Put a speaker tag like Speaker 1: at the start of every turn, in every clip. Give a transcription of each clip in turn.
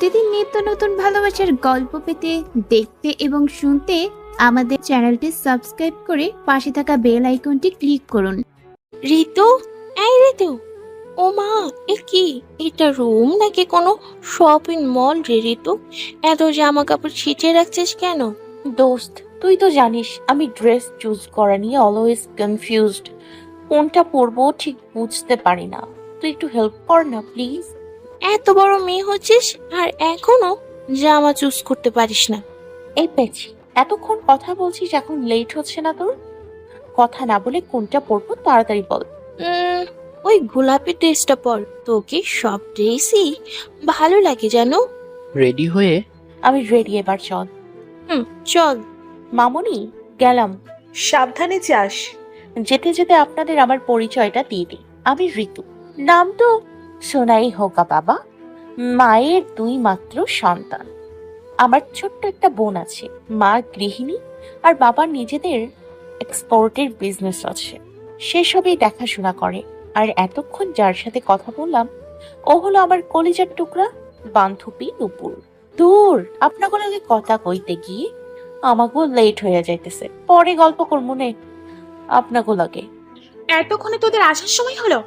Speaker 1: প্রতিদিন নিত্য নতুন ভালোবাসার গল্প পেতে, দেখতে এবং শুনতে আমাদের চ্যানেলটি সাবস্ক্রাইব করে পাশে থাকা বেল আইকনটি ক্লিক করুন।
Speaker 2: ঋতু, এই ঋতু, ও মা, এ কি? এটা রুম নাকি কোনো শপিং মল রে ঋতু? এত জামা কাপড় ছিটিয়ে রাখছিস কেন?
Speaker 3: দোস্ত, তুই তো জানিস আমি ড্রেস চুজ করা নিয়ে অলওয়েজ কনফিউজড। কোনটা পরবো ঠিক বুঝতে পারি না। তুই একটু হেল্প কর না প্লিজ।
Speaker 2: এত বড় মেয়ে হচ্ছিস আর এখনো জামা চুজ করতে পারিস না?
Speaker 3: এই পেছি, এতক্ষণ কথা বলছিস, এখন লেট হচ্ছে না তোর? কথা না বলে কোনটা পরবো তাড়াতাড়ি বল।
Speaker 2: ওই গোলাপি ড্রেসটা পর, তোকে সব ড্রেসই ভালো লাগে জানো।
Speaker 4: রেডি হয়ে
Speaker 3: আমি রেডি, এবার চল।
Speaker 2: চল।
Speaker 3: মামুনি, গেলাম।
Speaker 5: সাবধানে যাস।
Speaker 3: যেতে যেতে আপনাদের আমার পরিচয়টা দিয়ে দিই। আমি ঋতু। নাম তো শোনাই হোকা বাবা। মায়ের দুই মাত্র সন্তান। আমার ছোট্ট একটা বোন আছে। মা গৃহিণী আর বাবার নিজেদের এক্সপোর্টের বিজনেস আছে। সেসবই দেখাশোনা করে। আর এতক্ষণ যার সাথে কথা বললাম ও হলো আমার কলিজার টুকরা বান্ধবী নুপুর। দূর, আপনাগুলোকে কথা কইতে গিয়ে আমাকেও লেট হয়ে যাইতেছে। পরে গল্প করবো নে আপনাগুলোকে।
Speaker 5: এতক্ষণে তোদের আসার সময় হলো?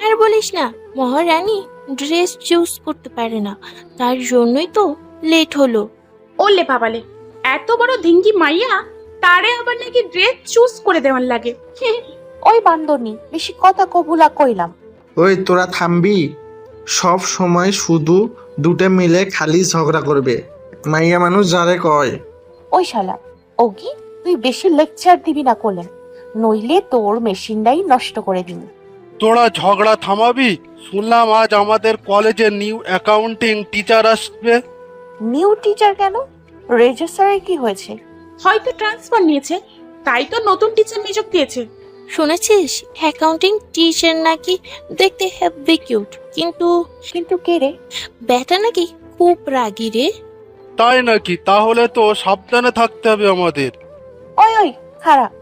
Speaker 2: আর বলিস না, মহারানী ড্রেস চুজ করতে পারে না, তার জন্যই তো লেট হলো।
Speaker 5: ওলে বাবালে, এত বড় ধিঙ্গি মাইয়া, তারে আবার নাকি ড্রেস চুজ করে দেওয়ার লাগে।
Speaker 3: ওই বান্দরনি, বেশি কথা কবুলা কইলাম।
Speaker 6: ওই তোরা থামবি? সব সময় শুধু দুটো মিলে খালি ঝগড়া করবে। মাইয়া মানুষ যারে কয়।
Speaker 3: ওই শালা ওগি, তুই বেশি লেকচার দিবি না করলেন, নইলে তোর মেশিনটাই নষ্ট করে দিবি।
Speaker 7: তোরা ঝগড়া থামাবি? শুনলাম আজ আমাদের কলেজে নিউ অ্যাকাউন্টিং টিচার আসবে।
Speaker 3: নিউ টিচার কেন? রেজিস্টারে কি হয়েছে?
Speaker 5: হয়তো ট্রান্সফার নিয়েছে, তাই তো নতুন টিচার নিয়োগ দিয়েছে।
Speaker 2: শুনেছিস অ্যাকাউন্টিং টিচার নাকি দেখতে হেব্বি কিউট, কিন্তু
Speaker 3: কিন্তু কে রে?
Speaker 2: ব্যাটা নাকি খুব রাগী রে।
Speaker 7: তাই নাকি? তাহলে তো সাবধানে থাকতে হবে আমাদের।
Speaker 3: ওই ওই খারাপ,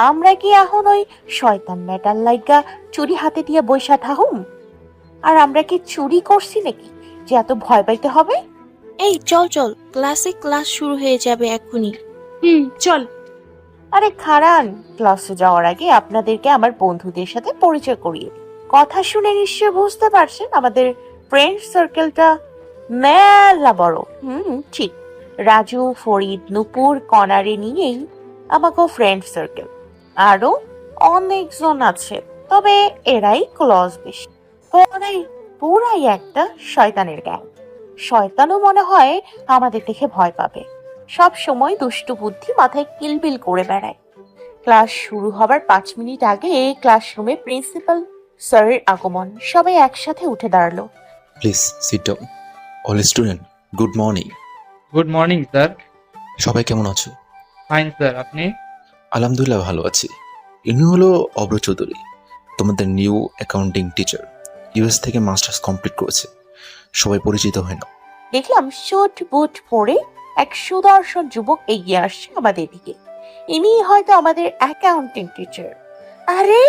Speaker 3: আমরা কি এখন ওই শয়তান মেটাল লাইগা চুরি হাতে দিয়ে বৈশা থাকুম? আর আমরা কি চুরি করছি নাকি যে এত ভয় পাইতে হবে?
Speaker 2: এই চল চল, ক্লাস শুরু হয়ে যাবে এখনই।
Speaker 5: চল।
Speaker 3: আরে খারান, ক্লাসে যাওয়ার আগে আপনাদেরকে আমার বন্ধুদের সাথে পরিচয় করিয়ে দিই। কথা শুনে নিশ্চয় বুঝতে পারছেন আমাদের ফ্রেন্ড সার্কেলটা মেলা বড়। ঠিক, রাজু, ফরিদ, নুপুর, কনারে নিয়েই আমাকে ফ্রেন্ড সার্কেল। আরো অনেকজন আছে, তবে এরাই ক্লোজ বেশি। পুরাই একটা শয়তানের গ্যাং। শয়তানও মনে হয় আমাদের দেখে ভয় পাবে। সব সময় দুষ্টু বুদ্ধি মাথায় কিলবিল করে বেড়ায়। ক্লাস শুরু হবার 5 মিনিট আগে ক্লাসরুমে প্রিন্সিপাল স্যারের আগমন। সবাই একসাথে উঠে দাঁড়ালো।
Speaker 8: Please sit down. All student, good morning.
Speaker 9: Good morning sir.
Speaker 8: সবাই কেমন আছো?
Speaker 9: ফাইন স্যার, আপনি?
Speaker 8: আলহামদুলিল্লাহ ভালো আছি। ইনি হলো অব্র চৌধুরী, তোমাদের নিউ অ্যাকাউন্টিং টিচার। ইউএস থেকে মাস্টার্স কমপ্লিট করেছে। সবাই পরিচিত হয় না।
Speaker 3: দেখলাম শুট বুট পরে এক সুদর্শন যুবক এগিয়ে আসছে আমাদের দিকে। ইনি হয়তো আমাদের অ্যাকাউন্টিং টিচার। আরে,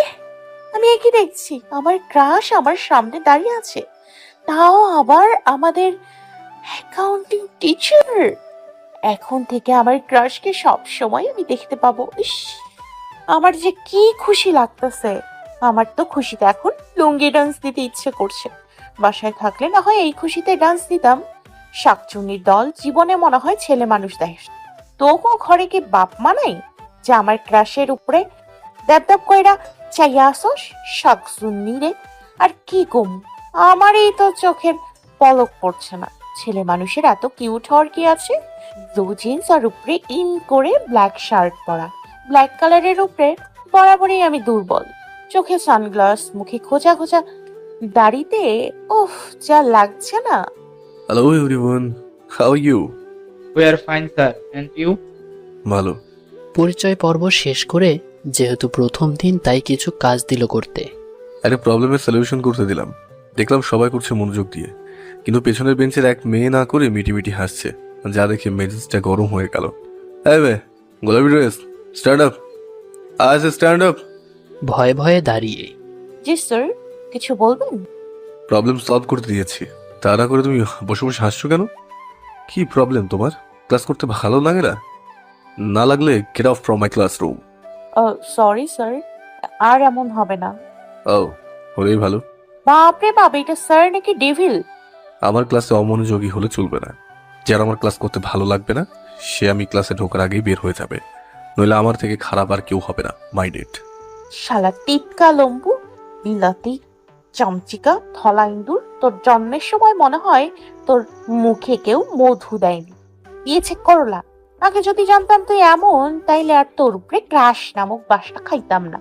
Speaker 3: আমি একই দেখছি, আমার ক্রাশ আমার সামনে দাঁড়িয়ে আছে, তাও আবার আমাদের অ্যাকাউন্টিং টিচার। এখন থেকে আমার ক্রাশকে সব সময় আমি দেখতে পাবো। ইস, আমার যে কি খুশি লাগতেছে। আমার তো খুশিতে এখন লুঙ্গি ডান্স দিতে ইচ্ছে করছে। বাসায় থাকলে না হয় এই খুশিতে ডান্স দিতাম। শাকচুন্নির দল জীবনে মনে হয় ছেলে মানুষ দেয়। তোকেও ঘরে কি বাপ মানাই যে আমার ক্রাশের উপরে দেবদেব কইরা চাইয়া আসস? শাকচুন্নি রে, আর কি কম, আমারই তো চোখের পলক পড়ছে না। ছেলে মানুষের এত কিউট হওয়ার কি আছে? ব্লু জিন্স আর উপরে ইন করে ব্ল্যাক শার্ট পরা। ব্ল্যাক কালারের উপরে বরাবরই আমি দুর্বল। চোখে সানগ্লাস, মুখে খোঁচা খোঁচা দাড়িতে, উফ, যা লাগছে না।
Speaker 10: Hello everyone, how are you?
Speaker 9: We are fine sir, and you?
Speaker 10: ভালো।
Speaker 4: পরিচয় পর্ব শেষ করে যেহেতু প্রথম দিন তাই কিছু কাজ দিল করতে।
Speaker 10: একটা প্রবলেমের সলিউশন করতে দিলাম। দেখলাম সবাই করছে মনোযোগ দিয়ে, কিন্তু পেছনের বেঞ্চের এক মেয়ে না করে মিটিমিটি হাসছে, যা দেখে মেজাজটা গরম হয়ে গেল। এই বে, গোলাপি ড্রেস, স্ট্যান্ড আপ। আজ স্ট্যান্ড আপ।
Speaker 4: ভয়ে ভয়ে দাঁড়িয়ে।
Speaker 3: জি স্যার, কিছু বলবেন?
Speaker 10: প্রবলেম সলভ করতে দিয়েছি, তা না করে তুমি বসে বসে হাসছো কেন? কি প্রবলেম তোমার? ক্লাস করতে ভালো লাগে না? না লাগলে get off from my classroom.
Speaker 3: Sorry sir, আর এমন হবে না।
Speaker 10: ও, হলেই ভালো।
Speaker 3: বাপরে বাপ, এটা স্যার নাকি ডেভিল?
Speaker 10: আমার ক্লাসে অমনোযোগী হলে চলবে না। যার আমার ক্লাস করতে ভালো লাগবে না সে আমি ক্লাসে ঢোকার আগেই বের হয়ে যাবে, নইলে আমার থেকে খারাপ আর কেউ হবে না। Mind it.
Speaker 3: শালা টিপকা লম্বু, বিলাতি চামচিকা থলা ইন্দুর, তোর জন্মের সময় মনে হয় তোর মুখে কেউ মধু দেয়নি, দিয়েছে করলা। আগে যদি জানতাম তুই এমন, তাইলে আর তোর উপরে ক্রাশ নামক বাসটা খাইতাম না।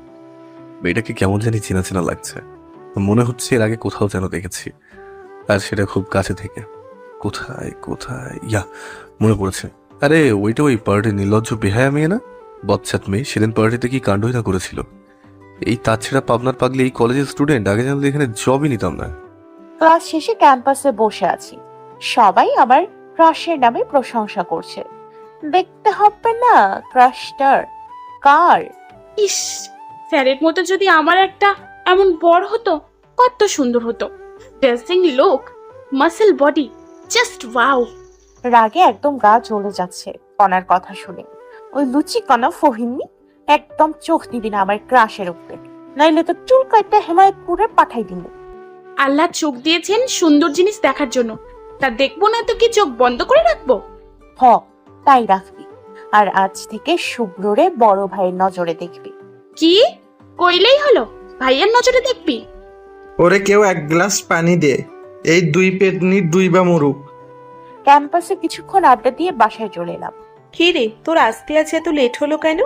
Speaker 10: মেয়েটাকে কেমন জানি চেনা চেনা লাগছে, মনে হচ্ছে এর আগে কোথাও যেন দেখেছি, আর সেটা খুব কাছে থেকে। কোথায় কোথায়, ইয়া, মনে পড়েছে। আরে ওইটা ওই পার্টি নির্লজ্জ বেহায়া মেয়ে না? বচ্চাত মেয়ে, সেদিন পার্টিতে কি কাণ্ডই না করেছিল। এই তাছাড়া পাবনার পাগলি এই কলেজের স্টুডেন্ট, আগে জানলে এখানে জবই নিতাম না।
Speaker 3: ক্লাস শেষে ক্যাম্পাসে বসে আছি, সবাই আমার ক্রাশের নামে প্রশংসা করছে। দেখতে হবে না ক্রাশটার কার।
Speaker 5: ইস, স্যারের মতো যদি আমার একটা এমন বড় হতো, কত সুন্দর হতো। Dressing look, muscle body, just wow.
Speaker 3: রাগে একদম গা জ্বলে যাচ্ছে কনার কথা শুনে। ওই লুচি কণা ফহিনী, একদম চোখ দিবি না আমার ক্রাশের উপরে, নাইলে তো চুল কাটটা হেমায়তপুরে পাঠাই দিব।
Speaker 5: আল্লাহ চোখ দিয়েছেন সুন্দর জিনিস দেখার জন্য, তা দেখবো না তো কি চোখ বন্ধ করে রাখবো?
Speaker 3: হ, তাই রাখবি। আর আজ থেকে শুভ্ররে বড় ভাইয়ের নজরে দেখবি।
Speaker 5: কি কইলেই হলো, ভাইয়ের নজরে দেখবি?
Speaker 6: ওরে কেউ এক গ্লাস পানি দে, এই দুই পেটনি দুই বা মরুক।
Speaker 3: ক্যাম্পাসে কিছুক্ষণ আড্ডা দিয়ে বাসায় চলে এলাম।
Speaker 11: কি রে, তোর আসতে আছে এত লেট হলো কেন?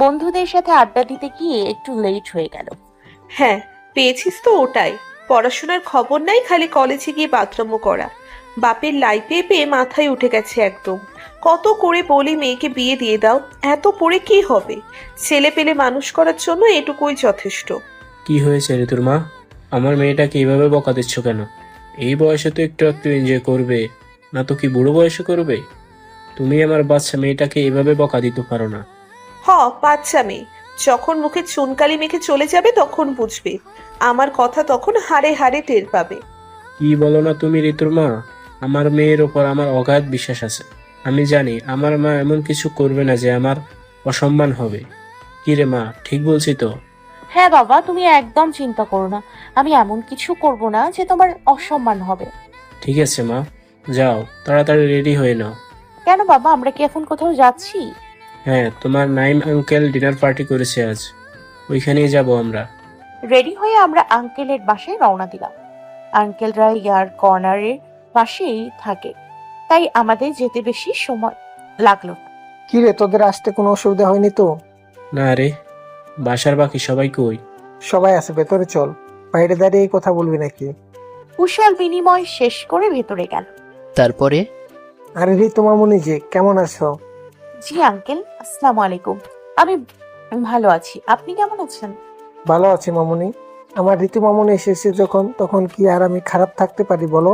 Speaker 3: বন্ধুদের সাথে আড্ডা দিতে গিয়ে একটু লেট হয়ে গেল।
Speaker 11: হ্যাঁ, পেয়েছিস তো ওটাই। পড়াশোনার খবর নাই, খালি কলেজে গিয়ে বাথরুমও করা। বাপের লাই পেয়ে পেয়ে মাথায় উঠে গেছে একদম। কত করে বলি মেয়েকে বিয়ে দিয়ে দাও, এত পড়ে কি হবে? ছেলে পেলে মানুষ করার জন্য এটুকুই যথেষ্ট।
Speaker 12: কি হয়েছে রে তোর মা? আমার মেয়েটাকে এইভাবে বকা দিচ্ছ কেন? এই বয়সে তো একটু একটু এনজয় করবে, না তো কি বুড়ো বয়সে করবে? তুমি আমার বাচ্চা মেয়েটাকে এইভাবে বকা দিতে পারো না।
Speaker 11: বাচ্চা মেয়ে যখন মুখে চুনকালি মেখে চলে যাবে তখন বুঝবে। আমার কথা তখন হাড়ে হাড়ে টের পাবে।
Speaker 12: কি বলো না তুমি ঋতুর মা? আমার মেয়ের ওপর আমার অগাধ বিশ্বাস আছে। আমি জানি আমার মা এমন কিছু করবে না যে আমার অসম্মান হবে। কি রে মা, ঠিক বলছি তো?
Speaker 3: হ্যাঁ বাবা, তুমি একদম চিন্তা করো না, আমি এমন কিছু করব না যে তোমার অসম্মান হবে।
Speaker 12: ঠিক আছে মা, যাও তাড়াতাড়ি রেডি হয়ে নাও।
Speaker 3: কেন বাবা, আমরা কি এখন কোথাও যাচ্ছি?
Speaker 12: হ্যাঁ, তোমার নাইম আঙ্কেল ডিনার পার্টি করেছে আজ, ওইখানেই যাব আমরা।
Speaker 3: রেডি হয়ে আমরা আঙ্কেলের বাসায় রওনা দিলাম। আঙ্কেলরা ইয়ার কর্নারের পাশেই থাকে, তাই আমাদের যেতে বেশি সময় লাগলো না।
Speaker 13: কি রে, তোদের আসতে কোনো অসুবিধা হয়নি তো?
Speaker 12: না রে, বাসার বাকি সবাই কই?
Speaker 13: সবাই আছে, ভেতরে চল। বাইরে দাঁড়িয়ে কথা বলবি নাকি?
Speaker 3: কুশল বিনিময় শেষ করে ভেতরে গেল।
Speaker 4: তারপরে
Speaker 13: আরে রে, তোমার মনে যে কেমন আছো?
Speaker 3: জি আঙ্কেল, আসসালামু আলাইকুম। আমি ভালো আছি, আপনি কেমন আছেন?
Speaker 13: ভালো আছি মামুনি। আমার ঋতু মামুনি এসেছে যখন, তখন কি আর আমি খারাপ থাকতে পারি বলো?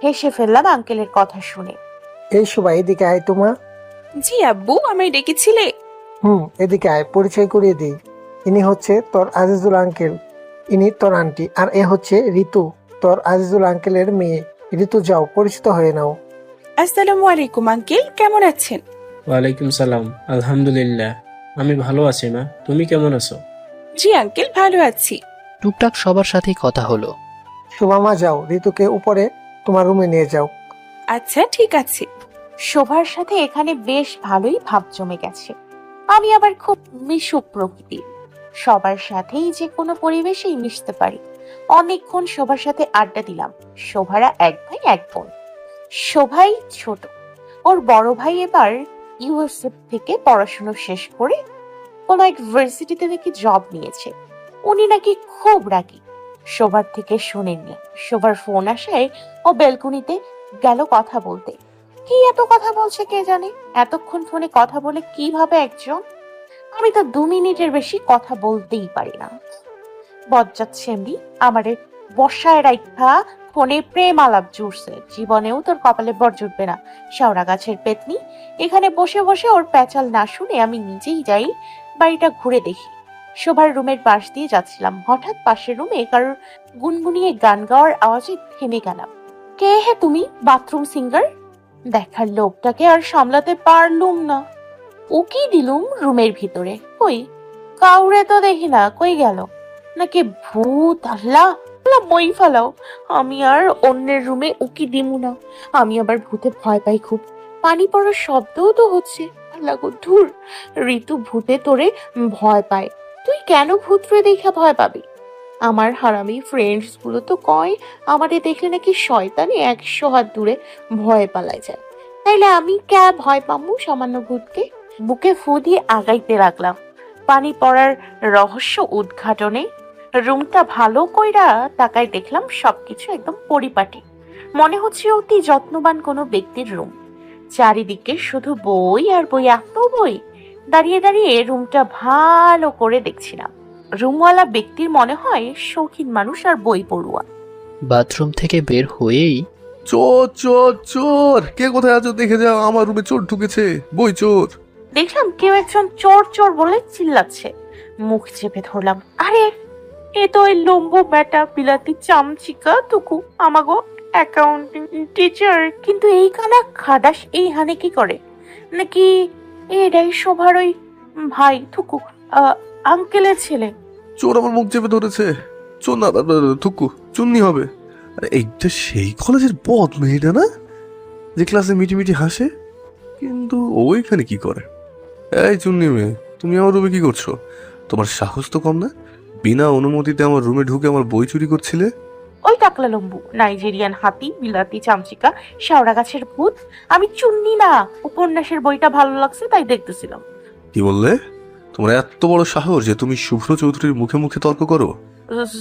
Speaker 3: হেসে ফেললাম আঙ্কেলের কথা শুনে।
Speaker 13: এই সবাই এদিকে আয় তোমা।
Speaker 11: জি আব্বু, আমায় ডেকেছিলে?
Speaker 13: এদিকে আয়, পরিচয় করিয়ে দিই। ইনি হচ্ছে তোর আজিজুল আঙ্কেল, ইনি তোর আন্টি, আর এ হচ্ছে ঋতু, তোর আজিজুল আঙ্কেলের মেয়ে। ঋতু, যাও পরিচিত হয়ে নাও।
Speaker 11: আসসালামু আলাইকুম আঙ্কেল, কেমন আছেন?
Speaker 12: ওয়ালাইকুম সালাম, আলহামদুলিল্লাহ আমি ভালো আছি মা, তুমি কেমন আছো?
Speaker 11: জি আঙ্কেল, ভালো আছি।
Speaker 4: টুকটাক সবার সাথেই কথা হলো।
Speaker 13: শোভামা, যাও ঋতুকে উপরে তোমার রুমে নিয়ে যাও।
Speaker 11: আচ্ছা ঠিক আছে।
Speaker 3: শোভার সাথে এখানে বেশ ভালোই ভাব জমে গেছে। আমি আবার খুব মিশুক প্রকৃতির, সবার সাথেই যে কোনো পরিবেশেই মিশতে পারি। অনেকক্ষণ শোভার সাথে আড্ডা দিলাম। শোভারা এক ভাই এক বোন। শোভাই ছোট, ওর বড় ভাই এবার ইউএসএ থেকে পড়াশোনা শেষ করে কোনো এক ইউনিভার্সিটিতে নাকি জব নিয়েছে। উনি নাকি খুব রাগী। শোভার থেকে শুনেননি, শোভার ফোন আসায় ও বেলকুনিতে গেল কথা বলতে। কি এত কথা বলছে কে জানে, এতক্ষণ ফোনে কথা বলে কিভাবে একজন। আমি তো 2 মিনিটের বেশি কথা বলতেই পারি না। বজ্জাত সেমনি আমারে বর্ষায় রাইখা ফোনে প্রেম আলাপ জুড়ছে। জীবনেও তোর কপালে বর জুটবে না, শেওড়া গাছের পেতনি। এখানে বসে বসে ওর প্যাচাল না শুনে আমি নিজেই যাই বাড়িটা ঘুরে দেখি। শোভার রুমের পাশ দিয়ে যাচ্ছিলাম, হঠাৎ পাশের রুমে কারোর গুনগুনিয়ে গান গাওয়ার আওয়াজে থেমে গেলাম। কে হে তুমি, বাথরুম সিঙ্গার? দেখার লোকটাকে আর সামলাতে পারলুম না, উকি দিলুম রুমের ভিতরে। কই কাউরে তো দেখি না, কই গেল? নাকি ভূত? আল্লাহ আল্লাহ, মই ফালাও, আমি আর অন্যের রুমে উকি দিমু না। আমি আবার ভূতে ভয় পাই খুব। পানি পড়ার শব্দও তো হচ্ছে। আল্লাহ গো, ধুর, ঋতু ভূতে তোরে ভয় পায়, তুই কেন ভূতরে দেখা ভয় পাবি? আমার হারামি ফ্রেন্ডস গুলো তো কয় আমারে দেখলে নাকি শয়তানি 100 হাত দূরে ভয় পালায় যায়। তাইলে আমি কে ভয় পামু সামান্য ভূতকে? বুকে ফু দিয়ে আগাইতে লাগলাম পানি পড়ার রহস্য উদ্ঘাটনে। রুমটা ভালো কইরা তাকাই দেখলাম সবকিছু একদম পরিপাটি, মনে হচ্ছে অতি যত্নবান কোনো ব্যক্তির রুম। চারিদিকে শুধু বই আর বই, এত বই। দাঁড়িয়ে দাঁড়িয়ে রুমটা ভালো করে দেখছিলাম। রুমওয়ালা ব্যক্তির মনে হয় শৌখিন মানুষ আর বই পড়ুয়া।
Speaker 4: বাথরুম থেকে বের হয়েই
Speaker 10: চোর চোর চোর, কে কোথায় আছো দেখে যাও, আমার রুমে চোর ঢুকেছে, বই চোর।
Speaker 3: দেখলাম কেউ একজন চোর চোর বলে চিল্লাচ্ছে। মুখ চেপে ধরলাম। আরে এ তো ওই লম্বু ব্যাটা বিলাতি চামচিকা টুকু, আমাগো অ্যাকাউন্টিং টিচার। কিন্তু এই কানা খাদাস এই হানে কি করে? নাকি এটাই শোভার ওই ভাই থুকু আঙ্কেলের ছেলে?
Speaker 10: চোর আমার মুখ চেপে ধরেছে। চোর না, থুকু চুন্নি হবে। আরে এইটা সেই কলেজের বদ মেয়েটা না, যে ক্লাসে মিটি মিটি হাসে? কিন্তু ওইখানে কি করে? এই চুন্নি মেয়ে, তুমি আমার রুমে কি করছো? তোমার সাহস তো কম না, বিনা অনুমতিতে আমার রুমে ঢুকে আমার বই চুরি করছিলে।
Speaker 3: ওই টাকলা লম্বু, নাইজেরিয়ান হাতি, বিলাতি চামচিকা, শেওড়া গাছের ভূত। আমি চুন্নি না, উপন্যাসের বইটা ভালো লাগছে তাই দেখতেছিলাম।
Speaker 10: কি বললে? তোমার এত বড় সাহস যে তুমি শুভ্র চৌধুরীর মুখে মুখে তর্ক করো?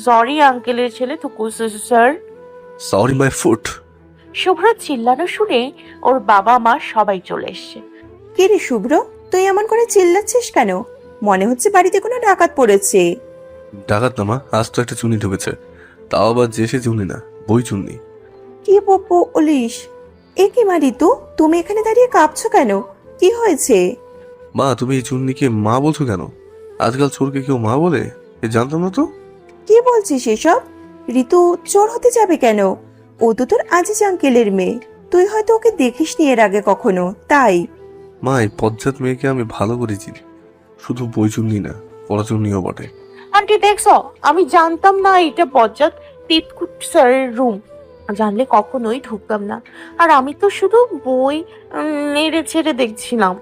Speaker 3: সরি আঙ্কেলের ছেলে থুকু sir.
Speaker 10: Sorry my foot.
Speaker 3: Shubhra চিল্লানো শুনে ওর বাবা মা সবাই চলে এসছে।
Speaker 14: কে রে শুভ্র, তুই এমন করে চিল্লাচ্ছিস কেন? মনে হচ্ছে বাড়িতে কোনো ডাকাত পড়েছে।
Speaker 10: ডাকাত না মা, আজ তো একটা চুনি ঢুকেছে, তাও আবার যে সে চুনি না, বই চুন্নি।
Speaker 14: কি বলিস? এ কি মা ঋতু, তুমি এখানে দাঁড়িয়ে কাঁপছো কেন? কি হয়েছে?
Speaker 10: মা, তুমি এই চুন্নিকে মা বলছো কেন? আজকাল চোরকে কেউ মা বলে? এ জানতাম না তো।
Speaker 14: কি বলছিস এসব? ঋতু চোর হতে যাবে কেন? ও তো তোর আজিজ আঙ্কেলের মেয়ে, তুই হয়তো ওকে দেখিসনি এর আগে কখনো, তাই।
Speaker 10: মা, এই পজ্জাত মেয়েকে আমি ভালো করে চিনি, শুধু বই চুন্নি না, পড়া চুন্নিও বটে।
Speaker 3: আন্টি দেখছো, আমি জানতাম না এটা বজ্জাত তিতকুট স্যারের রুম। জানলে কখনোই ঢুকতাম না। আর আমি তো শুধু বই নেড়ে ছেড়ে দেখছিলাম,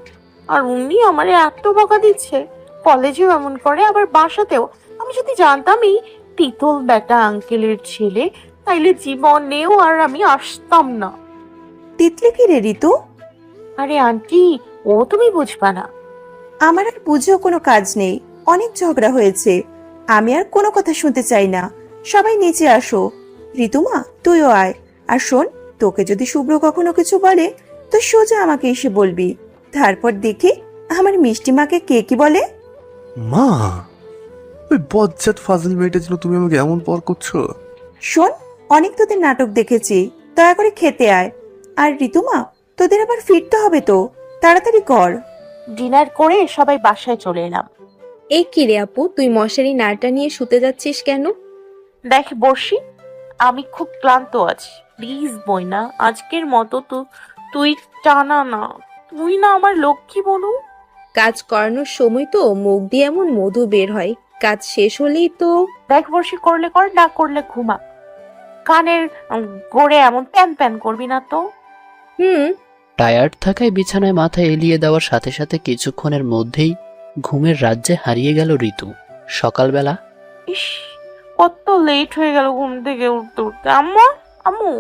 Speaker 3: আর উনি আমারে এত বকা দিচ্ছে। কলেজেও এমন করে, আবার বাসাতেও। আমি যদি জানতামই তিতল বেটা আঙ্কেলের ছেলে, তাইলে জীবনেও আর আমি আসতাম না।
Speaker 14: তিতলি কি রে ঋতু?
Speaker 3: আরে আন্টি, ও তুমি বুঝবা না।
Speaker 14: আমার আর বুঝেও কোনো কাজ নেই, অনেক ঝগড়া হয়েছে, আমি আর কোনো কথা শুনতে চাই না। সবাই নিচে আসো। ঋতুমা, তুইও আয়। আর শোন, তোকে যদি শুভ্র কখনো কিছু বলে তো সোজা আমাকে এসে বলবি। তারপর দেখি আমার মিষ্টি মাকে কে কি বলে।
Speaker 10: মা, ওই বজ্জাত ফাজিল মেয়েটার জন্য তুমি আমাকে এমন পর করছো?
Speaker 14: শোন, অনেক তোদের নাটক দেখেছি, দয়া করে খেতে আয়। আর ঋতুমা, তোদের আবার ফিরতে হবে তো, তাড়াতাড়ি কর।
Speaker 3: ডিনার করে সবাই বাসায় চলে এলাম।
Speaker 2: এই কি রে আপু, তুই মশারি নাড়টা নিয়ে শুতে যাচ্ছিস কেন?
Speaker 3: দেখ বর্ষি, আমি খুব ক্লান্ত আছি, প্লিজ বইনা আজকের মতো তো তুই টানা না। তুই না আমার লক্ষ্মী বনু।
Speaker 2: কাজ করানোর সময় তো মুখ দিয়ে এমন মধু বের হয়, কাজ শেষ হলেই তো।
Speaker 3: দেখ বর্ষি, করলে কর, না করলে ঘুমা। কানের গোড়ে এমন প্যান প্যান করবি না তো।
Speaker 4: টায়ার্ড থাকায় বিছানায় মাথা এলিয়ে দেওয়ার সাথে সাথে কিছুক্ষণের মধ্যেই ঘুমের রাজ্যে হারিয়ে গেল ঋতু। সকালবেলা
Speaker 3: ইস, কত লেট হয়ে গেল ঘুম থেকে উঠতে উঠতে। আম্মু আম্মু,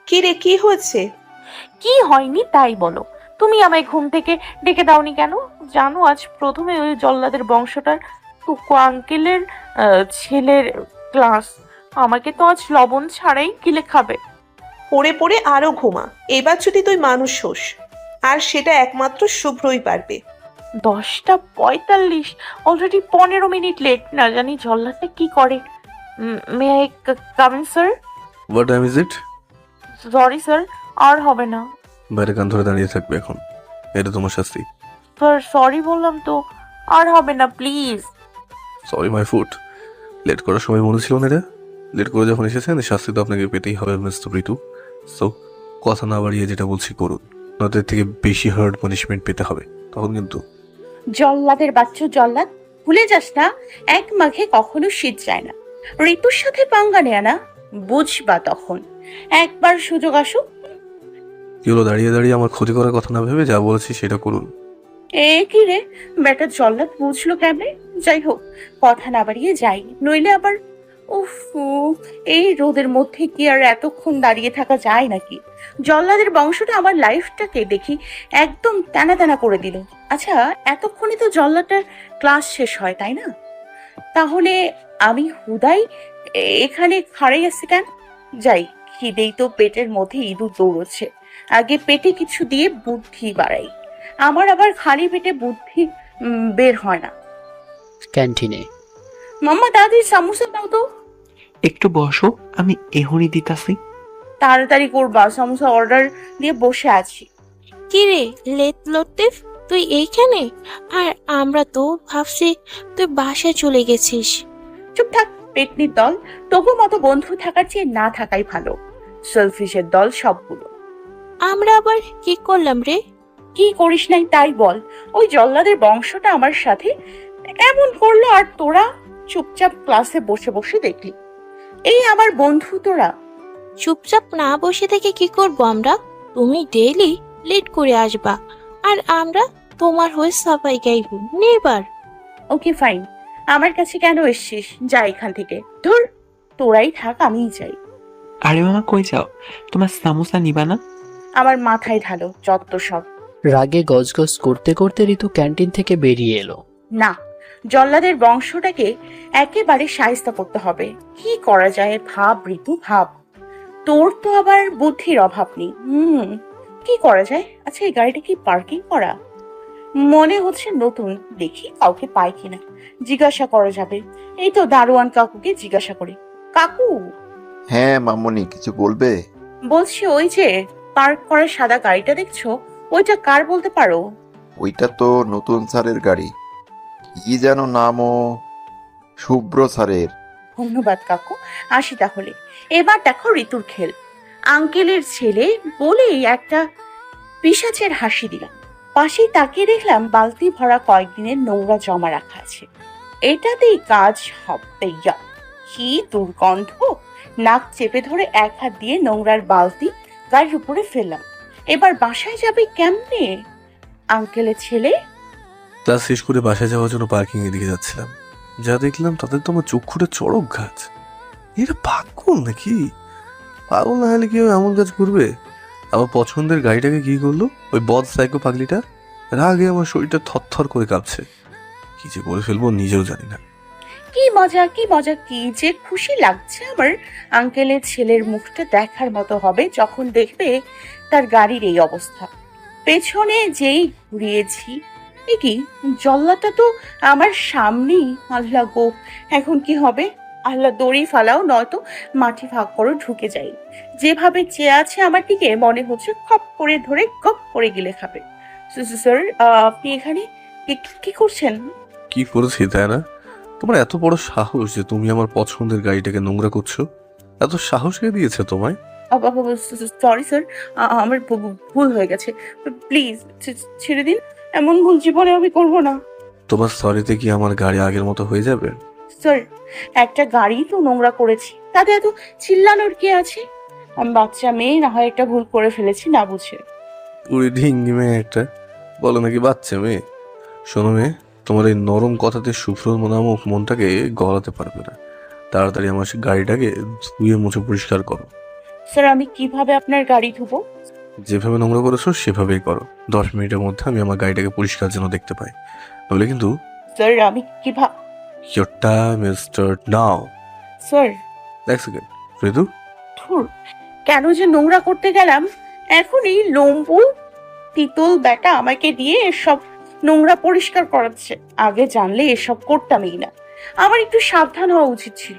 Speaker 11: কি রে, কি হয়েছে?
Speaker 3: কি হয়নি তাই বলো। তুমি আমায় ঘুম থেকে ডেকে দাওনি কেন? জানো আজ প্রথমে ওই জল্লাদের বংশটার টুকু আঙ্কেলের ছেলের ক্লাস। আমাকে তো আজ লবণ ছাড়াই গিলে খাবে।
Speaker 11: পড়ে পড়ে আরো ঘুমা, এবার যদি তুই মানুষ হোস, আর সেটা একমাত্র শুভ্রই পারবে।
Speaker 3: 10:45, অলরেডি 15 মিনিট লেট। না জানি জল্লাদটা কি করে। May I come in sir?
Speaker 10: What time is it?
Speaker 3: Sorry sir, আর হবে না।
Speaker 10: বাইরে কান ধরে দাঁড়িয়ে থাকবে এখন, এটা তোমার শাস্তি।
Speaker 3: স্যার সরি বললাম তো, আর হবে না please.
Speaker 10: Sorry my foot. Late করার সময় মনে ছিল না এটা? লেট করে যখন এসেছেন শাস্তি তো আপনাকে পেতেই হবে মিস্টার ঋতু। সো কথা না বাড়িয়ে যেটা বলছি করুন, নয়তো এর থেকে বেশি হার্ড পানিশমেন্ট পেতে হবে। তখন কিন্তু
Speaker 3: জল্লাদের বাচ্চা জল্লাদ, ভুলে যাস না এক মাঘে কখনো শীত যায় না। ঋতুর সাথে পাঙ্গা নেয়া না, বুঝবা তখন। একবার সুযোগ আসুক।
Speaker 10: কি হলো, দাঁড়িয়ে দাঁড়িয়ে আমার ক্ষতি করার কথা না ভেবে যা বলেছি সেটা করুন।
Speaker 3: এ কি রে বেটা, জল্লাদ বুঝলো কেমনে? যাই হোক, কথা না বাড়িয়ে যাই, নইলে আবার উফ। এই রোদের মধ্যে কি আর এতক্ষণ দাঁড়িয়ে থাকা যায় নাকি? জল্লাদের বংশটা আমার লাইফটাকে দেখি একদম টানা টানা করে দিল। আচ্ছা, এতক্ষণে তো জল্লাদটার ক্লাস শেষ হয়, তাই না? তাহলে আমি হুদাই এখানে খাড়াই আছি কেন? যাই, খিদেই তো পেটের মধ্যে ইঁদুর দৌড়চ্ছে। আগে পেটে কিছু দিয়ে বুদ্ধি বাড়াই। আমার আবার খালি পেটে বুদ্ধি বের হয় না।
Speaker 4: ক্যান্টিনে
Speaker 3: মাম্মা, দাদি সামোসা দাও তো।
Speaker 15: একটু বসো, আমি এখনই দিতাছি।
Speaker 3: তাড়াতাড়ি করবা, সামোসা অর্ডার দিয়ে বসে আছি।
Speaker 2: কি রে লতিফ, তুই এইখানে? আর আমরা তো ভাবছি তুই বাসায় চলে গেছিস।
Speaker 3: চুপ থাক পেটনির দল, তবু মতো বন্ধু থাকার চেয়ে না থাকাই ভালো। সেলফিশের দল সবগুলো।
Speaker 2: আমরা আবার কি করলাম রে?
Speaker 3: কি করিস নাই তাই বল। ওই জল্লাদের বংশটা আমার সাথে এমন করলো, আর তোরা চুপচাপ ক্লাসে বসে বসে দেখলি। এই আমার বন্ধু তোরা।
Speaker 2: চুপচাপ না বসে থেকে কি করব আমরা? তুমি ডেইলি লেট করে আসবা, আর আমরা তোমার হয়ে সাফাই গাইব নেবার।
Speaker 3: ওকে ফাইন, আমার কাছে কেন এসছিস? যা এখান থেকে, ধুর। তোরাই থাক, আমিই যাই।
Speaker 15: আরে মামা, কই যাও? তোমার সামোসা নিবা না?
Speaker 3: আমার মাথায় ঢালো যত সব।
Speaker 4: রাগে গজগজ করতে করতে ঋতু ক্যান্টিন থেকে বেরিয়ে এলো।
Speaker 3: না, জল্লাদের বংশটাকে একেবারে শায়েস্তা করতে হবে। কি করা যায় ভাব ঋতু, ভাব। তোর তো আবার বুদ্ধির অভাব নেই। কি করা যায়? আচ্ছা, এই গাড়িটা কি পার্কিং করা? মনে হচ্ছে নতুন, দেখি কাউকে পাই কিনা। জিজ্ঞাসা করা যাবে। এই তো দারোয়ান কাকুকে জিজ্ঞাসা করি। কাকু।
Speaker 16: হ্যাঁ মামুনি, কিছু বলবে?
Speaker 3: বলছি, ওই যে পার্ক করা সাদা গাড়িটা দেখছো, ওইটা কার বলতে পারো?
Speaker 16: ওইটা তো নতুন স্যারের গাড়ি, কি যেন নামও, শুভ্র স্যারের।
Speaker 3: ধন্যবাদ কাকু, আসি তাহলে। এবার দেখো ঋতুর খেল। আঙ্কেলের ছেলে বলেই একটা পিশাচের হাসি দিলাম। পাশেই তাকিয়ে দেখলাম বালতি ভরা কয়েকদিনের নোংরা জমা রাখা আছে। এটাতেই কাজ হবে। কি দুর্গন্ধ! নাক চেপে ধরে এক হাত দিয়ে নোংরার বালতি গাড়ির উপরে ফেললাম। এবার বাসায় যাবে কেমনে? আঙ্কেলের ছেলে।
Speaker 10: ক্লাস শেষ করে বাসায় যাওয়ার জন্য পার্কিং এর দিকে যাচ্ছিলাম, যা দেখলাম তাদের তো আমার চক্ষুটা চড়ক গাছ। এটা পাগল নাকি? পাগল না হলে কি এমন কাজ করবে? আমার পছন্দের গাড়িটাকে কি করলো ওই বদ সাইকো পাগলিটা? রাগে আমার শরীরটা থরথর করে কাঁপছে। কি যে করে ফেলবো নিজেও জানি না।
Speaker 3: কি মজা, কি মজা, কি যে খুশি লাগছে আমার। আঙ্কেলের ছেলের মুখটা দেখার মতো হবে যখন দেখবে তার গাড়ির এই অবস্থা। পেছনে যেই ঘুরিয়েছি, এ কি, জল্লাটা তো আমার সামনেই। আল্লাহ গো, এখন কি হবে? আল্লাহ, দড়ি ফালাও, নয়তো মাটি ফাঁক করো, ঢুকে যাই। যেভাবে চেয়ে আছে আমার দিকে, মনে হচ্ছে খপ করে ধরে গপ করে গিলে খাবে। স্যার, আপনি এখানে কি করছেন?
Speaker 10: কি করেছি তাই না? তোমার এত বড় সাহস যে তুমি আমার পছন্দের গাড়িটাকে নোংরা করছো? এত সাহস কে দিয়েছে তোমায়?
Speaker 3: সরি স্যার, আমার ভুল হয়ে গেছে। প্লিজ ছেড়ে দিন, এমন ভুল জীবনে আমি করবো না।
Speaker 10: তোমার সরিতে কি আমার গাড়ি আগের মতো হয়ে যাবে?
Speaker 3: স্যার, একটা গাড়ি তো নোংরা করেছি, তাতে এত চিল্লানোর কি আছে? আমি বাচ্চা মেয়ে, না হয় একটা ভুল করে ফেলেছি না বুঝে।
Speaker 10: পুরি ঢিঙ্গি মেয়ে একটা, বলো নাকি বাচ্চা মেয়ে? শোনো মেয়ে, তোমার এই নরম কথাতে শুভ্র নামক মনটাকে গলাতে পারবে না। তাড়াতাড়ি আমার গাড়িটাকে ধুয়ে মুছে পরিষ্কার করো।
Speaker 3: স্যার, আমি কিভাবে আপনার গাড়ি ধুবো?
Speaker 10: যেভাবে নোংরা করেছো সেভাবেই করো। 10 মিনিটের মধ্যে আমি আমার গাড়িটাকে পরিষ্কার যেন দেখতে পাই, নইলে কিন্তু।
Speaker 3: স্যার, আমি কিভাবে?
Speaker 10: Your time is start now.
Speaker 3: Sir.
Speaker 10: এক সেকেন্ড ঋতু।
Speaker 3: ধুর, কেন যে নোংরা করতে গেলাম। এখন এই লম্বু তিতল বেটা আমাকে দিয়ে এসব নোংরা পরিষ্কার করাচ্ছে। আগে জানলে এসব করতামই না। আমার একটু সাবধান হওয়া উচিত ছিল।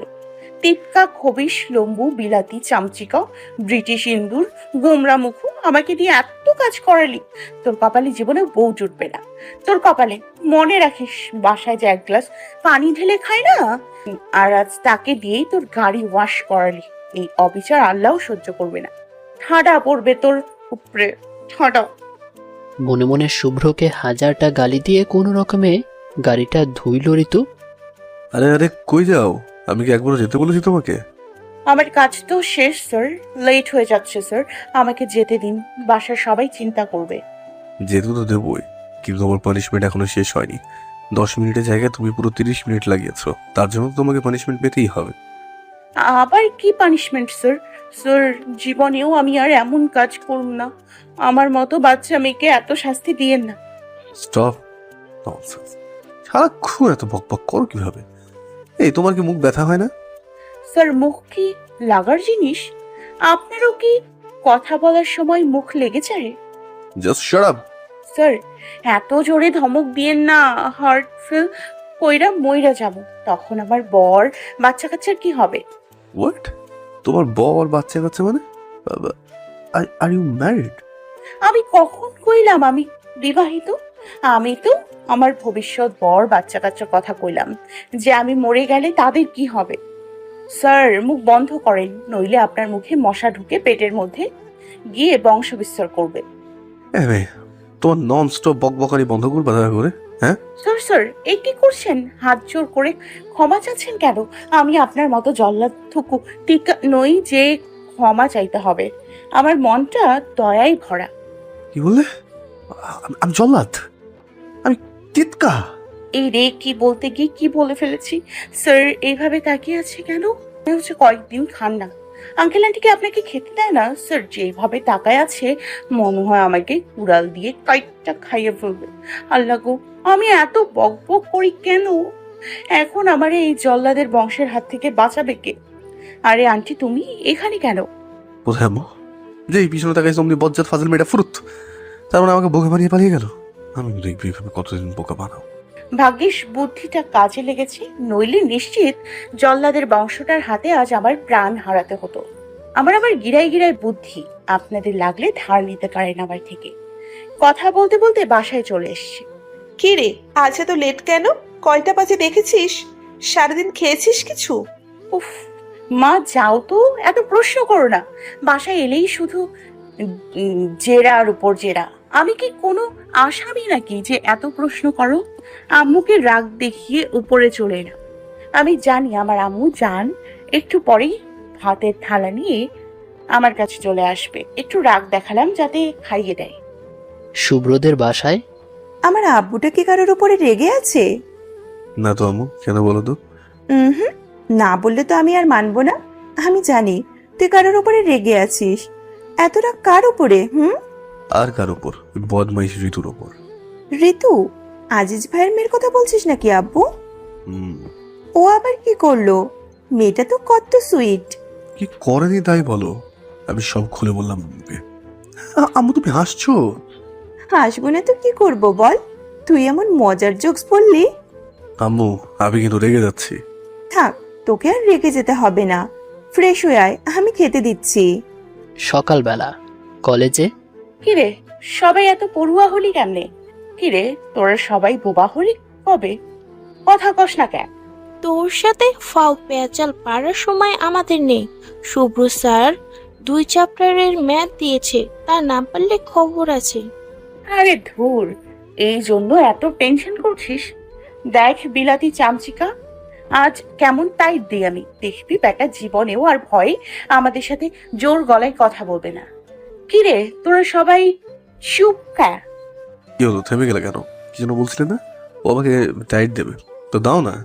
Speaker 3: তিতকা, খবিশ, লম্বু, বিলাতি, চামচিকা, ব্রিটিশ ইন্দুর, গোমরা মুখু আমাকে দিয়ে এত কাজ করালি। তোর কপালে জীবনে বউ জুটবে না। তোর কপালে, মনে রাখিস, বাসায় যে এক গ্লাস পানি ঢেলে খায় না, আর আজ তাকে দিয়েই তোর গাড়ি ওয়াশ করালি। এই অবিচার আল্লাহও সহ্য করবে না। ঠাডা পড়বে তোর উপরে, ঠাডা।
Speaker 4: মনে মনে শুভ্রকে হাজারটা গালি দিয়ে কোনো রকমে গাড়িটা ধুইল ঋতু।
Speaker 10: আরে আরে কই যাও? আমি কি একবারও যেতে বলেছি তোমাকে?
Speaker 3: আমার কাজ তো শেষ স্যার, লেট হয়ে যাচ্ছে স্যার, আমাকে যেতে দিন, বাসার সবাই চিন্তা করবে।
Speaker 10: যেতে তো দেবই, কিন্তু তোমার পানিশমেন্ট এখনো শেষ হয়নি। 10 মিনিটের জায়গায় তুমি পুরো 30 মিনিট লাগিয়েছো, তার জন্য তো তোমাকে পানিশমেন্ট পেতেই হবে।
Speaker 3: আবার কি পানিশমেন্ট স্যার? স্যার, জীবনেও আমি আর এমন কাজ করব না। আমার মতো বাচ্চা মেয়েকে এত শাস্তি দিয়েন না।
Speaker 10: স্টপ ননসেন্স, সারাক্ষণ এত বকবক করো কিভাবে? এই তোমার কি মুখ ব্যথা হয় না?
Speaker 3: স্যার, মুখ কি লাগার জিনিস? আপনারও কি কথা বলার সময় মুখ লেগে যায়?
Speaker 10: Just shut up.
Speaker 3: স্যার, এত জোরে ধমক দিয়েন না, হার্ট ফেল কইরা মইরা যাব, তখন আমার বর বাচ্চা কাচ্চার কি হবে?
Speaker 10: হোয়াট? তোমার বর বাচ্চা কাচ্চা মানে? Are you married?
Speaker 3: আমি কখন কইলাম আমি বিবাহিত? আমি তো আমার ভবিষ্যৎ বর বাচ্চা কাচ্চার কথা কইলাম, যে আমি মরে গেলে তাদের কি হবে। স্যার, মুখ বন্ধ করেন, নইলে আপনার মুখে মশা ঢুকে পেটের মধ্যে গিয়ে বংশ বিস্তার করবে।
Speaker 10: তোমার নন স্টপ বকবকানি বন্ধ করবা দয়া করে, হ্যাঁ?
Speaker 3: স্যার স্যার, এই কি করছেন? হাত জোর করে ক্ষমা চাচ্ছেন কেন? আমি আপনার মতো জল্লাদ থুকু টিকা নই যে ক্ষমা চাইতে হবে। আমার মনটা দয়ায় ভরা।
Speaker 10: কি বললে? আমি জল্লাদ? আমি টিটকা?
Speaker 3: এই রে, কি বলতে গিয়ে কি বলে ফেলেছি। স্যার, এইভাবে তাকিয়ে আছে কেন? মনে হচ্ছে কয়েকদিন খান না। আঙ্কেল আন্টিকে আপনাকে খেতে দেয় না? স্যার, যেভাবে তাকায় আছে মনে হয় আমাকে কুড়াল দিয়ে কাইটটা খাইয়ে ফেলবে। আল্লাহ গো, আমি এত বক বক করি কেন? এখন আমার এই জল্লাদের বংশের হাত থেকে বাঁচাবে কে? আরে আন্টি, তুমি এখানে কেন?
Speaker 10: কোথায় আম্মু? যে এই পিছনে তাকাইছে অমনি বজ্জাত ফাজিল মেয়েটা ফুরুত, তার মানে আমাকে বোকা বানিয়ে পালিয়ে গেল। আমি দেখবি এভাবে কতদিন বোকা বানাও।
Speaker 3: ভাগ্যিস বুদ্ধিটা কাজে লেগেছে, নইলে নিশ্চিত জল্লাদের বংশটার হাতে আজ আমার প্রাণ হারাতে হতো। আমার আবার গিরায় গিরায় বুদ্ধি, আপনাদের লাগলে ধার নিতে পারেন আমার থেকে। কথা বলতে বলতে বাসায় চলে এসছি।
Speaker 11: কি রে, আজ এত লেট কেন? কয়টা বাজে দেখেছিস? সারাদিন খেয়েছিস কিছু?
Speaker 3: উফ মা, যাও তো, এত প্রশ্ন করো না। বাসায় এলেই শুধু জেরার উপর জেরা। আমি কি কোনো আসামি নাকি যে এত প্রশ্ন করো? আম্মুকে রাগ দেখিয়ে উপরে চলে এলাম। আমি জানি আমার আম্মু জান একটু পরেই ভাতের থালা নিয়ে আমার কাছে চলে আসবে। একটু রাগ দেখালাম যাতে খাইয়ে দেয়।
Speaker 4: শুভ্রদের বাসায়
Speaker 14: আমার আব্বুটা কি কারোর উপরে রেগে আছে?
Speaker 10: না তো আম্মু, কেন বলো তো?
Speaker 14: হুম, না বললে তো আমি আর মানবো না। আমি জানি তুই কারোর উপরে রেগে আছিস। এত রাগ কার উপরে?
Speaker 10: আর কার উপর? বদমাইশ ঋতুর উপর।
Speaker 14: ঋতু? আজিজ ভাইয়ের মেয়ের কথা বলছিস নাকি আব্বু? ও আবার কি করলো? মেয়েটা তো কত সুইট।
Speaker 10: কি করেনি তাই বলো? আমি সব খুলে বললাম আম্মুকে। আম্মু তুমি হাসছো?
Speaker 14: হাসবো না তো কি করবো বল? তুই এমন মজার জোকস বললি।
Speaker 10: আম্মু, আমি কিন্তু রেগে যাচ্ছি।
Speaker 14: থাক, তোকে আর রেগে যেতে হবে না। ফ্রেশ হয়ে আয়, আমি খেতে দিচ্ছি।
Speaker 4: সকালবেলা কলেজে।
Speaker 3: কিরে, সবাই এত পড়ুয়া হলি কেমনে? কিরে, তোরা সবাই বোবা হলি কবে? কথা কস না কেন?
Speaker 2: তোর সাথে ফাও পেঁচাল পাড়ার সময় আমাদের নেই। শুভ্র স্যার 2 চ্যাপ্টারের ম্যাথ দিয়েছে, তার নাম পারলে খবর আছে।
Speaker 3: আরে ধুর, এই জন্য এত টেনশন করছিস? দেখ বিলাতি চামচিকা, আজ কেমন টাইট দিই আমি। দেখবি বেটা জীবনেও আর ভয়ে আমাদের সাথে জোর গলায় কথা বলবে না। কিরে, তোরা সবাই চুপ কা?
Speaker 10: কি হলো, থেমে গেলে কেন? কি যেন বলছিলে না? ও আমাকে টাইট দেবে, তো দাও না।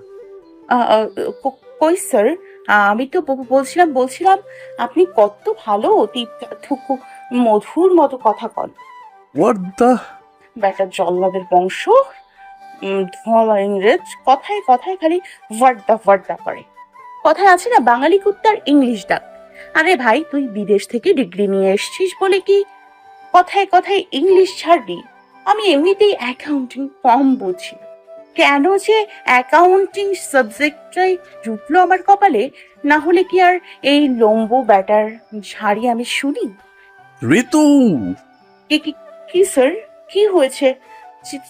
Speaker 3: কই স্যার, আমি তো বলছিলাম আপনি কত ভালো, থুকু মধুর মতো কথা কন।
Speaker 10: What the?
Speaker 3: বেটা জল্লাদের বংশ, ধলা ইংরেজ, কথায় কথায় খালি ভার্দা করে। কথায় আছে না, বাঙালি কুত্তার ইংলিশ ডাক। আরে ভাই, তুই বিদেশ থেকে ডিগ্রি নিয়ে এসছিস বলে কি কথায় কথায় ইংলিশ ছাড়বি? আমি এমনিতেই অ্যাকাউন্টিং কম বুঝি। কেন যে অ্যাকাউন্টিং সাবজেক্টটাই জুটলো আমার কপালে, না হলে কি আর এই লম্বু ব্যাটার ঝাড়ি আমি শুনি?
Speaker 10: ঋতু!
Speaker 3: কি স্যার, কি হয়েছে?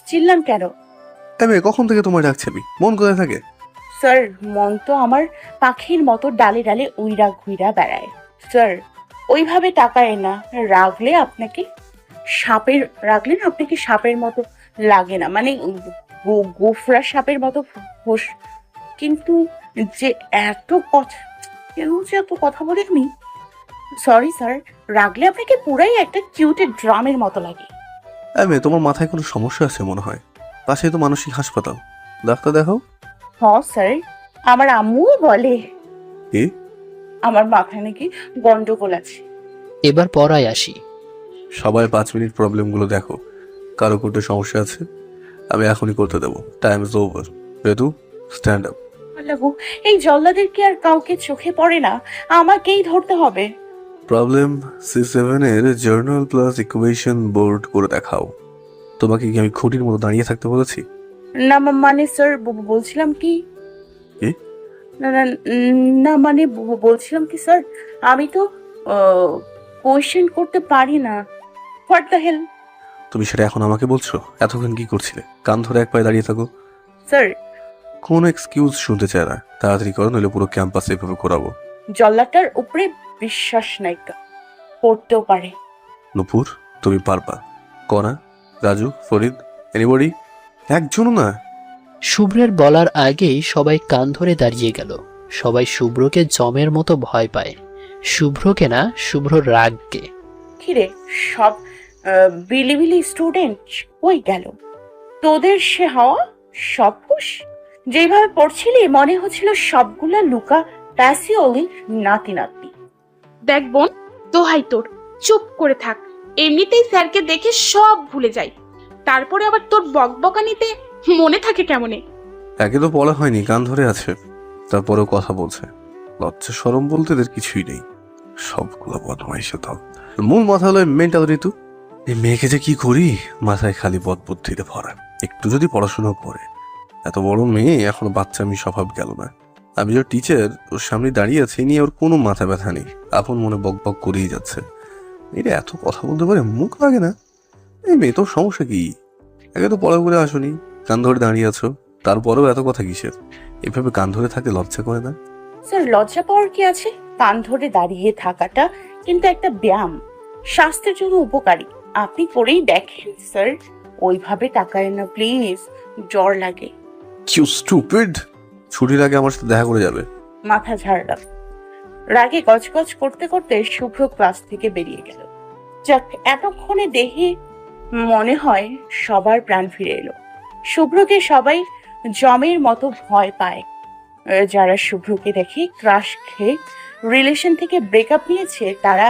Speaker 3: চিল্লান কেন?
Speaker 10: কখন থেকে তোমায় ডাকছি আমি? মন কোথায় থাকে?
Speaker 3: স্যার, মন তো আমার পাখির মতো ডালে ডালে উইরা ঘুইরা বেড়ায়। স্যার, ওইভাবে তাকায় না, রাগলে আপনাকে রাগলে না আপনাকে সাপের মতো লাগে না, মানে গোফরা সাপের মতো ফোস। কিন্তু যে এত কথা, কেউ যে এত কথা বলে আমি, সরি স্যার, রাগলে আপনাকে পুরাই একটা কিউটের ড্রামের মতো লাগে।
Speaker 10: মেয়ে, তোমার মাথায় কোনো সমস্যা আছে মনে হয়। পাশেই তো মানসিক হাসপাতাল, ডাক্তার দেখাও।
Speaker 3: হ্যাঁ স্যার, আমার আম্মুও বলে
Speaker 10: কি?
Speaker 3: আমার মাথায় নাকি গন্ডগোল আছে।
Speaker 4: এবার পড়ায় আসি।
Speaker 10: সবাই 5 মিনিট প্রবলেমগুলো দেখো, কারো করতে সমস্যা আছে আমি এখনই করতে দেবো। Time is over. Ritu, stand up.
Speaker 3: লাগু, এই জল্লাদের কি আর কাউকে চোখে পড়ে না? আমাকেই ধরতে হবে।
Speaker 10: প্রবলেম C7 এর জার্নাল প্লাস ইকুয়েশন বোর্ড করে দেখাও। তোমাকে কি আমি খুঁটির মতো দাঁড়িয়ে থাকতে বলেছি?
Speaker 3: না মানে স্যার, বলছিলাম কি,
Speaker 10: কি?
Speaker 3: না না না মানে বলছিলাম কি স্যার, আমি তো কোয়েশ্চেন করতে পারি না। What the hell?
Speaker 10: তুমি সেটা এখন আমাকে বলছো? এতক্ষণ কি করছিলে? কান ধরে এক পায়ে দাঁড়িয়ে থাকো।
Speaker 3: স্যার,
Speaker 10: কোন এক্সকিউজ শুনতে চায় না, তাড়াতাড়ি করো, নইলে পুরো ক্যাম্পাস এভাবে করাবো।
Speaker 3: জল্লাটার উপরে বিশ্বাস নাই, করতেও পারে।
Speaker 10: নুপুর, তুমি পারবা। কনা, রাজু, ফরিদ, এনিবডি? একজনও না?
Speaker 4: শুভ্রের বলার আগেই সবাই কান ধরে দাঁড়িয়ে গেল। সবাই শুভ্রকে জমের মতো ভয় পায়। শুভ্রকে না, শুভ্র রাগকে।
Speaker 3: কিরে, সব বিলিবিলি স্টুডেন্ট কই গেল? তোদের সে হওয়া সব হুশ? যেভাবে পড়ছিলি মনে হচ্ছিল সবগুলা লুকা প্যাসিওলি নাতি নাতি।
Speaker 5: দেখ বোন, দোহাই তোর, চুপ করে থাক। এমনিতেই স্যারকে দেখে সব ভুলে যাই, তারপরে আবার তোর বকবকানিতে মনে থাকে কেমনে?
Speaker 10: একে তো বলা হয়নি, কান ধরে আছে, তারপরেও কথা বলছে। লজ্জা শরম বলতে এদের কিছুই নেই, সবগুলো বদমাইশে দল। মূল মাথা হলো মেন্টাল ঋতু। এই মেয়েকে যে কি করি, মাথায় খালি বদবুদ্ধিতে ভরা। একটু যদি পড়াশোনা করে, এত বড় মেয়ে এখনো বাচ্চামি স্বভাব গেল না। আমি যে টিচার, ওর সামনে দাঁড়িয়ে আছে, নিয়ে ওর কোনো মাথা ব্যথা নেই, আপন মনে বক বক করেই যাচ্ছে। এটা এত কথা বলতে পারে, মুখ লাগে না? এই মেয়ে, তোর সমস্যা কি? একে তো পড়া করে আসনি, কান ধরে দাঁড়িয়ে আছো, তারপরেও এত কথা কিসের? এভাবে কান ধরে থাকতে লজ্জা করে না?
Speaker 3: স্যার, লজ্জা পাওয়ার কি আছে? কান ধরে দাঁড়িয়ে থাকাটা কিন্তু একটা ব্যায়াম, স্বাস্থ্যের জন্য উপকারী। আপনি করেই দেখেন স্যার। ওইভাবে তাকায় না প্লিজ, জ্বর লাগে।
Speaker 10: কিউ স্টুপিড! ছুটির আগে আমার সাথে দেখা করে যাবে।
Speaker 3: মাথা ঝাড়লাম। রাগে গজগজ করতে করতে শুভ্র ক্লাস থেকে বেরিয়ে গেল। যাক, এতক্ষণে দেখে মনে হয় সবার প্রাণ ফিরে এলো। শুভ্রকে সবাই জমের মতো ভয় পায়। যারা শুভ্রকে দেখে ক্রাশ খেয়ে রিলেশন থেকে ব্রেকআপ নিয়েছে, তারা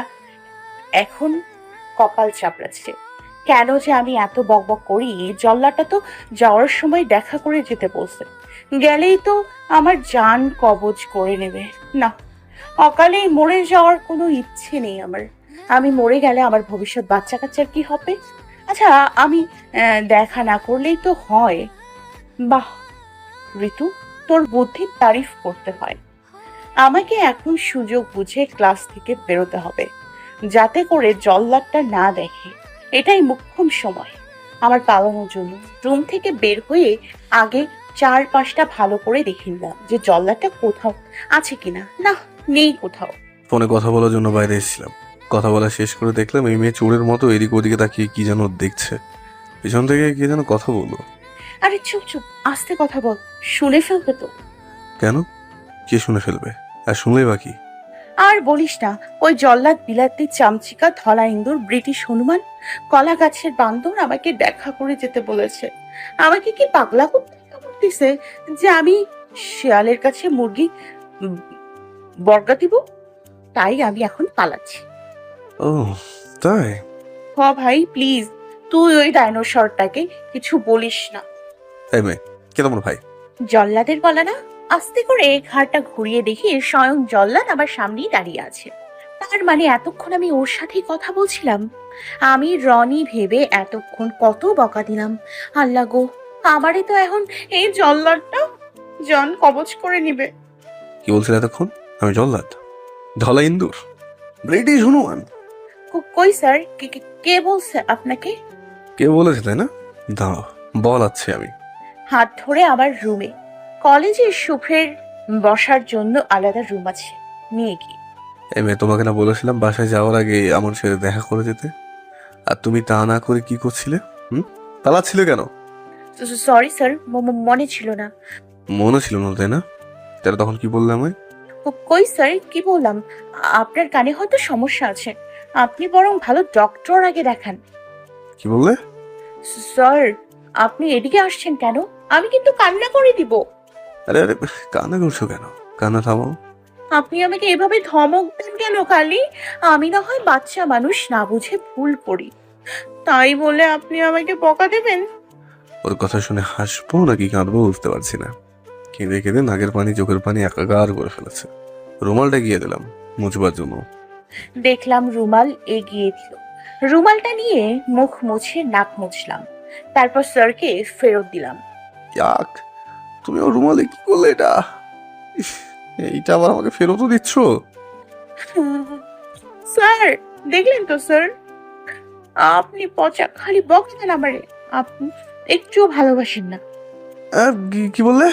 Speaker 3: এখন কপাল চাপড়াচ্ছে। কেন যে আমি এত বকবক করি? জল্লাটা তো যাওয়ার সময় দেখা করে যেতে বলছে, গেলেই তো আমার জান কবজ করে নেবে। না, অকালেই মরে যাওয়ার কোনো ইচ্ছে নেই আমার। আমি মরে গেলে আমার ভবিষ্যৎ বাচ্চা কাচ্চার কি হবে? আচ্ছা, আমি দেখা না করলেই তো হয়। বাহ ঋতু, তোর বুদ্ধির তারিফ করতে হয়। আমাকে এখন সুযোগ বুঝে ক্লাস থেকে বেরোতে হবে, যাতে করে জল্লাদটা না দেখে। এটাই মোক্ষম সময় আমার পালানোর জন্য। রুম থেকে বের হয়ে আগে 4-5টা ভালো করে দেখে নিলাম যে জল্লাদটা কোথাও আছে কিনা। না, নেই কোথাও।
Speaker 10: ফোনে কথা বলার জন্য বাইরে এসেছিলাম, কথা বলা শেষ করে দেখলাম এই মেয়ে চোরের মতো এদিক ওদিকে তাকিয়ে কি যেন দেখছে। পিছন থেকে কে যেন কথা বললো।
Speaker 3: আরে চুপ চুপ, আস্তে কথা বল, শুনে ফেলবে তো।
Speaker 10: কেন? কে শুনে ফেলবে? আর শুনলেই বাকি?
Speaker 3: আর বলিস না, ওই জল্লাদ, বিলাতি, চামচিকা, ধলা ইন্দুর, ব্রিটিশ হনুমান, কলা গাছের বান্দর আমাকে দেখা করে যেতে বলেছে। আমাকে কি পাগলা করতেছে যে আমি শিয়ালের কাছে মুরগি বর্গা দিব? তাই আমি এখন পালাচ্ছি।
Speaker 10: ও তাই?
Speaker 3: হ ভাই, প্লিজ তুই ওই ডাইনোসরটাকে কিছু বলিস না।
Speaker 10: এই মেয়ে, কে তোমার ভাই?
Speaker 3: জল্লাদের গলা না? আস্তে করে ঘাড়টা ঘুরিয়ে দেখি স্বয়ং জল্লাদ আমার সামনেই দাঁড়িয়ে আছে। তার মানে এতক্ষণ আমি ওর সাথেই কথা বলছিলাম। আমি রনি ভেবে এতক্ষণ কত বকা দিলাম। আল্লাহ গো, আমারই তো এখন এই জল্লাদটা জান কবজ করে নিবে।
Speaker 10: কি বলছিল এতক্ষণ? আমি জল্লাদ, ধলা ইন্দুর, ব্রিটিশ হনুমান?
Speaker 3: কই স্যার, কে বলছে আপনাকে?
Speaker 10: কে বলেছে তাই না? দাঁড়াও, বলাচ্ছি আমি।
Speaker 3: হাত ধরে আমার রুমে। কলেজে শুভ্রের বসার জন্য আলাদা রুম আছে, নিয়ে কি?
Speaker 10: এই মেয়ে, তোমাকে না বলেছিলাম বাসায় যাওয়ার আগে আমার সাথে দেখা করে যেতে? আর তুমি তা না করে কি করছিলে? পালাচ্ছিলে কেন?
Speaker 3: সরি স্যার, মনে ছিল না।
Speaker 10: মনে ছিল না তাই না? তাহলে তখন কি বললে আমায়?
Speaker 3: কই স্যার, কি বললাম? আপনার কানে হয়তো সমস্যা আছে, আপনি বরং ভালো ডক্টর আগে দেখান।
Speaker 10: কি বললে?
Speaker 3: স্যার, আপনি এদিকে আসছেন কেন? আমি কিন্তু কান্না করে দিব।
Speaker 10: আরে আরে, কান্না করছো কেন? কান্না থামাও।
Speaker 3: আপনি আমাকে এভাবে ধমক দেন কেন খালি? আমি না হয় বাচ্চা মানুষ, না বুঝে ভুল করি, তাই বলে আপনি আমাকে বকা দেবেন?
Speaker 10: ওর কথা শুনে হাসবো নাকি কাঁদবো বুঝতে পারছি না। কেঁদে কেঁদে নাকের পানি চোখের পানি একাকার করে ফেলেছে। রুমালটা গিয়ে দিলাম মুছবার জন্য।
Speaker 3: দেখলাম রুমাল এগিয়ে দিল। রুমালটা নিয়ে মুখ মুছে নাক মুছলাম, তারপর স্যারকে ফেরত দিলাম।
Speaker 10: ইয়াক, তুমি ওর রুমালে কি করলে এটা? ইস, এইটা আবার আমাকে ফেরতও দিচ্ছ?
Speaker 3: স্যার, দেখলেন তো স্যার, আপনি পচা খালি বকছেন আমারে, আপনি একটুও ভালোবাসেন না।
Speaker 10: কি বললে?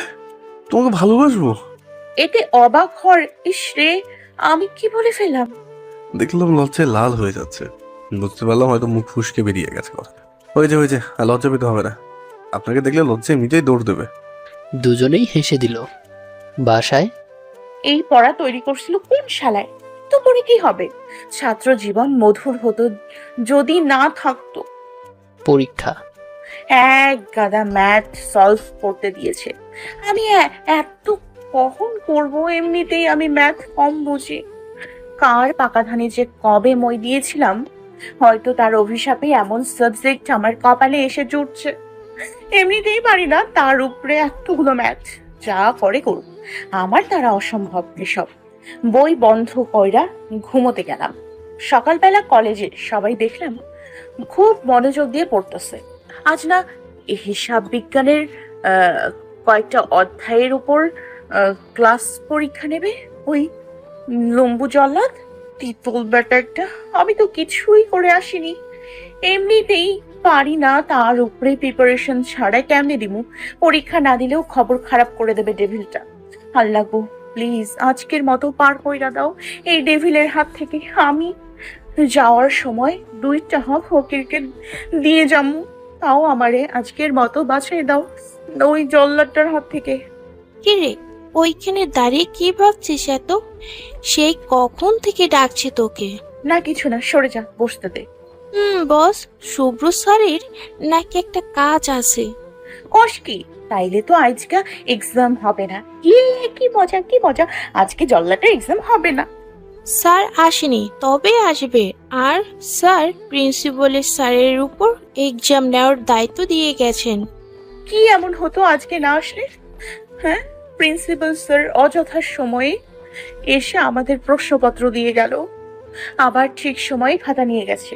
Speaker 10: তোমাকে ভালোবাসবো?
Speaker 3: এতে অবাক হর, ইস রে, আমি কি বলে ফেললাম?
Speaker 10: দেখলাম লজ্জায় লাল হয়ে যাচ্ছে। বুঝতে পারলাম হয়তো মুখ ফুসকে বেরিয়ে গেছে কথা। হয়েছে, আর লজ্জা পেতে হবে না। আপনাকে দেখলে লজ্জায় এমনিতেই দৌড় দেবে।
Speaker 4: দুজনেই হেসে দিল। বাসায়
Speaker 3: এই পড়া তৈরি করছিল কোন শালায়? তো করে কি হবে? ছাত্র জীবন মধুর হতো যদি না থাকতো।
Speaker 4: পরীক্ষা,
Speaker 3: এক গাদা ম্যাথ সলভ করতে দিয়েছে। আমি এত কখন করব? এমনিতেই আমি ম্যাথ কম বুঝি। কার পাকা ধানে যে কবে মই দিয়েছিলাম, হয়তো তার অভিশাপে এমন সাবজেক্ট আমার কপালে এসে জুটছে। এমনিতেই পারি না, তার উপরে এতগুলো ম্যাথ। যা করে করুক, আমার দ্বারা অসম্ভব এসব। বই বন্ধ কইরা ঘুমোতে গেলাম। সকালবেলা কলেজে সবাই দেখলাম খুব মনোযোগ দিয়ে পড়তেছে। আজ না হিসাব বিজ্ঞানের কয়েকটা অধ্যায়ের উপর ক্লাস পরীক্ষা নেবে ওই লম্বু জল্লাদ তিতুল ব্যাটা একটা। আমি তো কিছুই করে আসিনি, এমনিতেই পারি না, তার উপরে প্রিপারেশন ছাড়াই কেমনে দিমু? পরীক্ষা না দিলেও খবর খারাপ করে দেবে ডেভিলটা। আল্লাহ গো, প্লিজ আজকের মতো পার কইরা দাও এই ডেভিলের হাত থেকে। আমি যাওয়ার সময় 2টা ফকিরকে দিয়ে যাবো, তাও আমারে আজকের মতো বাঁচাই দাও ওই জল্লাদটার হাত থেকে।
Speaker 2: কিরে, ওইখানে দাঁড়িয়ে কি ভাবছিস এত? সেই কখন থেকে ডাকছে তোকে।
Speaker 3: না কিছু না, সরে যা, বসতে দে।
Speaker 2: বস, শুভ্র স্যারের নাকি একটা কাজ আছে।
Speaker 3: কস কি? তাইলে তো আজকে এক্সাম হবে না। কি মজা, কি মজা, আজকে জল্লাটার এক্সাম হবে না।
Speaker 2: স্যার আসেনি, তবে আসবে। আর স্যার প্রিন্সিপালের স্যারের উপর এক্সাম নেওয়ার দায়িত্ব দিয়ে গেছেন।
Speaker 3: কি এমন হতো আজকে না আসলে? হ্যাঁ, প্রিন্সিপাল স্যার অযথা সময়ে এসে আমাদের প্রশ্নপত্র দিয়ে গেল, আবার ঠিক সময়ে খাতা নিয়ে গেছে।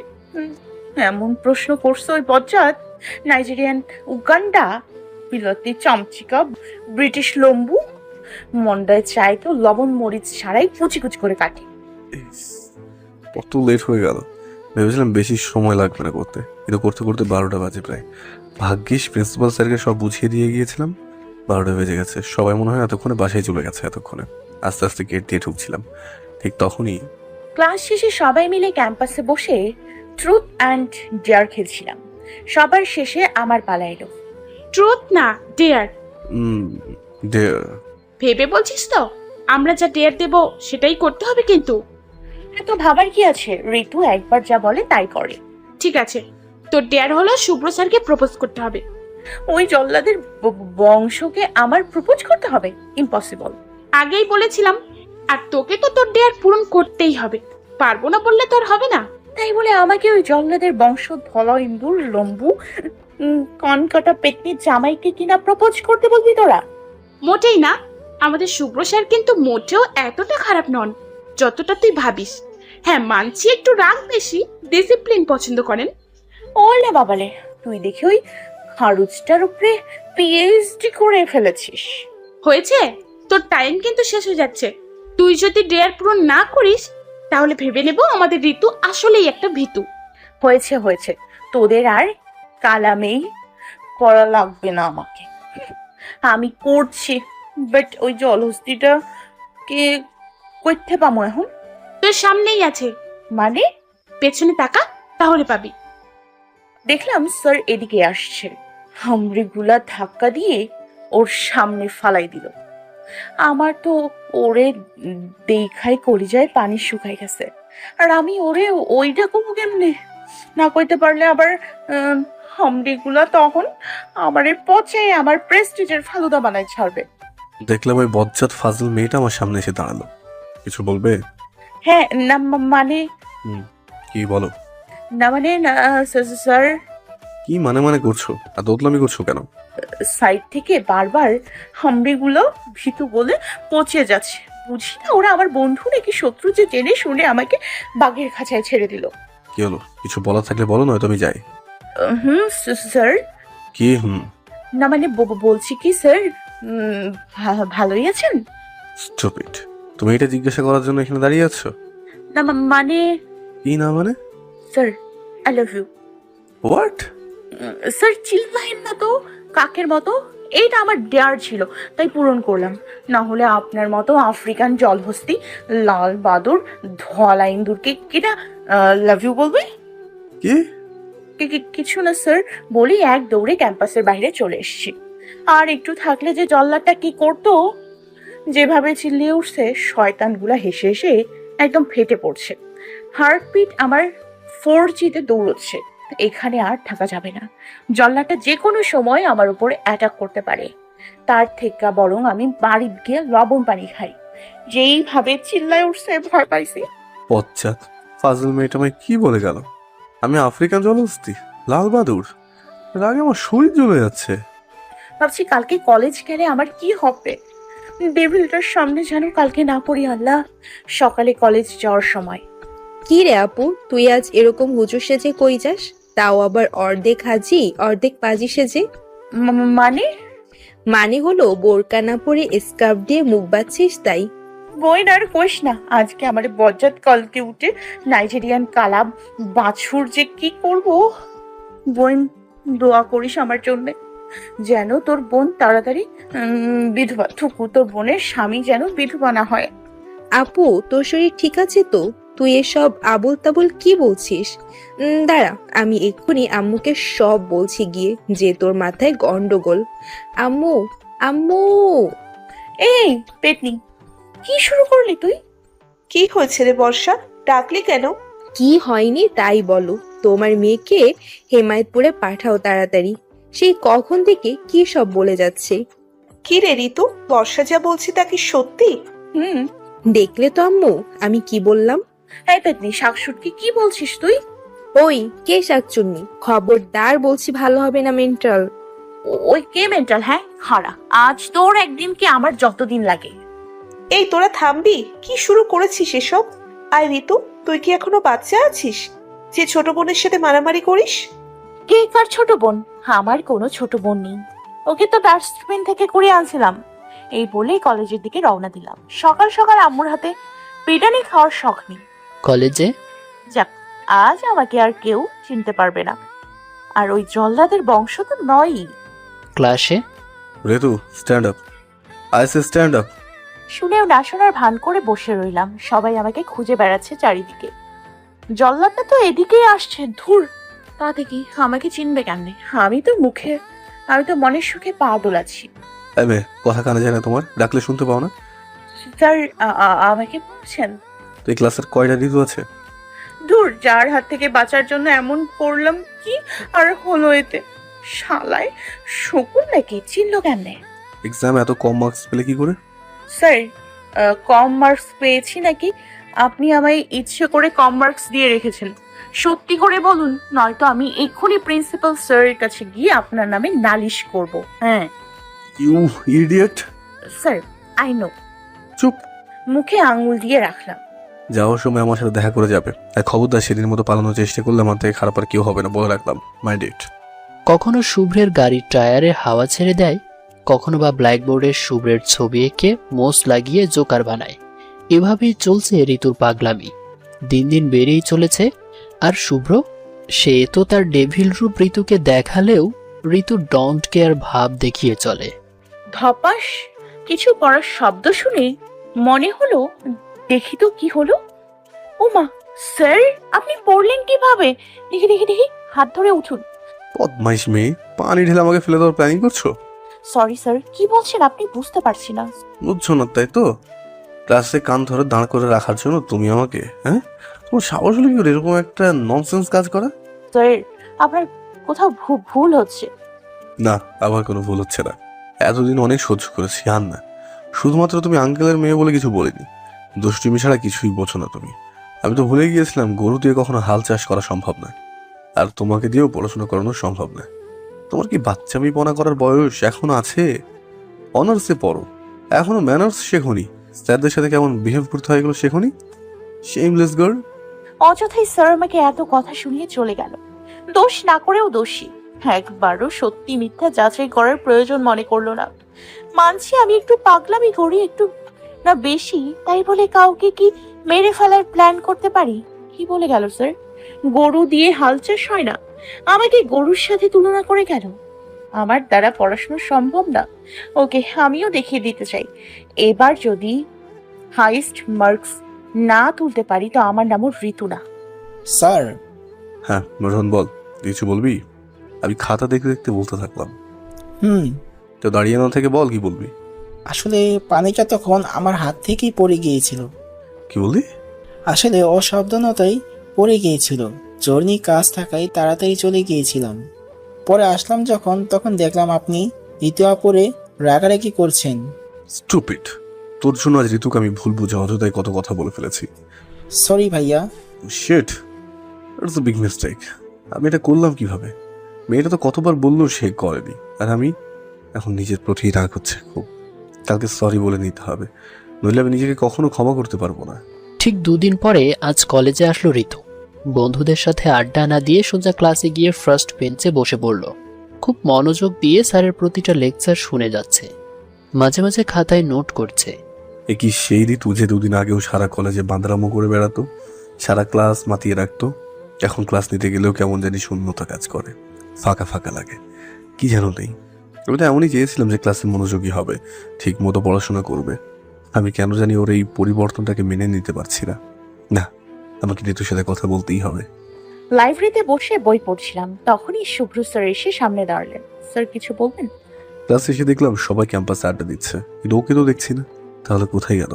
Speaker 3: এমন প্রশ্ন করছে ওই বজ্জাত নাইজেরিয়ান উগান্ডা বিলাতি চামচিকা ব্রিটিশ লম্বু মন্ডায় চাই তো লবণ মরিচ ছাড়াই কুচি কুচি করে কাটি।
Speaker 10: কত লেট হয়ে গেল। ভেবেছিলাম বেশি সময় লাগবে না করতে, কিন্তু করতে করতে 12টা বাজে প্রায়। ভাগ্যিস প্রিন্সিপাল স্যারকে সব বুঝিয়ে দিয়ে গিয়েছিলাম। 12টা বেজে গেছে। সবাই মনে হয় এতক্ষণে বাসায় চলে গেছে। এতক্ষণে আস্তে আস্তে গেট দিয়ে ঢুকছিলাম, ঠিক তখনই
Speaker 3: ক্লাস শেষে সবাই মিলে ক্যাম্পাসে বসে ট্রুথ অ্যান্ড ডেয়ার খেলছিলাম। সবার শেষে আমার পালা এলো।
Speaker 5: ট্রুথ না ডেয়ার।
Speaker 10: ডেয়ার
Speaker 5: ভেবে বলছিস তো? আমরা যা ডেয়ার দেব সেটাই করতে হবে কিন্তু।
Speaker 3: এত ভাবার কি আছে? ঋতু একবার যা বলে তাই করে।
Speaker 5: ঠিক আছে, তোর ডেয়ার হলো শুভ্র স্যারকে প্রপোজ করতে হবে।
Speaker 3: ওই জল্লাদের বংশকে আমার প্রপোজ করতে হবে? ইম্পসিবল।
Speaker 5: আগেই বলেছিলাম। আর তোকে তো তোর ডেয়ার পূরণ করতেই হবে, পারবো না বললে তোর হবে না।
Speaker 3: তাই বলে আমাকে ওই জল্লাদের বংশ ধলা ইন্দুর লম্বু কনকাটা পেটনির জামাইকে কিনা প্রপোজ করতে বলবি তোরা?
Speaker 5: মোটেই না। আমাদের শুভ্র স্যার কিন্তু মোটেও এতটা খারাপ নন যতটা তুই ভাবিস। হ্যাঁ মানছি, একটু রাগ বেশি, ডিসিপ্লিন পছন্দ করেন।
Speaker 3: ওলে বাবালে, তুই দেখি ওই খারুচটার উপরে পিএইচডি করে ফেলেছিস।
Speaker 5: হয়েছে, তোর টাইম কিন্তু শেষ হয়ে যাচ্ছে। তুই যদি ডেয়ার পূরণ না করিস তাহলে ভেবে নেব আমাদের ঋতু আসলেই একটা ভীতু।
Speaker 3: হয়েছে হয়েছে, তোদের আর কালামেই করা লাগবে না আমাকে। আমি করছি, বাট ওই জলহস্তিটা কে করতে পামো এখন?
Speaker 5: তোর সামনেই আছে।
Speaker 3: মানে?
Speaker 5: পেছনে তাকা, তাহলে পাবি।
Speaker 3: দেখলাম স্যার এদিকে আসছে, হামড়িগুলা ধাক্কা দিয়ে ওর সামনে ফালাই দিল। আমার তো ওরে দেখাই কলিজায় পানি শুকাই গেছে, আর আমি ওরে ওইটা কমু কেমনে? না কইতে পারলে আবার হামড়িগুলা তখন আমারে পচে আমার প্রেস্টিজের ফালুদা বানাই ছাড়বে।
Speaker 10: দেখলাম ওই বজ্জাত ফাজল মেয়েটা আমার সামনে এসে দাঁড়ালো। কিছু বলবে?
Speaker 3: হ্যাঁ, না মানে
Speaker 10: কি বলো?
Speaker 3: না মানে না স্যার,
Speaker 10: কি মানে করছো আর দোতলামি করছো কেন?
Speaker 3: সাইড থেকে বারবার হামড়িগুলো ভীতু বলে পচে যাচ্ছে। বুঝি না ওরা আমার বন্ধু নাকি শত্রু, যে জেনে শুনে আমাকে বাঘের খাঁচায় ছেড়ে দিল।
Speaker 10: কি হলো? কিছু বলার থাকলে বলো, নয়তো আমি যাই।
Speaker 3: স্যার,
Speaker 10: কি
Speaker 3: না মানে বলছি কি স্যার, ভালোই আছেন?
Speaker 10: স্টুপিড, তুমি এটা জিজ্ঞাসা করার জন্য এখানে দাঁড়িয়ে আছো?
Speaker 3: না মানে
Speaker 10: কি না মানে?
Speaker 3: Sir, I love you.
Speaker 10: What?
Speaker 3: Sir চিল্লাইন না তো কাকের মতো। এইটা আমার ডেয়ার ছিল, তাই পূরণ করলাম। না হলে আপনার মতো আফ্রিকান জলহস্তি লাল বাদুর ধলা ইন্দুরকে কিনা লাভ ইউ বলবে? কিছু না স্যার, বলি এক দৌড়ে ক্যাম্পাসের বাইরে চলে এসেছি। আর একটু থাকলে যে জল্লাদটা কি করতো, যেভাবে চিল্লিয়ে উঠছে, শয়তানগুলা হেসে হেসে একদম ফেটে পড়ছে। হার্টবিট আমার 4G-তে দৌড়চ্ছে। এখানে আর থাকা যাবে না। জল্লাদটা যে কোনো সময় আমার উপরে অ্যাটাক করতে পারে। তার থেকে বরং আমি বাড়িতে গিয়ে লবণ পানি খাই। যেইভাবে চিল্লায় উঠছে, ভয় পাইছি।
Speaker 10: পশ্চাৎ ফাজল মেয়েটা আমায় কি বলে গেল? আমি আফ্রিকান জলহস্তি, লাল বাদুর? এর আগে আমার শরীর জ্বলে যাচ্ছে।
Speaker 3: ভাবছি কালকে কলেজ গেলে আমার কি হবে। ডেভিলটার সামনে যেন কালকে না পড়ি আল্লাহ, সকালে কলেজ যাওয়ার সময়।
Speaker 17: কি রে আপু, তুই আজ এরকম হুজুর সেজে কই যাস? তাও আবার অর্ধেক হাজি অর্ধেক পাজি সেজে। মানে হলো বোরকা না পরে স্কার্ফ দিয়ে মুখ বাঁধছিস তাই?
Speaker 3: বইন আর কোষ না, আজকে আমার বজ্জাত কলকে উঠে নাইজেরিয়ান কালাব বাছুর যে কি করব। বোন, দোয়া করিস আমার জন্য, যেন তোর বোন তাড়াতাড়ি বিধবা, থুকু তোর বোনের স্বামী যেন বিধবা না হয়।
Speaker 17: আপু, তোর শরীর ঠিক আছে তো? তুই এসব আবুল তাবুল কি বলছিস? দাঁড়া, আমি এক্ষুনি আম্মুকে সব বলছি গিয়ে যে তোর মাথায় গন্ডগোল। আম্মু, আম্মু।
Speaker 3: এই পেতনি, কি শুরু করলি তুই?
Speaker 11: কি হয়েছে রে বর্ষা, ডাকলি কেন?
Speaker 17: কি হয়নি তাই বলো। তোমার মেয়েকে হেমায়তপুরে পাঠাও তাড়াতাড়ি। সেই কখন থেকে কি সব বলে যাচ্ছে।
Speaker 11: কি রে ঋতু, বর্ষা যা বলছি তা কি সত্যি?
Speaker 17: দেখলে তো আম্মু আমি কি বললাম।
Speaker 3: এই পেতনি, শাকসুটকি কি বলছিস তুই?
Speaker 17: ওই কে শাকচুন্নি? খবরদার বলছি, ভালো হবে না মেন্টাল।
Speaker 3: ওই কে মেন্টাল? হ্যাঁ খাড়া, আজ তোর একদিন কি আমার যতদিন লাগে।
Speaker 11: এই তোরা থামবি? কি শুরু করেছিস এসব? আয় ঋতু, তুই কি এখনো বাচ্চা আছিস যে ছোট বোনের সাথে মারামারি করিস?
Speaker 3: কে কার ছোট বোন? আমার কোনো ছোট বোন নেই, ওকে তো ডাস্টবিন থেকে কুড়িয়ে আনছিলাম। এই বলেই কলেজের দিকে রওনা দিলাম। সকাল সকাল আম্মুর হাতে পিটানি খাওয়ার শখ নেই।
Speaker 4: কলেজে
Speaker 3: যাক, আজ আমাকে আর কেউ চিনতে পারবে না, আর ওই জল্লাদের বংশ তো নয়ই।
Speaker 4: ক্লাসে
Speaker 10: Ritu, stand up. I say stand up.
Speaker 3: শুনেও না শোনার ভান করে বসে রইলাম। সবাই আমাকে খুঁজে বেড়াচ্ছে চারিদিকে। জল্লাদটা তো এদিকেই আসছে, ধুর। তাতে কি আমাকে চিনবে কেমনে? আমি তো মনের সুখে পা দোলাচ্ছি।
Speaker 10: কথা কানে যায় না তোমার? ডাকলে শুনতে পাও না?
Speaker 3: স্যার, আমাকে বলছেন?
Speaker 10: তো এই ক্লাসের কয়টা ঋতু আছে?
Speaker 3: ধুর, যার হাত থেকে বাঁচার জন্য এমন করলাম কি আর হলো এতে? শালায় শকুন নাকি, চিনল কেমনে?
Speaker 10: এক্সামে এত কম মার্কস পেলে কি করে?
Speaker 3: স্যার, কম মার্কস পেয়েছি নাকি আপনি আমায় ইচ্ছে করে কম মার্কস দিয়ে রেখেছেন? সত্যি করে বলুন, নয়তো আমি এক্ষুনি প্রিন্সিপাল স্যারের কাছে গিয়ে আপনার নামে নালিশ করব। হ্যাঁ।
Speaker 10: You idiot.
Speaker 3: Sir, I know.
Speaker 10: চুপ।
Speaker 3: মুখে আঙুল দিয়ে রাখলাম।
Speaker 10: যাওয়ার সময় আমার সাথে দেখা করে যাবে। আর খবরদার সেদিন মতো পালানোর চেষ্টা করলে আমার থেকে খারাপ আর কেউ হবে না, বলে রাখলাম। Mind it.
Speaker 4: কখনো শুভ্রের গাড়ির টায়ারে হাওয়া ছেড়ে দেয়, কখনো বা ব্ল্যাকবোর্ডে শুভ্রের ছবি এঁকে মোস লাগিয়ে জোকার বানায়। এভাবেই চলছে ঋতুর পাগলামি। দিন দিন বেড়েই চলেছে। আর শুভ্র, সে তো তার ডেভিল রূপ ঋতুকে দেখালেও ঋতু ডোন্ট কেয়ার ভাব দেখিয়ে চলে।
Speaker 3: ধপাস কিছু পড়ার শব্দ শুনে মনে হলো, দেখি তো কি হলো। ও মা, স্যার আপনি পড়লেন কিভাবে? দেখি দেখি দেখি, হাত ধরে উঠুন।
Speaker 10: বদমাইশ মেয়ে, পানি ঢেলে আমাকে ফেলে দেওয়ার প্ল্যানিং করছো?
Speaker 3: সরি স্যার, কি বলছেন আপনি? বুঝতে পারছি না।
Speaker 10: বুঝছো না তাই তো? ক্লাসে কান ধরে দাঁড় করে রাখার জন্য তুমি আমাকে, হ্যাঁ? তোমার সাহস হলো কি করে এরকম একটা ননসেন্স কাজ করা?
Speaker 3: স্যার আপনার কোথাও ভুল হচ্ছে।
Speaker 10: না, আবার কোনো ভুল হচ্ছে না। এতদিন অনেক সহ্য করেছি, আর না। শুধুমাত্র তুমি আঙ্কেলের মেয়ে বলে কিছু বলিনি। দুষ্টুমি ছাড়া কিছুই বোঝো না তুমি। আমি তো ভুলে গিয়েছিলাম গরু দিয়ে কখনো হাল চাষ করা সম্ভব নয়, আর তোমাকে দিয়েও পড়াশোনা করানো সম্ভব নয়। তোমার কি বাচ্চামিপনা করার বয়স এখনো আছে? অনার্সে পড়ো, এখনো ম্যানার্স শেখনি। স্যারদের সাথে কেমন বিহেভ করতে হয় এগুলো শেখনি। Shameless girl.
Speaker 3: অযথাই স্যার আমাকে এত কথা শুনিয়ে চলে গেল। দোষ না করেও দোষী। একবারও সত্যি মিথ্যা যাচাই করার প্রয়োজন মনে করলো না। মানছি আমি একটু পাগলামি করি, একটু না বেশি, তাই বলে কাউকে কি মেরে ফেলার প্ল্যান করতে পারি? কি বলে গেল স্যার? গরু দিয়ে হাল চাষ হয় না, আমাকে গরুর সাথে তুলনা করে গেল। আমার দ্বারা পড়াশোনা সম্ভব না। ওকে, আমিও দেখিয়ে দিতে চাই। এবার যদি হাইস্ট মার্কস না তুলতে পারি তো আমার নামও ঋতু না।
Speaker 13: স্যার।
Speaker 10: হ্যাঁ মোহন, বল, কিছু বলবি? আমি খাতা দেখতে দেখতে বলতে থাকলাম। তো দাঁড়িয়ে না থেকে বল, কি বলবি?
Speaker 13: আসলে পানিটা তখন আমার হাত থেকেই পড়ে গিয়েছিল।
Speaker 10: কি বললি?
Speaker 13: আসলে অসাবধানতাই পড়ে গিয়েছিল। জর্নি কাজ থাকায় তাড়াতাড়ি চলে গিয়েছিলাম। পরে আসলাম যখন, তখন দেখলাম আপনি দ্বিতীয় পরে রাগারাগি করছেন।
Speaker 10: স্টুপিড, তোর জন্য আজ ঋতুকে আমি ভুল বুঝে অযথাই কত কথা বলে ফেলেছি।
Speaker 13: সরি ভাইয়া।
Speaker 10: Shit, it's a big mistake. আমি এটা করলাম কিভাবে? মেয়েটা তো কতবার বললো সে করেনি, আর আমি এখন নিজের প্রতি রাগ হচ্ছে খুব। কালকে সরি বলে নিতে হবে, নইলে আমি নিজেকে কখনো ক্ষমা করতে পারবো না।
Speaker 4: ঠিক 2 দিন পরে আজ কলেজে আসলো ঋতু। বন্ধুদের সাথে আড্ডা না দিয়ে সোজা ক্লাসে গিয়ে ফার্স্ট বেঞ্চে বসে পড়ল। খুব মনোযোগ দিয়ে স্যারের প্রতিটা লেকচার শুনে যাচ্ছে, মাঝে মাঝে খাতায় নোট করছে।
Speaker 10: এ কি সেই ঋতু যে 2 দিন আগেও সারা কলেজে বাঁদরামো করে বেড়াতো, সারা ক্লাস মাতিয়ে রাখতো? এখন ক্লাস নিতে গেলেও কেমন জানি শূন্যতা কাজ করে, ফাঁকা ফাঁকা লাগে, কি যেন নেই। আমি তো এমনই চেয়েছিলাম যে ক্লাসে মনোযোগী হবে, ঠিক মতো পড়াশোনা করবে। আমি কেন জানি ওর এই পরিবর্তনটাকে মেনে নিতে পারছি না। না, আমাকে ঋতুর সাথে কথা বলতেই হবে।
Speaker 3: লাইব্রেরিতে বসে বই পড়ছিলাম, তখনই শুভ্র স্যার এসে সামনে দাঁড়ালেন। স্যার কিছু বলবেন?
Speaker 10: ক্লাসে এসে দেখলাম সবাই ক্যাম্পাসে আড্ডা দিচ্ছে, কিন্তু ওকে তো দেখছি না। তাহলে কোথায় গেল?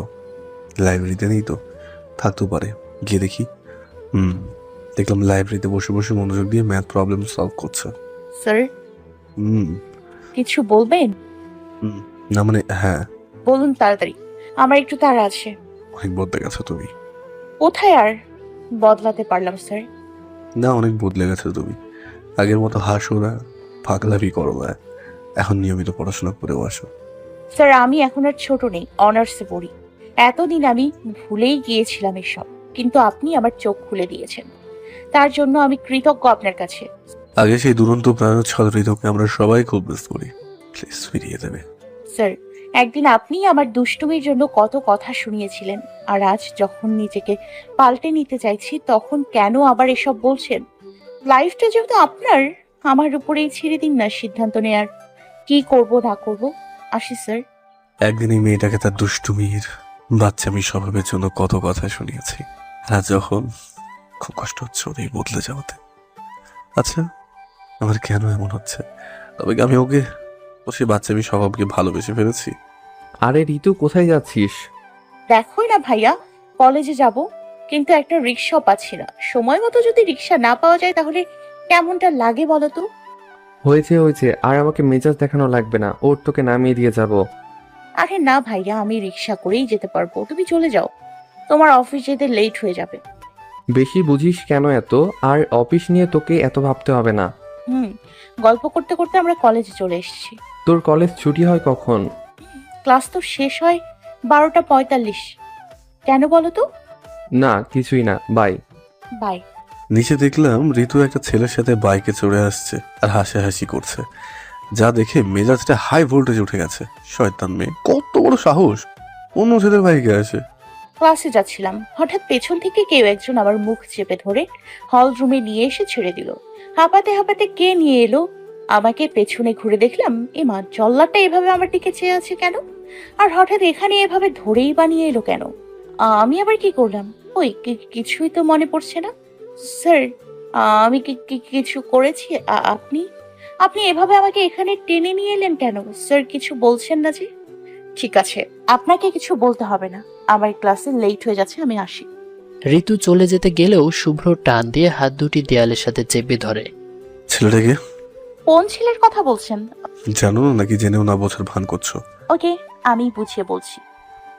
Speaker 10: লাইব্রেরিতে নেই তো, থাকতেও পারে, গিয়ে দেখি। দেখলাম লাইব্রেরিতে বসে বসে মনোযোগ দিয়ে ম্যাথ প্রবলেম সলভ করছে।
Speaker 3: স্যার কিছু বলবেন?
Speaker 10: না মানে হ্যাঁ।
Speaker 3: বলুন তাড়াতাড়ি, আমার একটু তাড়া আছে।
Speaker 10: অনেক বদলে গেছো তুমি।
Speaker 3: কোথায় আর বদলাতে পারলাম স্যার?
Speaker 10: না, অনেক বদলে গেছো তুমি। আগের মতো হাসো না, পাগলামি করো না, এখন নিয়মিত পড়াশোনা করেও আসো।
Speaker 3: স্যার আমি এখন আর ছোট নেই, অনার্সে পড়ি। এতদিন আমি ভুলেই গিয়েছিলাম এসব, কিন্তু আপনি আমার চোখ খুলে দিয়েছেন, তার জন্য আমি কৃতজ্ঞ আপনার কাছে।
Speaker 10: আগে সেই দুরন্ত প্রাণোচ্ছল ঋতুকে আমরা সবাই খুব মিস করি, প্লিজ ফিরিয়ে দেবে।
Speaker 3: স্যার একদিন আপনি আমার দুষ্টুমির জন্য কত কথা শুনিয়েছিলেন, আর আজ যখন নিজেকে পাল্টে নিতে চাইছি তখন কেন আবার এসব বলছেন? লাইফটা যেহেতু আপনার, আমার উপরেই ছেড়ে দিন না সিদ্ধান্ত নেয়ার, কি করব না করব। আসি স্যার।
Speaker 10: একদিন এই মেয়েটাকে তার দুষ্টুমির বাচ্চামি স্বভাবের জন্য কত কথা শুনিয়েছি, আর যখন খুব কষ্ট হচ্ছে ওদের বদলে যাওয়াতে। আচ্ছা, আমার কেন এমন হচ্ছে? তবে আমি ওকে, ও সে বাচ্চামি স্বভাবকে ভালোবেসে ফেলেছি।
Speaker 9: আরে ঋতু, কোথায় যাচ্ছিস?
Speaker 3: দেখোই না ভাইয়া, কলেজে যাব, কিন্তু একটা রিক্সাও পাচ্ছি না। সময় মতো যদি রিক্সা না পাওয়া যায় তাহলে কেমনটা লাগে বলো তো?
Speaker 9: হয়েছে হয়েছে, আর আমাকে মেজাজ দেখানো লাগবে না, ওর তোকে নামিয়ে দিয়ে যাব।
Speaker 3: আরে না ভাইয়া, আমি রিক্সা করেই যেতে পারবো, তুমি চলে যাও, তোমার অফিস যেতে লেট হয়ে যাবে।
Speaker 9: বেশি বুঝিস কেন এত? আর অফিস নিয়ে তোকে এত ভাবতে হবে না।
Speaker 3: গল্প করতে করতে আমরা কলেজে চলে এসেছি।
Speaker 9: তোর কলেজ ছুটি হয় কখন?
Speaker 3: ক্লাস তো শেষ হয় 12:45। কেন বলো তো?
Speaker 9: না কিছুই না, বাই
Speaker 3: বাই।
Speaker 10: নিচে দেখলাম ঋতু একটা ছেলের সাথে বাইকে চড়ে আসছে আর হাসাহাসি করছে, যা দেখে মেজাজটা হাই ভোল্টেজ উঠে গেছে। শয়তান মেয়ে, কত বড় সাহস অন্য ছেলের বাইকে আসে।
Speaker 3: ক্লাসে যাচ্ছিলাম, হঠাৎ পেছন থেকে কেউ একজন আমার মুখ চেপে ধরে হল রুমে নিয়ে এসে ছেড়ে দিল। হাঁপাতে হাঁপাতে কে নিয়ে এলো আমাকে, পেছনে ঘুরে দেখলাম এমা জল্লাদটা এভাবে আমার দিকে চেয়ে আছে কেন, আর হঠাৎ এখানে এভাবে ধরেই বানিয়ে এলো কেন? আমি আবার কি করলাম? ওই কিছুই তো মনে পড়ছে না। স্যার, আমি কিছু করেছি? আপনি আপনি এভাবে আমাকে এখানে টেনে নিয়ে এলেন কেন? স্যার কিছু বলছেন না যে? ঠিক আছে, আপনাকে কিছু বলতে হবে না। আমার ক্লাসে লেট হয়ে যাচ্ছে, আমি আসি।
Speaker 4: ঋতু চলে যেতে গেলেও শুভ্র টান দিয়ে হাত দুটি দেয়ালের সাথে চেপে ধরে।
Speaker 10: ছেলেটাকে
Speaker 3: কোন ছেলের কথা বলছেন?
Speaker 10: জানো না নাকি জেনেও না বোঝার ভান করছো?
Speaker 3: ওকে, আমি বুঝিয়ে বলছি।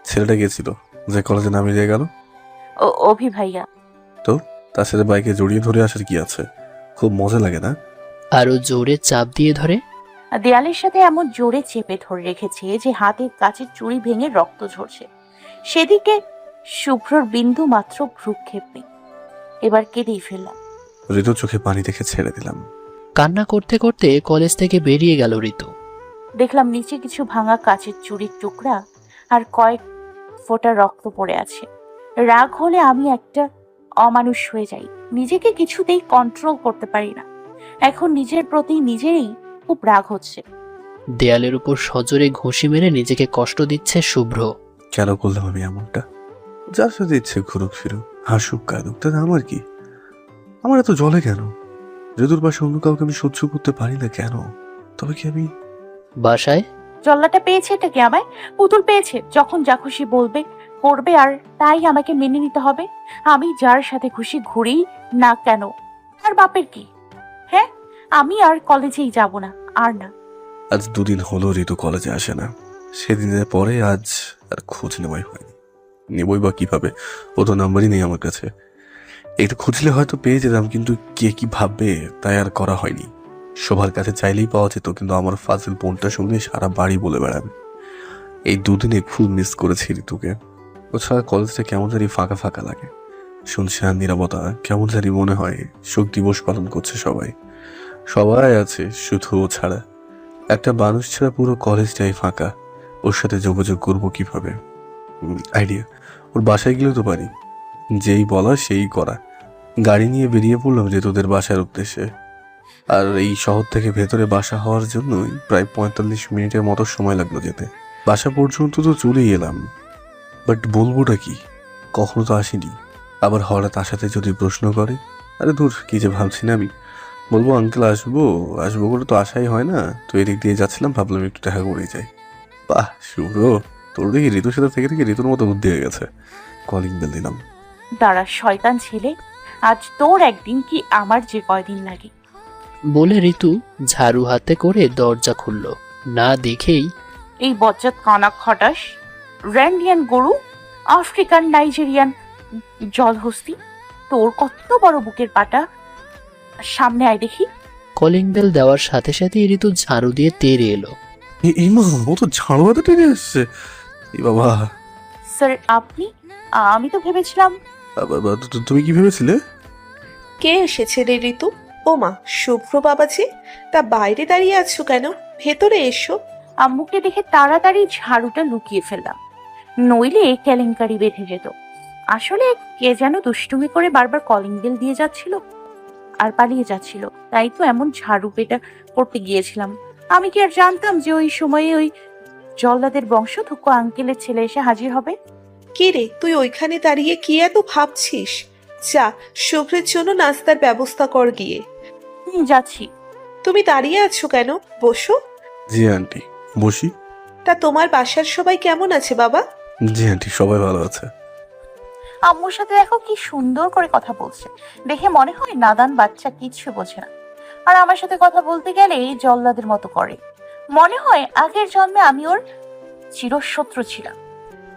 Speaker 10: ছেলেটা গেছিল যে কলেজে নামিয়ে দিয়ে গেল।
Speaker 3: অভি ভাইয়া।
Speaker 10: তো তার সাথে বাইকে জড়িয়ে ধরে আসার কি আছে? খুব মজা লাগে না?
Speaker 4: আরো জোরে চাপ দিয়ে ধরে।
Speaker 3: দেয়ালের সাথে এমন জোরে চেপে ধরে রেখেছে যে হাতের কাছে চুড়ি ভেঙে রক্ত ঝরছে। সেদিকে শুভ্রর বিন্দু মাত্র ভ্রুক্ষেপ নেই। এবার কেঁদেই ফেললাম।
Speaker 10: ঋতু চোখে পানি দেখে ছেড়ে দিলাম।
Speaker 4: কান্না করতে করতে কলেজ থেকে বেরিয়ে গেল ঋতু।
Speaker 3: দেখলাম নিচে কিছু ভাঙা কাচের চুড়ির টুকরা আর কয়েক ফোঁটা রক্ত পড়ে আছে। রাগ হলে আমি একটা অমানুষ হয়ে যাই, নিজেকে কিছুতেই কন্ট্রোল করতে পারি না। এখন নিজের প্রতি নিজেরই খুব রাগ হচ্ছে।
Speaker 4: দেয়ালের উপর সজোরে ঘুষি মেরে নিজেকে কষ্ট দিচ্ছে শুভ্র।
Speaker 10: কেন করলাম আমি এমনটা? যার সাথে ইচ্ছে ঘুরুক ফিরুক, হাসুক কাঁদুক, তাতে আমার কি? আমার এত জলে কেন? ঋতুর পাশে অন্য কাউকে আমি সহ্য করতে পারি না কেন? তবে কি আমি
Speaker 4: বাসায়
Speaker 3: জল্লাটা পেয়েছে, এটা কি আমায় পুতুল পেয়েছে? যখন যা খুশি বলবে করবে, আর তাই আমাকে মেনে নিতে হবে। আমি যার সাথে খুশি ঘুরি না কেন, আর বাপের কি? হ্যাঁ, আমি আর কলেজেই যাব না, আর না।
Speaker 10: আজ 2 দিন হলো ঋতু কলেজে আসে না। সেদিনের পরে আজ আর খোঁজ নেওয়াই হয়নি। নেবই বা কিভাবে? ও তো নাম্বারই নেই আমার কাছে। একটু খুঁজলে হয়তো পেয়ে যেতাম, কিন্তু কে কি ভাববে তাই আর করা হয়নি। সবার কাছে চাইলেই পাওয়া যেত, কিন্তু আমার ফাজিল বোনটা শুনে সারা বাড়ি বলে বেড়াবে। এই 2 দিনে খুব মিস করেছি ঋতুকে। ও ছাড়া কলেজটা কেমন জানি ফাঁকা ফাঁকা লাগে। শুনশান নীরবতা, কেমন জানি মনে হয় শোক দিবস পালন করছে সবাই। সবাই আছে, শুধু ও ছাড়া। একটা মানুষ ছাড়া পুরো কলেজটাই ফাঁকা। ওর সাথে যোগাযোগ করবো কিভাবে? আইডিয়া, ওর বাসায় গেলেও তো পারি। যেই বলা সেই করা। গাড়ি নিয়ে বেরিয়ে পড়লাম ঋতুদের বাসার উদ্দেশ্যে। আর এই শহর থেকে ভেতরে বাসা হওয়ার জন্যই প্রায় 45 মিনিটের মতো সময় লাগলো যেতে। বাসা পর্যন্ত তো চলেই এলাম, বাট বলবোটা কি? কখনো তো আসিনি। আবার হঠাৎ আসাতে যদি প্রশ্ন করে, আরে দূর, কি যে ভাবছি না আমি। বলবো আঙ্কেল আসবো আসবো করে তো আসাই হয় না। তো এদিক দিয়ে যাচ্ছিলাম, ভাবলাম একটু দেখা করে যাই। বাহ শুভ্র, তোর দেখি ঋতুর সাথে থেকে থেকে ঋতুর মতো বুদ্ধি হয়ে গেছে। কলিং বেল দিলাম।
Speaker 3: দাঁড়া শয়তান ছেলে, আজ তোর একদিন কি আমার যে কয়দিন লাগে।
Speaker 4: বলে ঋতু ঝাড়ু হাতে করে দরজা খুলল। না দেখেই,
Speaker 3: এই বজ্জাত কানা খটাস, র্যান্ডিয়ান গরু, আফ্রিকান নাইজেরিয়ান জলহস্তি, তোর কত বড় বুকের পাটা, সামনে আয় দেখি।
Speaker 4: কলিং বেল দেওয়ার সাথে সাথে ঋতু ঝাড়ু দিয়ে তেড়ে এলো।
Speaker 10: এই মা, ও তো ঝাড়ু হাতে টেনে এসছে। এই বাবা।
Speaker 3: স্যার আপনি? আমি তো ভেবেছিলাম।
Speaker 10: তুমি কি ভেবেছিলে?
Speaker 11: কে এসেছে রে ঋতু? ও মা, শুভ্র বাবাজি। তা বাইরে দাঁড়িয়ে আছো কেন? ভেতরে এসো।
Speaker 3: আম্মুকে দেখে তাড়াতাড়ি ঝাড়ুটা লুকিয়ে ফেললাম, নইলে কেলেঙ্কারি বেঁধে যেত। আসলে কে যেন দুষ্টুমি করে বারবার কলিং বেল দিয়ে যাচ্ছিল আর পালিয়ে যাচ্ছিল, তাই তো এমন ঝাড়ু পেটা করতে গিয়েছিলাম। আমি কি আর জানতাম যে ওই সময়ে ওই জল্লাদের বংশোদ্ভূত আঙ্কেলের ছেলে এসে হাজির হবে।
Speaker 11: কে রে, তুই ওইখানে দাঁড়িয়ে কি এত ভাবছিস? যা, শুভ্রের জন্য নাস্তার ব্যবস্থা কর গিয়ে।
Speaker 3: যাচ্ছি।
Speaker 11: তুমি দাঁড়িয়ে আছো কেন? বসো।
Speaker 10: জি আন্টি, বসি।
Speaker 11: তা তোমার বাসার সবাই কেমন আছে বাবা?
Speaker 10: জি আন্টি, সবাই ভালো আছে।
Speaker 3: আম্মুর সাথে দেখো কি সুন্দর করে কথা বলছে, দেখে মনে হয় নাদান বাচ্চা, কিচ্ছু বোঝে না। আর আমার সাথে কথা বলতে গেলে জল্লাদের মতো করে। মনে হয় আগের জন্মে আমি ওর চিরশত্রু ছিলাম।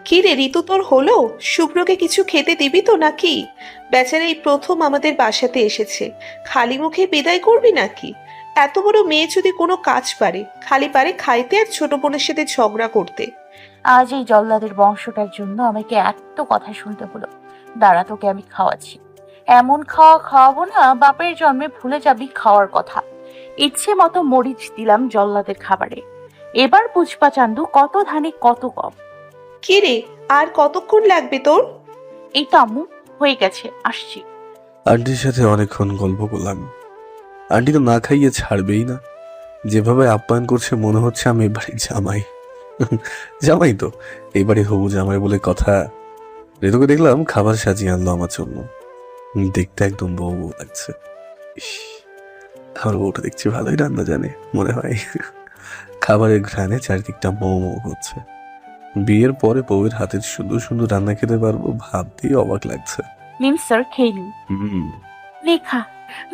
Speaker 11: কি রে ঋতু, তোর হলো? শুভ্রকে কিছু খেতে দিবি তো নাকি? বেচারা এই প্রথম আমাদের বাসাতে এসেছে, খালি মুখে বিদায় করবি নাকি? এত বড় মেয়ে যদি কোনো কাজ পারে, খালি পারে খাইতে আর ছোট বোনের সাথে ঝগড়া করতে।
Speaker 3: আজ এই জল্লাদের বংশটার জন্য আমাকে এত কথা শুনতে হলো। দাঁড়া, তোকে আমি খাওয়াচ্ছি। এমন খাওয়াবো না বাপের জন্মে ভুলে যাবি খাওয়ার কথা। ইচ্ছে মতো মরিচ দিলাম জল্লাদের খাবারে। এবার পুষ্পা চান্দু, কত ধানে কত কম।
Speaker 11: কি রে, আর কতক্ষণ লাগবে তোর?
Speaker 3: এই তো আম্মু, হয়ে গেছে, আসছি।
Speaker 10: আন্টির সাথে অনেকক্ষণ গল্প করলাম। আন্টি তো না খাইয়ে ছাড়বেই না। যেভাবে আপ্যায়ন করছে মনে হচ্ছে আমি এবারে জামাই। জামাই তো, এবারে হবু জামাই বলে কথা। ঋতুকে দেখলাম খাবার সাজিয়ে আনলো আমার জন্য। দেখতে একদম বউ বউ লাগছে। ইস, আমার বউটা দেখছি ভালোই রান্না জানে মনে হয়। খাবারের ঘ্রাণে চারিদিকটা মৌ মৌ হচ্ছে। বিয়ের পরে বউয়ের হাতের সুন্দর সুন্দর রান্না খেতে পারবো ভাবতেই অবাক লাগছে।
Speaker 3: নিন স্যার, খেয়ে নিন।
Speaker 10: হুম,
Speaker 3: লেখা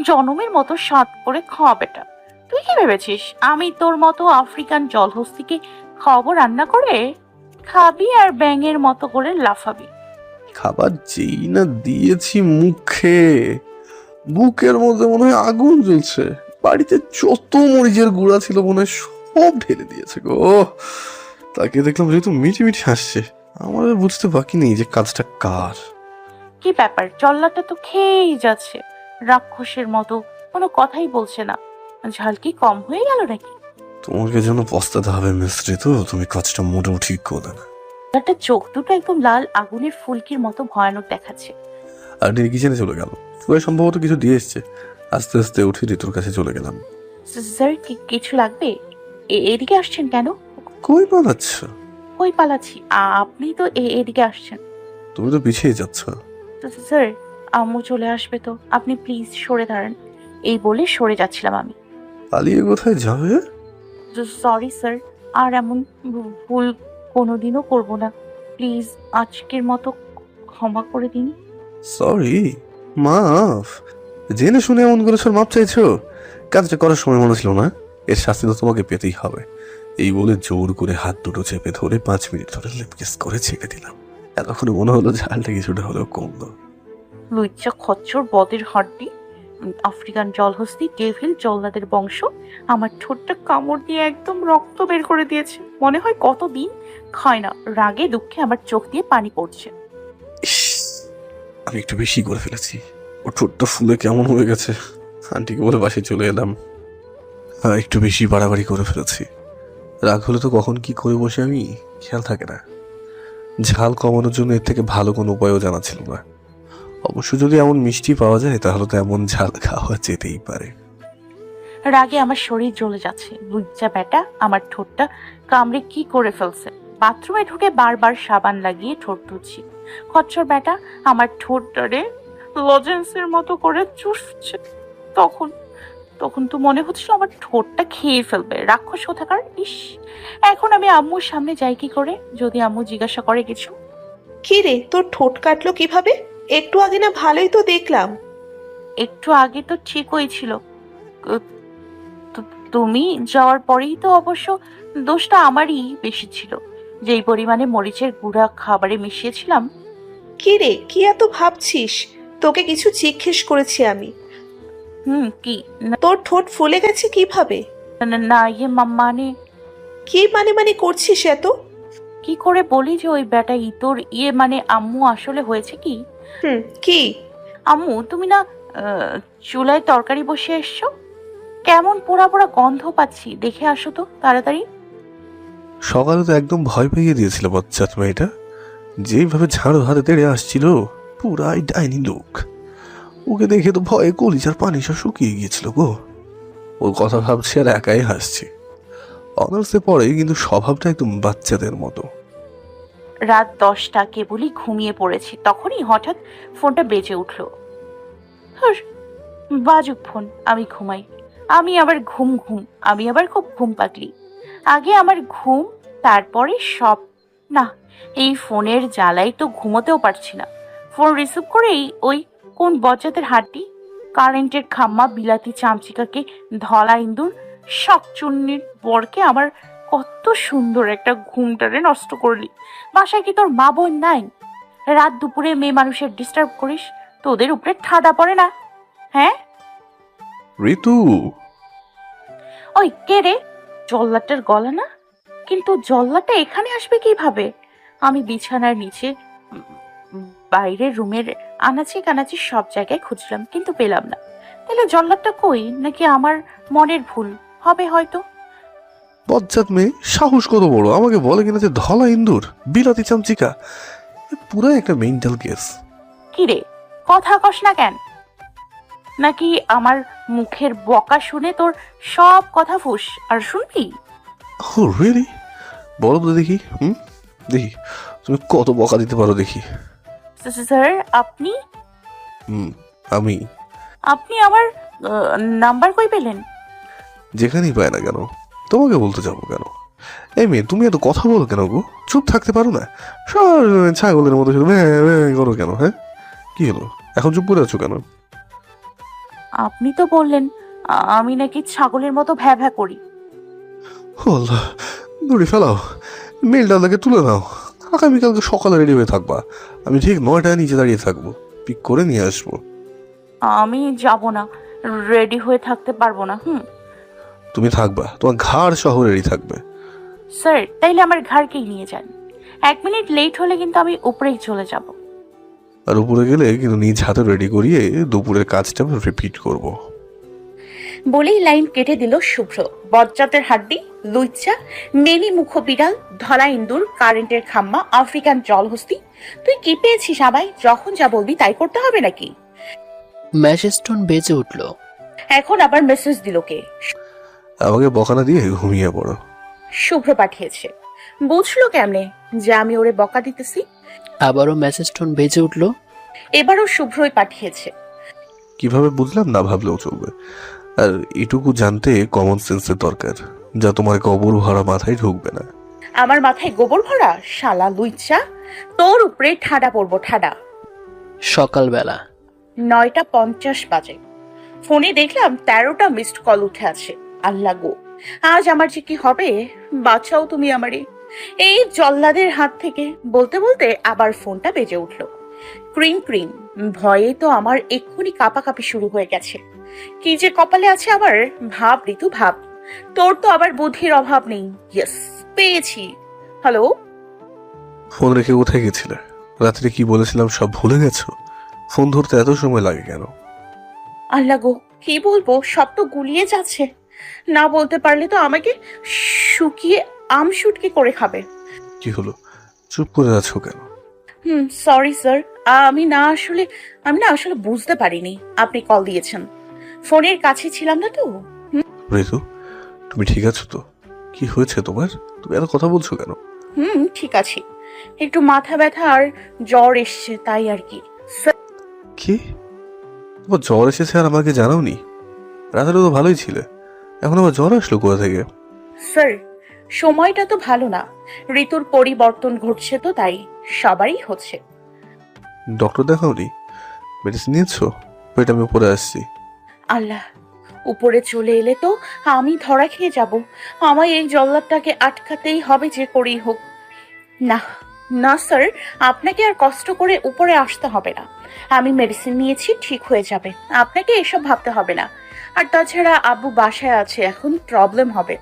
Speaker 3: জনমের মতো স্বাদ করে খাওয়া বেটা। তুই কি ভেবেছিস আমি তোর মতো আফ্রিকান জলহস্তিকে খাওয়াবো রান্না করে? খাবি আর ব্যাঙের মতো করে লাফাবি।
Speaker 10: খাবার যেই না দিয়েছি মুখে, বুকের মধ্যে মনে হয় আগুন জ্বলছে। বাড়িতে যত মরিচের গুঁড়া ছিল মনে হয় সব ঢেলে দিয়েছে গো। তাকে দেখলাম যেহেতু মিটি মিটি হাসছে, আমার আর বুঝতে বাকি নেই যে কাজটা কার।
Speaker 3: কি ব্যাপার, জল্লাটা তো খেয়েই যাচ্ছে রাক্ষসের মতো, কোনো কথাই বলছে না। ঝাল কি কম হয়ে গেল নাকি?
Speaker 10: তোমাকে জন্য পস্তাতে হবে মিস্ত্রি, তো তুমি কাজটা মোটেও ঠিক করলে না।
Speaker 3: একটা চোখ দুটো একদম লাল আগুনের ফুলকির মতো ভয়ানক দেখাচ্ছে।
Speaker 10: আর কিচেনে চলে গেল, ওই সম্ভবত কিছু দিয়ে এসছে। আস্তে আস্তে উঠে ঋতুর কাছে চলে গেলাম।
Speaker 3: স্যার, কিছু লাগবে? এদিকে আসছেন কেন?
Speaker 10: কই পালাচ্ছ?
Speaker 3: কই পালাচ্ছি? আপনি তো এদিকে আসছেন।
Speaker 10: তুমি তো পিছিয়ে যাচ্ছ।
Speaker 3: স্যার, আম্মু চলে আসবে তো, আপনি প্লিজ সরে দাঁড়ান। এই বলে সরে যাচ্ছিলাম আমি।
Speaker 10: পালিয়ে কোথায় যাবে?
Speaker 3: সরি স্যার, আর এমন ভুল কোনোদিনও করব না। প্লিজ আজকের মতো ক্ষমা করে দিন।
Speaker 10: সরি, মাফ? জেনে শুনে এমন করেছ, মাপ চাইছো? কাজটা করার সময় মনে ছিল না? এর শাস্তি তো তোমাকে পেতেই হবে। এই বলে জোর করে হাত দুটো চেপে ধরে 5 মিনিট ধরে লিপকিস করে ছেড়ে দিলাম। এতক্ষণে মনে হলো ঝালটা কিছুটা হলেও কমলো।
Speaker 3: লুচ্চা খচ্চর বদের হাড্ডি, আফ্রিকান জলহস্তি, ডেভিল, জল্লাদের বংশ আমার ঠোঁটটা কামড় দিয়ে একদম রক্ত বের করে দিয়েছে। মনে হয় কতদিন খায় না। রাগে দুঃখে আমার চোখ দিয়ে পানি পড়ছে।
Speaker 10: আমি একটু বেশি করে ফেলেছি। ওর ঠোঁটটা ফুলে কেমন হয়ে গেছে। আন্টিকে বলে বাসায় চলে এলাম। একটু বেশি বাড়াবাড়ি করে ফেলেছি। রাগ হলে তো কখন কি করে বসে আমি খেয়াল থাকে না। ঝাল কমানোর জন্য এর থেকে ভালো কোনো উপায়ও জানা ছিল না। অবশ্য যদি এমন মিষ্টি পাওয়া যায় তাহলে তো এমন ঝাল খাওয়া যেতেই পারে।
Speaker 3: রাগে আমার শরীর জ্বলে যাচ্ছে। লুচ্চা বেটা আমার ঠোঁটটা কামড়ে কি করে ফেলছে। বাথরুমে ঢুকে বারবার সাবান লাগিয়ে ঠোঁট ধুচ্ছি। খচ্চর বেটা আমার ঠোঁটটারে লজেন্সের মতো করে চুষছে। তখন তো মনে হচ্ছিল আমার ঠোঁটটা খেয়ে ফেলবে। রাক্ষস কোথাকার! ইস, এখন আমি আম্মুর সামনে যাই কি করে? যদি আম্মু জিজ্ঞাসা করে কিছু।
Speaker 11: কি রে, তোর ঠোঁট কাটলো কিভাবে? একটু আগে না ভালোই তো দেখলাম।
Speaker 3: একটু আগে তো ঠিকই ছিল, তুমি যাওয়ার পরেই তো অবশ্য দোষটা আমারই বেশি ছিল। যেই পরিমাণে মরিচের গুঁড়া খাবারে মিশিয়েছিলাম।
Speaker 11: কি রে, কি এত ভাবছিস? তোকে কিছু জিজ্ঞেস করেছি আমি।
Speaker 3: কি?
Speaker 11: তোর ঠোঁট ফুলে গেছে কিভাবে?
Speaker 3: না মানে
Speaker 11: কি মানে করছিস এত?
Speaker 3: কি করে বলি যে ওই বেটা ইতর মানে আম্মু আসলে হয়েছে কি?
Speaker 11: কি?
Speaker 3: আম্মু, তুমি না চুলায় তরকারি বসে এসছো? কেমন পোড়া পোড়া গন্ধ পাচ্ছি, দেখে আসো তো তাড়াতাড়ি।
Speaker 10: সকালে তো একদম ভয় পেয়ে দিয়েছিল বচ্চাত মেয়েটা। যেইভাবে ঝাড়ু হাতে তেড়ে আসছিল, পুরাই ডাইনি লোক। ওকে দেখে তো ভয়ে কলিজার পানি সব শুকিয়ে গিয়েছিল গো। ওর কথা ভাবছি আর একাই হাসছি। অনার্সে পরে কিন্তু স্বভাবটা একদম বাচ্চাদের মতো।
Speaker 3: রাত 10টা, কেবলই ঘুমিয়ে পড়েছি, তখনই হঠাৎ ফোনটা বেজে উঠলো। বাজুক ফোন, আমি ঘুমাই। আমি আবার খুব ঘুম পাগলি। আগে আমার ঘুম, তারপরে সব। না, এই ফোনের জ্বালাই তো ঘুমোতেও পারছি না। ফোন রিসিভ করেই ওই কোন বজ্জাতের হাড্ডি, কারেন্টের খাম্মা, বিলাতি চামচিকাকে, ধলা ইন্দুর, শাকচুন্নির বরকে আমার কত সুন্দর একটা ঘুমটারে নষ্ট করলি। বাসায় কি তোর মা বোন নাই? রাত দুপুরে মেয়ে মানুষের ডিস্টার্ব করিস, তোদের উপরে ঠাডা পড়ে না? হ্যাঁ
Speaker 10: ঋতু,
Speaker 3: ওই কে রে? জল্লাটার গলা না? কিন্তু জল্লাটা এখানে আসবে কিভাবে? আমি বিছানার নিচে, বাইরের রুমের আনাচে কানাচে সব জায়গায় খুঁজলাম, কিন্তু পেলাম না। তাহলে জল্লাদটা কই? নাকি আমার মনের ভুল হবে হয়তো।
Speaker 10: বজ্জাত মেয়ে, সাহস কত বড়! আমাকে বলে কিনা যে ধলা ইন্দুর, বিলাতি চামচিকা। পুরাই একটা মেন্টাল কেস।
Speaker 3: কি রে, কথা কস না কেন? নাকি আমার মুখের বকা শুনে তোর সব কথা ফুস আর শুনবি?
Speaker 10: ও রিয়েলি? বলো তো দেখি। দেখি তুমি কত বকা দিতে পারো দেখি।
Speaker 3: স্যার আপনি
Speaker 10: হুম, আমি
Speaker 3: আপনি আমার নাম্বার কই পেলেন?
Speaker 10: যেখানেই পাই না কেন তোমাকে বলতে যাবো কেন? এই মেয়ে, তুমি এত কথা বলো কেন গো? চুপ থাকতে পারো না? সব ছাগলের মতো শুধু ভ্যাঁ ভ্যাঁ করো কেন? হ্যাঁ, কি হলো এখন চুপ করে আছো কেন?
Speaker 3: আপনি তো বললেন আমি নাকি ছাগলের মতো ভ্যা ভ্যা করি।
Speaker 10: ও আল্লাহ, দড়ি ফেলাও, মেলটা তাকে তুলে নাও। আগামীকালকে সকালে রেডি হয়ে থাকবা। আমি ঠিক 9টায় নিচে দাঁড়িয়ে থাকবো, পিক করে নিয়ে আসবো।
Speaker 3: আমি যাব না, রেডি হয়ে থাকতে পারবো না।
Speaker 10: তুমি থাকবা, তোমার ঘাড় সহ রেডি থাকবে।
Speaker 3: স্যার তাইলে আমার ঘরকেই নিয়ে যান। 1 মিনিট লেট হলে কিন্তু আমি উপরেই চলে যাব।
Speaker 10: আর উপরে গেলে কিন্তু নিজ হাতে রেডি করিয়ে দুপুরের কাজটা রিপিট করব।
Speaker 3: বলেই লাইন কেটে দিল শুভ্র। বজ্জাতের হাড্ডি, লুইচা, মেনি মুখ বিড়াল, ধলা ইন্দুর, কারেন্টের খাম্মা, আফ্রিকান জলহস্তি। তুই কি পেয়েছিস আমায়? যখন যা বলবি তাই করতে হবে নাকি?
Speaker 4: মেসেজ টোন বেজে উঠল।
Speaker 3: এখন আবার মেসেজ দিল কে?
Speaker 10: আমাকে বকানা দিয়ে ঘুমিয়ে পড়ো।
Speaker 3: শুভ্র পাঠিয়েছে। বুঝলো কেমনে যে আমি ওরে বকা দিতেছি?
Speaker 4: আবারও মেসেজ টোন বেজে উঠল।
Speaker 3: এবারও শুভ্রই পাঠিয়েছে।
Speaker 10: কিভাবে বুঝলাম না ভাবলেও চলবে। আর এটুকু জানতে কমন সেন্সের দরকার, যা তোমার গোবর ভরা মাথায় ঢুকবে না।
Speaker 3: আমার মাথায় গোবর ভরা? শালা লুইচা, তোর উপরে ঠাডা পড়বো ঠাডা।
Speaker 4: সকালবেলা
Speaker 3: 9:50 বাজে। ফোনে দেখলাম 13টা মিসড কল উঠে আছে। আল্লাহ গো, আজ আমার যে কি হবে! বাঁচাও তুমি আমারে এই জল্লাদের হাত থেকে। বলতে বলতে আবার ফোনটা বেজে উঠল। ক্রিং ক্রিং। ভয়ে তো আমার এক্ষুনি কাঁপাকাঁপি শুরু হয়ে গেছে। কি যে কপালে আছে আমার! ভাব ঋতু ভাব, তোর তো আবার বুদ্ধির অভাব নেই। ইয়েস, পেয়েছি। হ্যালো।
Speaker 10: ফোন রেখে কোথায় গেছিলে? রাত্রে কি বলেছিলাম সব ভুলে গেছো? ফোন ধরতে এত সময় লাগে কেন?
Speaker 3: আল্লাহ গো, কি বলবো, সব তো গুলিয়ে যাচ্ছে। না বলতে পারলে তো আমাকে শুকিয়ে আমশুটকি করে খাবে।
Speaker 10: কি হলো, চুপ করে আছো কেন?
Speaker 3: সরি স্যার, আমি না আসলে বুঝতে পারিনি আপনি কল দিয়েছেন। ফোনের কাছে ছিলাম না তো।
Speaker 10: ঋতু, তুমি ঠিক আছো তো? কি হয়েছে তোমার? তুমি এত কথা বলছো কেন?
Speaker 3: ঠিক আছে, একটু মাথা ব্যথা আর জ্বর এসছে, তাই আর কি।
Speaker 10: কি, তোমার জ্বর এসেছে আর আমাকে জানাওনি? রাতে তো ভালোই ছিলে, এখন আবার জ্বর আসলো কোথা থেকে?
Speaker 3: স্যার সময়টা তো ভালো না, ঋতুর পরিবর্তন ঘটছে তো, তাই সবারই হচ্ছে।
Speaker 10: ডক্টর দেখাওনি? মেডিসিন নিয়েছো? ওয়েট, আমি উপরে আসছি।
Speaker 3: আল্লাহ, উপরে চলে এলে তো আমি ধরা খেয়ে যাব। আমায় এই জল্লাদটাকে আটকাতেই হবে যে করেই হোক। না না স্যার, আপনাকে আর কষ্ট করে উপরে আসতে হবে না। আমি মেডিসিন নিয়েছি, ঠিক হয়ে যাবে। আপনাকে এসব ভাবতে হবে না। আর তাছাড়া আব্বু বাসায় আছে, এখন প্রবলেম হবে।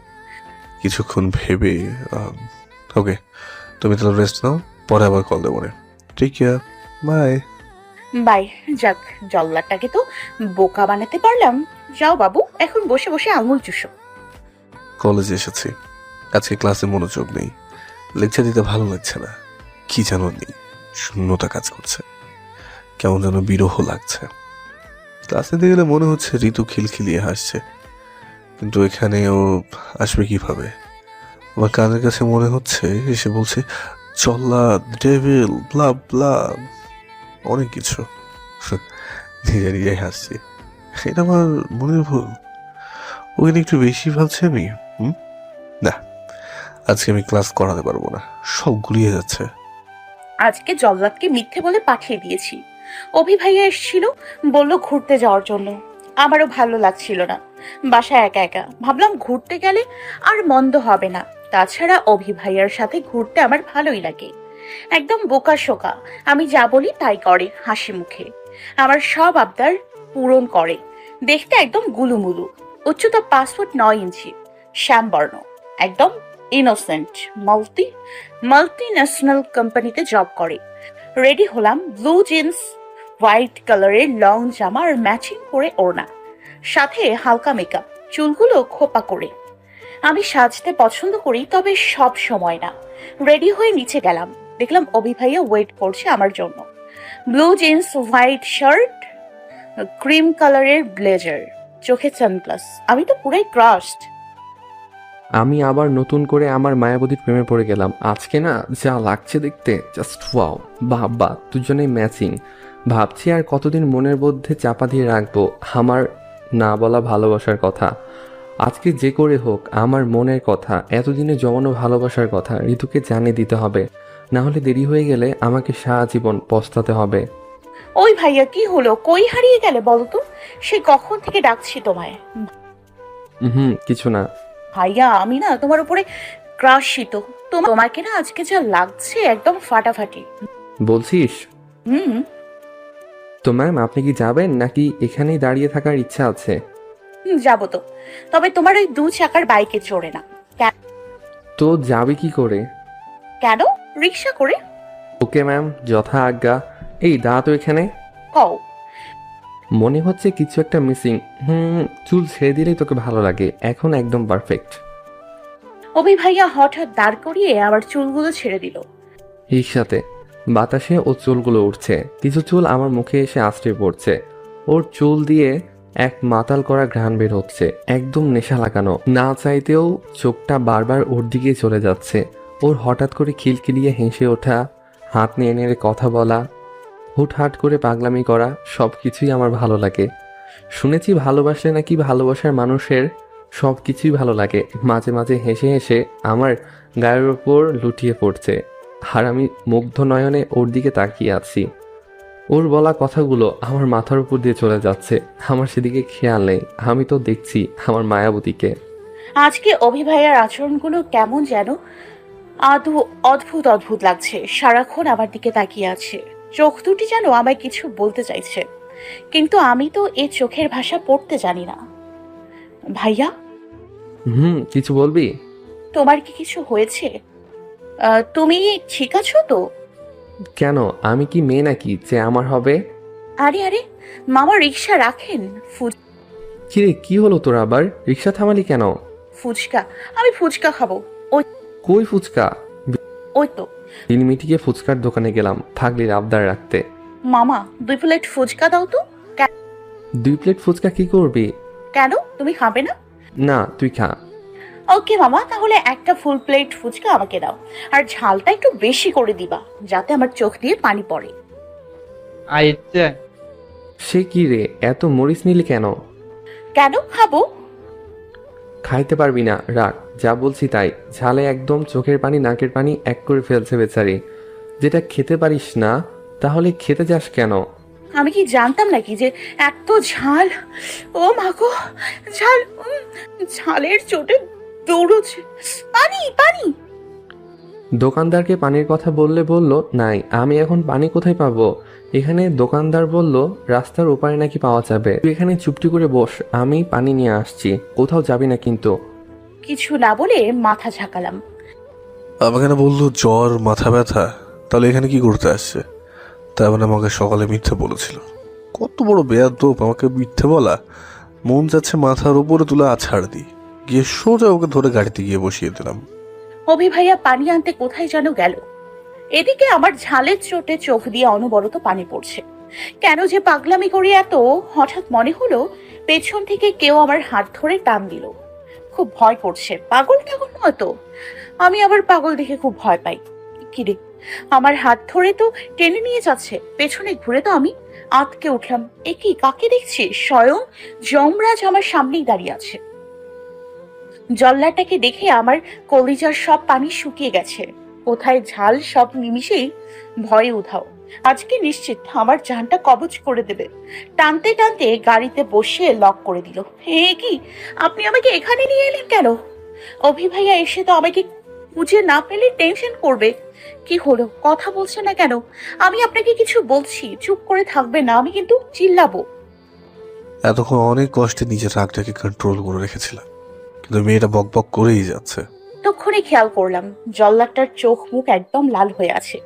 Speaker 10: কিছুক্ষণ ভেবে ওকে, তুমি তাহলে রেস্ট নাও, পরে আবার কল দেবো। Take care, bye.
Speaker 3: বাই। যাক, জল্লাদটাকে তো বোকা বানাতে পারলাম। যাও বাবু, এখন বসে বসে আঙুল চুষো।
Speaker 10: কলেজে এসেছি, আজকে ক্লাসে মনোযোগ নেই, লেকচার দিতে ভালো লাগছে না। কি জানো নেই, শূন্যতা কাজ করছে, কেমন যেন বিরহ লাগছে। ক্লাসে দিয়ে গেলে মনে হচ্ছে ঋতু খিলখিলিয়ে হাসছে, কিন্তু এখানে ও আসবে কিভাবে? আমার কানের কাছে মনে হচ্ছে এসে বলছে চল্লা, ডেভিল, ব্লা ব্লা, অনেক কিছু। নিজে নিজেই হাসছি। এটা আমার মনের ভুল? ওখানে একটু বেশি ভাবছি আমি। না, আজকে আমি ক্লাস করাতে পারবো না, সব গুলিয়ে যাচ্ছে।
Speaker 3: আজকে জল্লাদকে মিথ্যে বলে পাঠিয়ে দিয়েছি। অভি ভাইয়া এসেছিল, বলল ঘুরতে যাওয়ার জন্য। আমারও ভালো লাগছিল না বাসায় একা একা। ভাবলাম ঘুরতে গেলে আর মন্দ হবে না। তাছাড়া অভি ভাইয়ার সাথে ঘুরতে আমার ভালোই লাগে। একদম বোকা শোকা, আমি যা বলি তাই করে হাসি মুখে। আমার সব আবদার পূরণ করে। দেখতে একদম গুলুমুলু, উচ্চতা 5 ফুট 9 ইঞ্চি, শ্যামবর্ণ, একদম ইনোসেন্ট। মাল্টি ন্যাশনাল কোম্পানিতে জব করে। রেডি হলাম, ব্লু জিন্স, হোয়াইট কালারের লং জামা আর ম্যাচিং করে ওড়না, সাথে হালকা মেকআপ, চুলগুলো খোপা করে। আমি সাজতে পছন্দ করি, তবে সব সময় না। রেডি হয়ে নিচে গেলাম, দেখলাম অভি ভাইয়া ওয়েট করছে আমার জন্য। Blue jeans, white shirt, cream কালারের ব্লেজার, চোখে সানগ্লাস। আমি তো পুরাই ক্রাশড।
Speaker 9: আমি আবার নতুন করে আমার মায়াবতীর প্রেমে পড়ে গেলাম। আজকে না যা লাগছে দেখতে, জাস্ট ওয়াও, বাহ দুজনেই ম্যাচিং। ভাবছি আর কতদিন মনের মধ্যে চাপা দিয়ে রাখবো আমার না বলা ভালোবাসার কথা। আজকে যে করে হোক আমার মনের কথা, এতদিনে জমানো ভালোবাসার কথা ঋতুকে জানিয়ে দিতে হবে, না হলে দেরি হয়ে গেলে আমাকে সারা জীবন পস্তাতে হবে।
Speaker 3: ওই ভাইয়া, কি হলো? কই হারিয়ে গেলে বলো তো? সে কখন থেকে ডাকছি তোমায়।
Speaker 9: কিছু না।
Speaker 3: ভাইয়া, আমি না তোমার উপরে ক্রাশিত। তোমাকে না আজকে যা লাগছে একদম ফাটাফাটি।
Speaker 9: বলছিস?
Speaker 3: হুম।
Speaker 9: তো ম্যাম, আপনি কি যাবেন নাকি এখানেই দাঁড়িয়ে থাকার ইচ্ছা আছে?
Speaker 3: যাবো তো, তবে তোমার ওই 2 চাকার বাইকে চড়ে না।
Speaker 9: তো যাবে কি করে?
Speaker 3: কেন? রিক্সা করে।
Speaker 9: ওকে ম্যাম, যথা আজ্ঞা। এই দাঁড়া তো এখানে।
Speaker 3: কও।
Speaker 9: মনে হচ্ছে কিছু একটা মিসিং। চুল ছেড়ে দিলেই তোকে ভালো লাগে, এখন একদম পারফেক্ট।
Speaker 3: অভি ভাইয়া হঠাৎ দাঁড় করিয়ে আবার চুলগুলো ছেড়ে দিল।
Speaker 9: রিক্সাতে বাতাসে ও চুলগুলো উঠছে, কিছু চুল আমার মুখে এসে আছড়ে পড়ছে। ওর চুল দিয়ে এক মাতাল করা ঘ্রাণ বের হচ্ছে, একদম নেশা লাগানো। না চাইতেও চোখটা বারবার ওর দিকে চলে যাচ্ছে। ওর হঠাৎ করে খিলখিলিয়ে হেসে ওঠা, হাত নেড়ে নেড়ে কথা বলা, হুটহাট করে পাগলামি করা, সব কিছুই আমার ভালো লাগে। শুনেছি ভালোবাসলে নাকি ভালোবাসার মানুষের সব কিছুই ভালো লাগে। মাঝে মাঝে হেসে হেসে আমার গায়ের ওপর লুটিয়ে পড়ছে, আর আমি মুগ্ধ নয়নে ওর দিকে তাকিয়ে আছি। ওর বলা কথাগুলো আমার মাথার উপর দিয়ে চলে যাচ্ছে, আমার সেদিকে খেয়াল নেই। আমি তো দেখছি আমার মায়াবতীকে।
Speaker 3: আজকে অভি ভাইয়ার আচরণগুলো কেমন যেন অদ্ভুত অদ্ভুত লাগছে। সারাক্ষণ আমার দিকে তাকিয়ে আছে, চোখ দুটি যেন আমায় কিছু বলতে চাইছে, কিন্তু আমি তো এই চোখের ভাষা পড়তে জানি না। ভাইয়া,
Speaker 9: কিছু বলবি?
Speaker 3: তোমার কি কিছু হয়েছে? তুমি ঠিক আছো তো?
Speaker 9: কেন, আমি কি মেয়ে নাকি যে আমার হবে?
Speaker 3: আরে আরে, মামা রিক্সা রাখেন।
Speaker 9: কিরে, কি হলো তোর আবার? রিক্সা থামালি কেন?
Speaker 3: ফুচকা, আমি ফুচকা খাবো। ওই
Speaker 9: কই ফুচকা?
Speaker 3: ওই তো
Speaker 9: মিটিকে ফুচকার দোকানে গেলাম পাগলির আবদার রাখতে।
Speaker 3: মামা 2 প্লেট ফুচকা দাও তো।
Speaker 9: 2 প্লেট ফুচকা কি করবি?
Speaker 3: কেন, তুমি খাবে না?
Speaker 9: না, তুই খা।
Speaker 3: ওকে মামা, তাহলে একটা ফুল প্লেট ফুচকা আমাকে দাও, আর ঝালটা একটু বেশি করে দিবা, যাতে আমার চোখ দিয়ে পানি পড়ে।
Speaker 9: সে কি রে, এত মরিচ নিলি কেন?
Speaker 3: কেন খাবো?
Speaker 9: খাইতে পারবি না, রাখ। যা বলছি তাই। ঝালে একদম চোখের পানি নাকের পানি এক করে ফেলছে বেচারি। যেটা খেতে পারিস না তাহলে খেতে যাস কেন?
Speaker 3: আমি কি জানতাম নাকি যে এত ঝাল? ও মাগো, ঝাল! ঝালের চোটে দৌড়চ্ছে। পানি পানি।
Speaker 9: দোকানদারকে পানির কথা বললে বলল নাই। আমি এখন পানি কোথায় পাবো? এখানে দোকানদার বলল রাস্তার ওপারে নাকি পাওয়া যাবে। তুই এখানে চুপটি করে বস, আমি পানি নিয়ে আসছি। কোথাও যাবি না কিন্তু।
Speaker 3: কিছু না বলে মাথা ঝাঁকালাম।
Speaker 10: আমাকে না বললো জ্বর, মাথা ব্যথা, তাহলে এখানে কি করতে আসছে? তার মানে আমাকে সকালে মিথ্যে বলেছিল। কত বড় বেয়াদব আমাকে মিথ্যে বলা। মন যাচ্ছে মাথার উপরে তুলে আছাড় দিই, গিয়ে সোজা ওকে ধরে গাড়িতে গিয়ে বসিয়ে দিলাম।
Speaker 3: অভি ভাইয়া পানি আনতে কোথায় যেন গেল। এদিকে আমার ঝালের চোটে চোখ দিয়ে অনবরত পানি পড়ছে। কেন যে পাগলামি করি এত, হঠাৎ মনে হলো পেছন থেকে কেউ আমার হাত ধরে টান দিল। খুব ভয় করছে। পাগল টাগল নয় তো? আমি আবার পাগল দেখে খুব ভয় পাই। কিরে, আমার হাত ধরে তো টেনে নিয়ে যাচ্ছে। পেছনে ঘুরে তো আমি আটকে উঠলাম। এ কি, কাকে দেখছি? স্বয়ং যমরাজ আমার সামনেই দাঁড়িয়ে আছে। জল্লাটাকে দেখে আমার কলিজার সব পানি শুকিয়ে গেছে। কোথায় ঝাল, সব নিমিষেই ভয়ে উধাও। আজকে নিশ্চিত আমার জানটা কবজ করে দেবে। টানতে টানতে গাড়িতে বসে লক করে দিল। হে কি, আপনি আমাকে এখানে নিয়ে এলেন কেন? অভি ভাইয়া এসে তো আমাকে খুঁজে না পেলে টেনশন করবে। কি হলো, কথা বলছে না কেন? আমি আপনাকে কিছু বলছি, চুপ করে থাকবে না? আমি কিন্তু চিল্লাবো।
Speaker 10: এতক্ষণ অনেক কষ্টে নিজের রাগটাকে কন্ট্রোল করে রেখেছিলাম, কিন্তু মেয়েটা বক বক করেই যাচ্ছে।
Speaker 3: তখনই খেয়াল করলাম জল্লাদটার চোখ মুখ একদম লাল হয়ে আছে।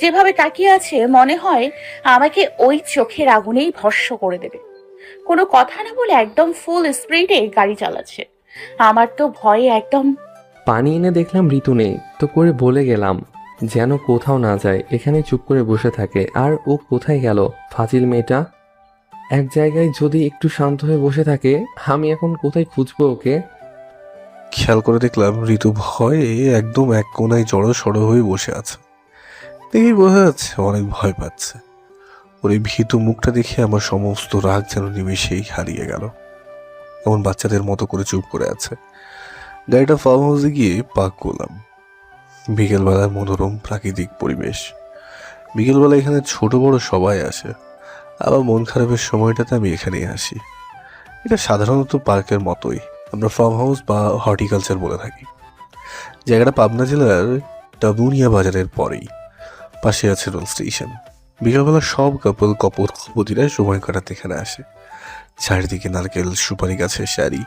Speaker 3: যেভাবে তাকিয়ে আছে মনে হয় আমাকে ওই চোখের আগুনেই ভস্ম করে দেবে। কোনো কথা না বলে একদম ফুল স্পিডে গাড়ি চালাচ্ছে। আমার তো ভয়ে একদম।
Speaker 9: পানি এনে দেখলাম ঋতু নেই, তো করে বলে গেলাম যেন কোথাও না যায়, এখানে চুপ করে বসে থাকে। আর ও কোথায় গেল ফাজিল মেয়েটা? এক জায়গায় যদি একটু শান্ত হয়ে বসে থাকে, আমি এখন কোথায় খুঁজবো ওকে?
Speaker 10: খেয়াল করে দেখলাম ঋতু ভয়ে একদম এক কোনায় জড়ো সড়ো হয়ে বসে আছে। দেখেই বোঝা যাচ্ছে অনেক ভয় পাচ্ছে। ওর এই ভীতু মুখটা দেখে আমার সমস্ত রাগ যেন নিমেষেই হারিয়ে গেল। এমন বাচ্চাদের মতো করে চুপ করে আছে। গাড়িটা ফার্ম হাউসে গিয়ে পার্ক করলাম। বিকেলবেলার মনোরম প্রাকৃতিক পরিবেশ। বিকেলবেলা এখানে ছোট বড় সবাই আসে। আবার মন খারাপের সময়টাতে আমি এখানেই আসি। এটা সাধারণত পার্কের মতোই, আমরা ফার্ম হাউস বা হর্টিকালচার বলে থাকি। জায়গাটা পাবনা জেলার ডাবুনিয়া বাজারের পরেই। পাশে আছে রেল স্টেশন। বিকালবেলা সব কপতিরা সময় কাটাতে এখানে আসে। চারিদিকে নারকেল সুপারি গাছের সারি,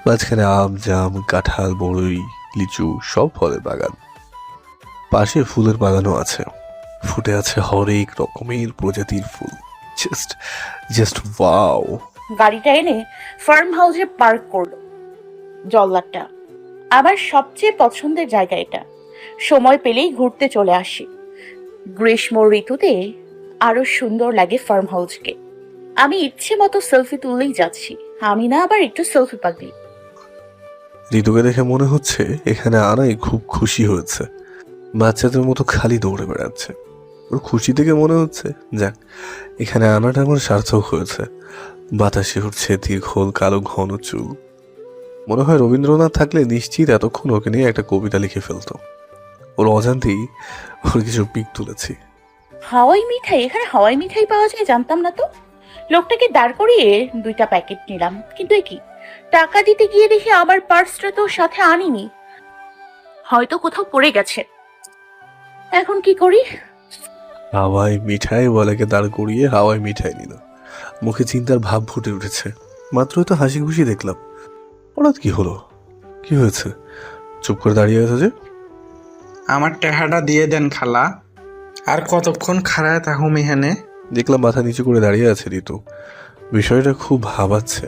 Speaker 10: মাঝখানে আম জাম কাঁঠাল বড়ই লিচু সব ফলের বাগান। পাশে ফুলের বাগানও আছে। ফুটে আছে হরেক রকমের প্রজাতির ফুল। Just wow.
Speaker 3: গাড়িটা এনে ফার্ম হাউসে পার্ক করলো জল্লাদটা। আমার সবচেয়ে পছন্দের জায়গা এটা। সময় পেলেই ঘুরতে চলে আসি। গ্রীষ্ম ঋতুতে আরো সুন্দর লাগে ফার্ম হাউসকে। আমি ইচ্ছে মতো সেলফি তুললেই যাচ্ছি। আমি না আবার একটু সেলফি পাগলি।
Speaker 10: ঋতুকে দেখে মনে হচ্ছে এখানে আনাই খুব খুশি হয়েছে। বাচ্চাদের মতো খালি দৌড়ে বেড়াচ্ছে। ওর খুশি থেকে মনে হচ্ছে যাক, এখানে আনাটা আমার সার্থক হয়েছে। বাতাসে উঠছে দীর্ঘল কালো ঘন চুল। মনে হয় রবীন্দ্রনাথ থাকলে নিশ্চিত এতক্ষণ ওকে নিয়ে একটা কবিতা লিখে ফেলতো। ওর অজান্তেই ওর কিছু পিক তুলেছি।
Speaker 3: হাওয়াই মিঠাই? এখানে হাওয়াই মিঠাই পাওয়া যায় জানতাম না তো। লোকটাকে দাঁড় করিয়ে 2টা প্যাকেট নিলাম, কিন্তু এ কি, টাকা দিতে গিয়ে দেখি আমার পার্সটা তো সাথে আনিনি, হয়তো কোথাও পড়ে গেছে। এখন কি করি?
Speaker 10: হাওয়াই মিঠাই বলাকে দাঁড় করিয়ে হাওয়াই মিঠাই নিল। মুখে চিন্তার ভাব ফুটে উঠেছে। মাত্রই তো হাসি খুশি দেখলাম, হঠাৎ কি হলো? কি হয়েছে? চুপ করে দাঁড়িয়ে আছে যে।
Speaker 6: আমার টেহাটা দিয়ে দেন খালা। আর কতক্ষণ খাড়ায় থাকুম এখানে?
Speaker 10: দেখলাম মাথা নিচু করে দাঁড়িয়ে আছে ঋতু। বিষয়টা খুব ভাবাচ্ছে।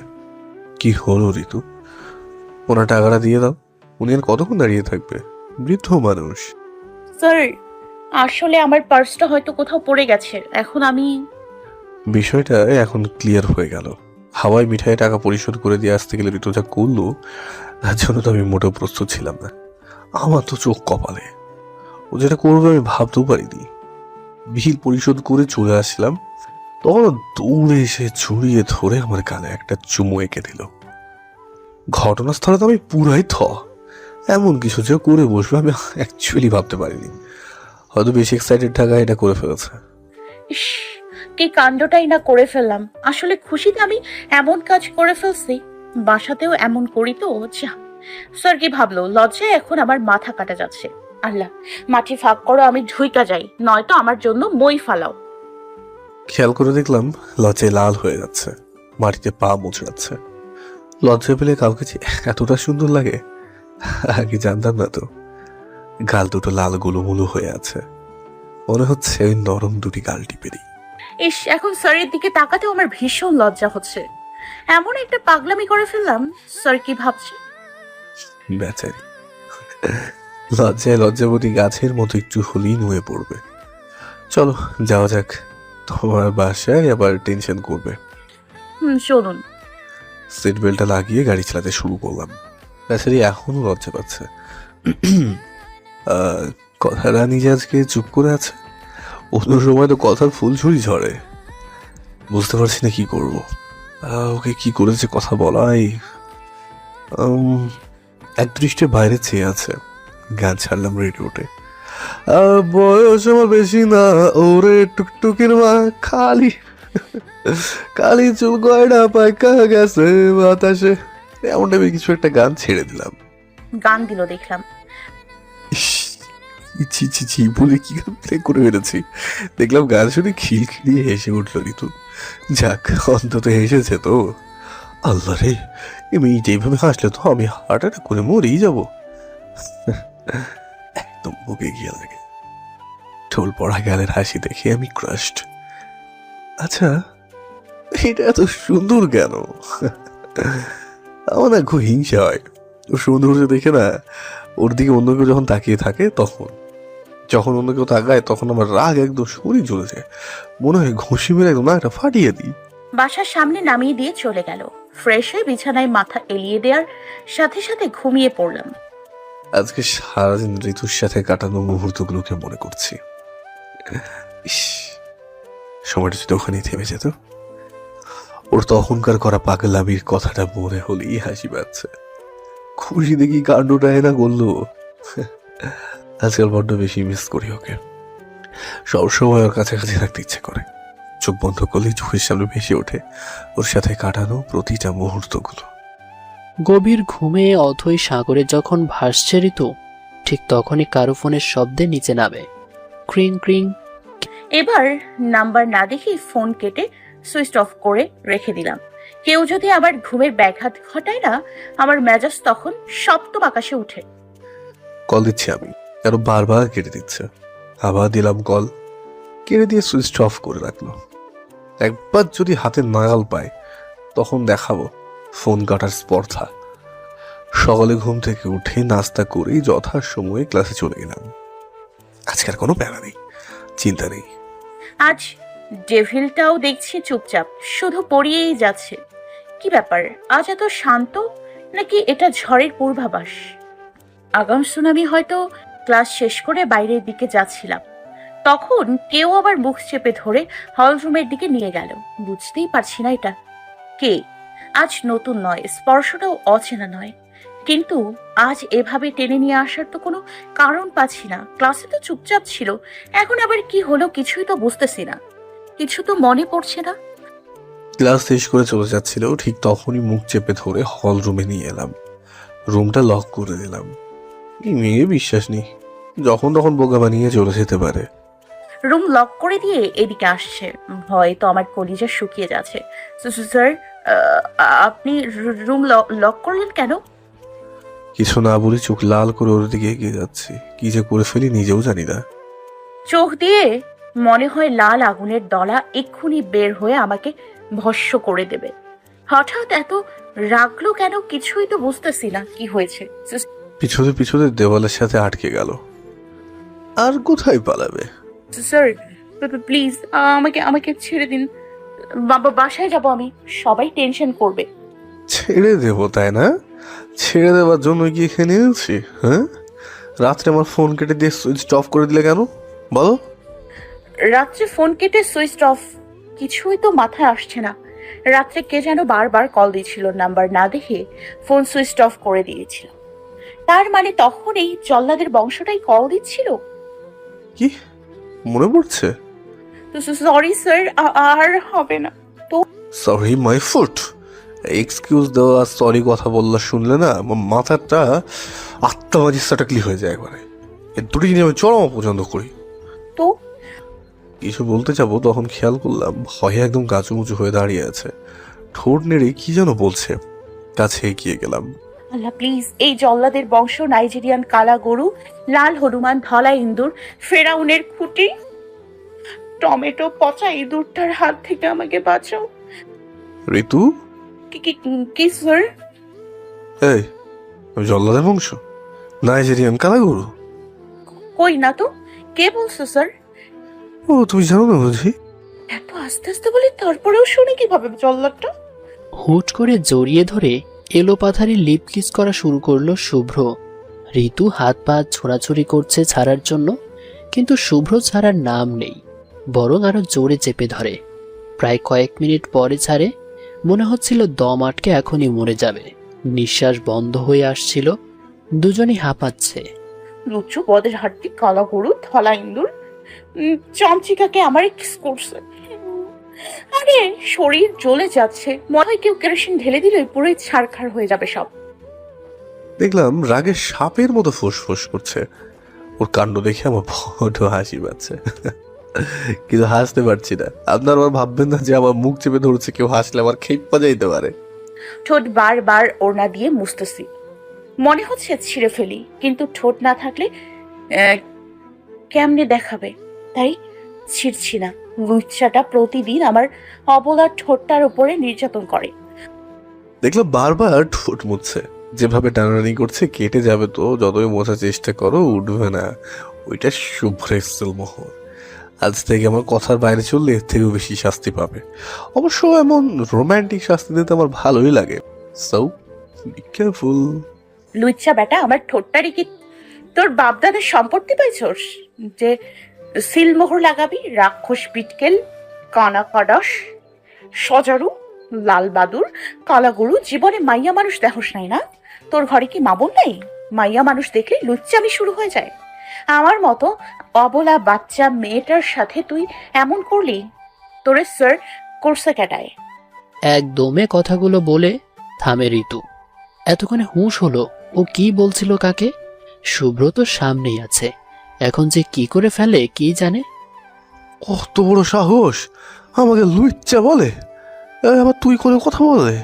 Speaker 10: কি হলো ঋতু? ওনার টাকাটা দিয়ে দাও। উনি আর কতক্ষণ দাঁড়িয়ে থাকবে? বৃদ্ধ মানুষ।
Speaker 3: স্যার, আসলে আমার পার্সটা হয়তো কোথাও পড়ে গেছে। এখন আমি
Speaker 10: বিষয়টা এখন ক্লিয়ার হয়ে গেল। হাওয়াই মিঠাই টাকা পরিশোধ করে দিয়ে আসতে গেলে ঋতু যা করলো তার জন্য তো আমি মোটেও প্রস্তুত ছিলাম না। আমার তো চোখ কপালে। ও যেটা করবে আমি ভাবতেও পারিনি। বিল পরিশোধ করে চলে আসলাম, তখন দৌড়ে এসে জড়িয়ে ধরে আমার গালে একটা চুমু এঁকে দিল। ঘটনাস্থলে তো আমি পুরাই এমন কিছু যে করে বসবে আমি অ্যাকচুয়ালি ভাবতে পারিনি। হয়তো বেশি এক্সাইটেড থাকা এটা করে ফেলেছে।
Speaker 3: ইস, কি কাণ্ডটাই না করে ফেললাম। আসলে খুশিতে আমি এমন কাজ করে ফেলছি। বাসাতেও এমন করি তো। যা, স্যার কি ভাবলো? লজ্জায় এখন আমার মাথা কাটা যাচ্ছে। আল্লাহ, মাটি ফাঁক করো, আমি ঢুইকা যাই, নয়তো আমার জন্য মই ফালাও।
Speaker 10: খেয়াল করে দেখলাম লজ্জায় লাল হয়ে যাচ্ছে, মাটিতে পা মোচড়াচ্ছে। লজ্জা পেলে কাউকে যে এতটা সুন্দর লাগে আগে জানতাম না তো। গাল দুটো লাল গুলোমুলো হয়ে আছে, মনে হচ্ছে ওই নরম দুটি গাল টিপে দিই।
Speaker 3: ইস, এখন স্যারের দিকে তাকাতেও আমার ভীষণ লজ্জা হচ্ছে। এমন একটা পাগলামি করে ফেললাম। স্যার কি ভাবছে?
Speaker 10: বেচারি লজ্জায় লজ্জাবতী গাছের মতো একটু হলেই নুয়ে পড়বে। চলো যাওয়া যাক, তোমার বাসায় আবার টেনশন করবে।
Speaker 3: চলুন।
Speaker 10: সিট বেল্টটা লাগিয়ে গাড়ি চালাতে শুরু করলাম। বেচারি এখনো লজ্জা পাচ্ছে। কথাটা নিজে আজকে চুপ করে আছে। অন্য সময় তো কথার ফুলঝুরি ঝরে। বুঝতে পারছি না কি করবো। ওকে কি করেছে কথা বলাই। এক দৃষ্টির বাইরে চেয়ে আছে। গান ছাড়লাম রেডিওতে। বয়স আমার বেশি না, ওরে টুকটুকির মা, খালি কালি চুল গয়না পাইকা গেছে বাতাসে, এমন টাইপের কিছু একটা গান ছেড়ে দিলাম।
Speaker 3: গান দিল দেখলাম।
Speaker 10: ছি ছি ছি বলে কি গান প্লে করে বেড়েছি। দেখলাম গান শুনে খিলখিলিয়ে হেসে উঠল ঋতু। যাক, অন্তত হেসেছে তো। আল্লাহ রে, আমি যেভাবে হাসলে তো আমি হার্ট অ্যাটাক করে মরেই যাব। একদম বুকে গিয়ে লাগে। ঠোল পড়া গালের হাসি দেখে আমি ক্রাশড। আচ্ছা, এটা এত সুন্দর কেন? আমার না খুব হিংসা হয় ও সৌন্দর্য দেখে না। ওর দিকে অন্য কেউ যখন তাকিয়ে থাকে যখন অন্য কেউ তাকায় তখন আমার রাগ একদম শরীর জ্বলে যায়। মনে হয় ঘুষি মেরে একদম নাকটা ফাটিয়ে দিই।
Speaker 3: বাসার সামনে নামিয়ে দিয়ে চলে গেল। ফ্রেশ হয়ে বিছানায় মাথা এলিয়ে দেওয়ার সাথে সাথে ঘুমিয়ে পড়লাম।
Speaker 10: আজকে সারাদিন ঋতুর সাথে কাটানো মুহূর্তগুলোকে মনে করছি। ইস, সময়টা যদি ওখানেই থেমে যেত। ওর তখনকার করা পাগলামির কথাটা মনে হলেই হাসি পাচ্ছে। খুশি দেখি কাণ্ডটাই না করলো। আজকাল বড্ড বেশি মিস করি ওকে। সবসময় ওর কাছাকাছি থাকতে ইচ্ছে করে। চোখ বন্ধ করলেই চোখের সামনে ভেসে ওঠে ওর সাথে কাটানো প্রতিটা মুহূর্তগুলো।
Speaker 4: গভীর ঘুমে অথই সাগরে যখন ভাসছে ঋতু, ঠিক তখনই কারো ফোনের শব্দে নিচে নামে। ক্রিং ক্রিং।
Speaker 3: এবার নাম্বার না দেখে ফোন কেটে সুইচ অফ করে রেখে দিলাম। কেউ যদি আবার ঘুমের ব্যাঘাত ঘটায় না, আমার মেজাজ তখন সপ্তম আকাশে উঠে।
Speaker 10: কল দিচ্ছি আমি, কারো বারবার কেটে দিচ্ছে। আবার দিলাম কল, কেটে দিয়ে সুইচ অফ করে রাখলো। একবার যদি হাতে নাগাল পায় তখন দেখাবো ফোন কাটার স্পর্ধা। সকালে ঘুম থেকে উঠে নাস্তা করেই যথাসময়ে ক্লাসে চলে গেলাম। আজকের কোনো প্যারা নেই, চিন্তা নেই।
Speaker 3: আজ ডেভিলটাও দেখছি চুপচাপ, শুধু পড়িয়েই যাচ্ছে। কি ব্যাপার, আজ এত শান্ত, নাকি এটা ঝড়ের পূর্বাভাস? আগাম সুনামি হয়তো। ক্লাস শেষ করে বাইরের দিকে যাচ্ছিলাম, তখন কেউ আবার মুখ চেপে ধরে হল রুমের দিকে নিয়ে গেল। বুঝতেই পারছি না এটা কে। আজ নতুন নয়, স্পর্শটাও অচেনা নয়, কিন্তু আজ এভাবে টেনে নিয়ে আসার তো কোনো কারণ পাচ্ছি না। ক্লাসে তো চুপচাপ ছিল, এখন আবার কি হলো কিছুই তো বুঝতেছি না, কিছু তো মনে পড়ছে না।
Speaker 10: ক্লাস শেষ করে চলে যাচ্ছিল, ঠিক তখনই মুখ চেপে ধরে হল রুমে নিয়ে এলাম। রুমটা লক করে দিলাম। এই মেয়ে বিশ্বাস নেই, যখন তখন বোকা বানিয়ে চলে যেতে পারে।
Speaker 3: রুম লক করে দিয়ে এদিকে আসছে, হয়তো আমার কলিজা শুকিয়ে যাচ্ছে। স্যার, আপনি রুম লক করলেন কেন?
Speaker 10: কিছু না বলে চোখ লাল করে ওর দিকে এগিয়ে যাচ্ছি। কি যে করে ফেলি নিজেও জানি না।
Speaker 3: চোখ দিয়ে মনে হয় লাল আগুনের দলা এক্ষুনি বের হয়ে আমাকে ভস্ম করে দেবে। হঠাৎ এত রাগলো কেন, কিছুই তো বুঝতেছি না কি হয়েছে।
Speaker 10: পিছনে পিছনে দেওয়ালের সাথে আটকে গেল। আর কোথায় পালাবে?
Speaker 3: স্যার প্লিজ আমাকে আমাকে ছেড়ে দিন, বাসায় যাব আমি, সবাই টেনশন করবে।
Speaker 10: ছেড়ে দেবো তাই না? ছেড়ে দেওয়ার জন্য কি এখানে এনেছি? হ্যাঁ, রাত্রে আমার ফোন কেটে দিয়ে সুইচ অফ করে দিলে কেন বলো?
Speaker 3: রাত্রে ফোন কেটে সুইচ অফ, কিছুই তো মাথায় আসছে না। রাত্রে কে যেন বারবার কল দিয়েছিল, নাম্বার না দেখে ফোন সুইচ অফ করে দিয়েছিল। তার মানে তখন এই জল্লাদের বংশটাই কল দিচ্ছিল।
Speaker 10: কি মনে পড়ছে?
Speaker 3: সরি স্যার, আর হবে না তো।
Speaker 10: Sorry my foot. এক্সকিউজ দেওয়া সরি কথা বললা শুনলে না আমার মাথাটা আত্মবাজিস্তাটাকলি হয়ে যায় একবারে। এর দুটি জিনিস আমি চরম অপছন্দ করি।
Speaker 3: তো
Speaker 10: কিছু বলতে যাবো, তখন খেয়াল করলাম ভয়ে একদম কাঁচুমুচু হয়ে দাঁড়িয়ে আছে। ঠোঁট নেড়ে কি যেন বলছে। কাছে এগিয়ে গেলাম।
Speaker 3: আল্লাহ প্লিজ, এই জল্লাদের বংশ, নাইজেরিয়ান কালা গরু, লাল হনুমান, ধলা ইঁদুর, ফেরাউনের খুঁটি, টমেটো পচা ইঁদুরটার হাত থেকে আমাকে বাঁচাও।
Speaker 10: ঋতু,
Speaker 3: কি স্যার?
Speaker 10: এই জল্লাদের বংশ, নাইজেরিয়ান কালা গরু?
Speaker 3: কই না তো, কে বলছো স্যার?
Speaker 10: ও তুমি জানো না বুঝি?
Speaker 3: এত আস্তে আস্তে বলি, তারপরেও শুনি কিভাবে জল্লাদটা?
Speaker 4: হুট করে জড়িয়ে ধরে এলোপাথারি লিপ কিস করা শুরু করলো শুভ্র। ঋতু হাত পা ছোড়াছুড়ি করছে ছাড়ার জন্য, কিন্তু শুভ্র ছাড়ার নাম নেই, বরং আরো জোরে চেপে ধরে। প্রায় কয়েক মিনিট পরে ছাড়ে। মনে হচ্ছিল দম আটকে এখনই মরে যাবে। নিঃশ্বাস বন্ধ হয়ে আসছিল, দুজনই হাঁপাচ্ছে।
Speaker 3: লুচু বদের হাড্ডি, কালা গরু, ধলা ইঁদুর, চমচিকাকে আমার কিস করছে। আরে শরীর জ্বলে যাচ্ছে, মনে হয় কেউ কেরোসিন ঢেলে দিলে পুরোই ছারখার হয়ে যাবে সব।
Speaker 10: দেখলাম রাগে সাপের মতো ফোঁস করছে। ওর কাণ্ড দেখে আমার বড় হাসি পাচ্ছে, কিন্তু হাসতে পারছি না। আপনার আবার ভাববেন না যে আমার মুখ চেপে ধরছে, কেউ হাসলে আমার খেপা যাইতে পারে।
Speaker 3: ঠোঁট বারবার ওড়না দিয়ে মুছতেছি, মনে হচ্ছে ছিঁড়ে ফেলি, কিন্তু ঠোঁট না থাকলে কেমনে দেখাবে, তাই ছিঁড়ছি না। লুচ্চাটা প্রতিদিন আমার অবলার ঠোঁটটার উপরে নির্যাতন করে।
Speaker 10: দেখলাম বারবার ঠোঁট মুছছে, যেভাবে টানাটানি করছে কেটে যাবে তো, যতই মোছার চেষ্টা করো উঠবে না। ওইটা শুভ্র এক্সেল মোহর। আজ থেকে আমার কথার বাইরে চললে এর থেকেও বেশি শাস্তি পাবে। অবশ্য এমন রোমান্টিক শাস্তি দিতে আমার ভালোই লাগে। So be careful.
Speaker 3: লুচ্চা বেটা, আমার ঠোঁটটারি কি তোর বাপদাদের সম্পত্তি পাইছস যে সিলমোহর লাগাবি? রাক্ষস পিটকেল, কানা কডস, সজারু, লাল বাদুর, কালাগুরু, জীবনে মাইয়া মানুষ দেখোস নাই না? তোর ঘরে কি মাবন নেই? মাইয়া মানুষ দেখলে লুচ্চামি শুরু হয়ে যায়। আমার মতো অবলা বাচ্চা মেয়েটার সাথে তুই এমন করলি? তোরে স্যার করছে কেটায়?
Speaker 4: একদমে কথাগুলো বলে থামে ঋতু। এতক্ষণে হুঁশ হলো ও কি বলছিল কাকে। শুভ্র তো সামনেই আছে, এখন যে কি করে ফেলে কি জানে।
Speaker 10: কত বড় সাহস, আমাকে লুচ্চা বলে, আবার তুই করে কথা বলে।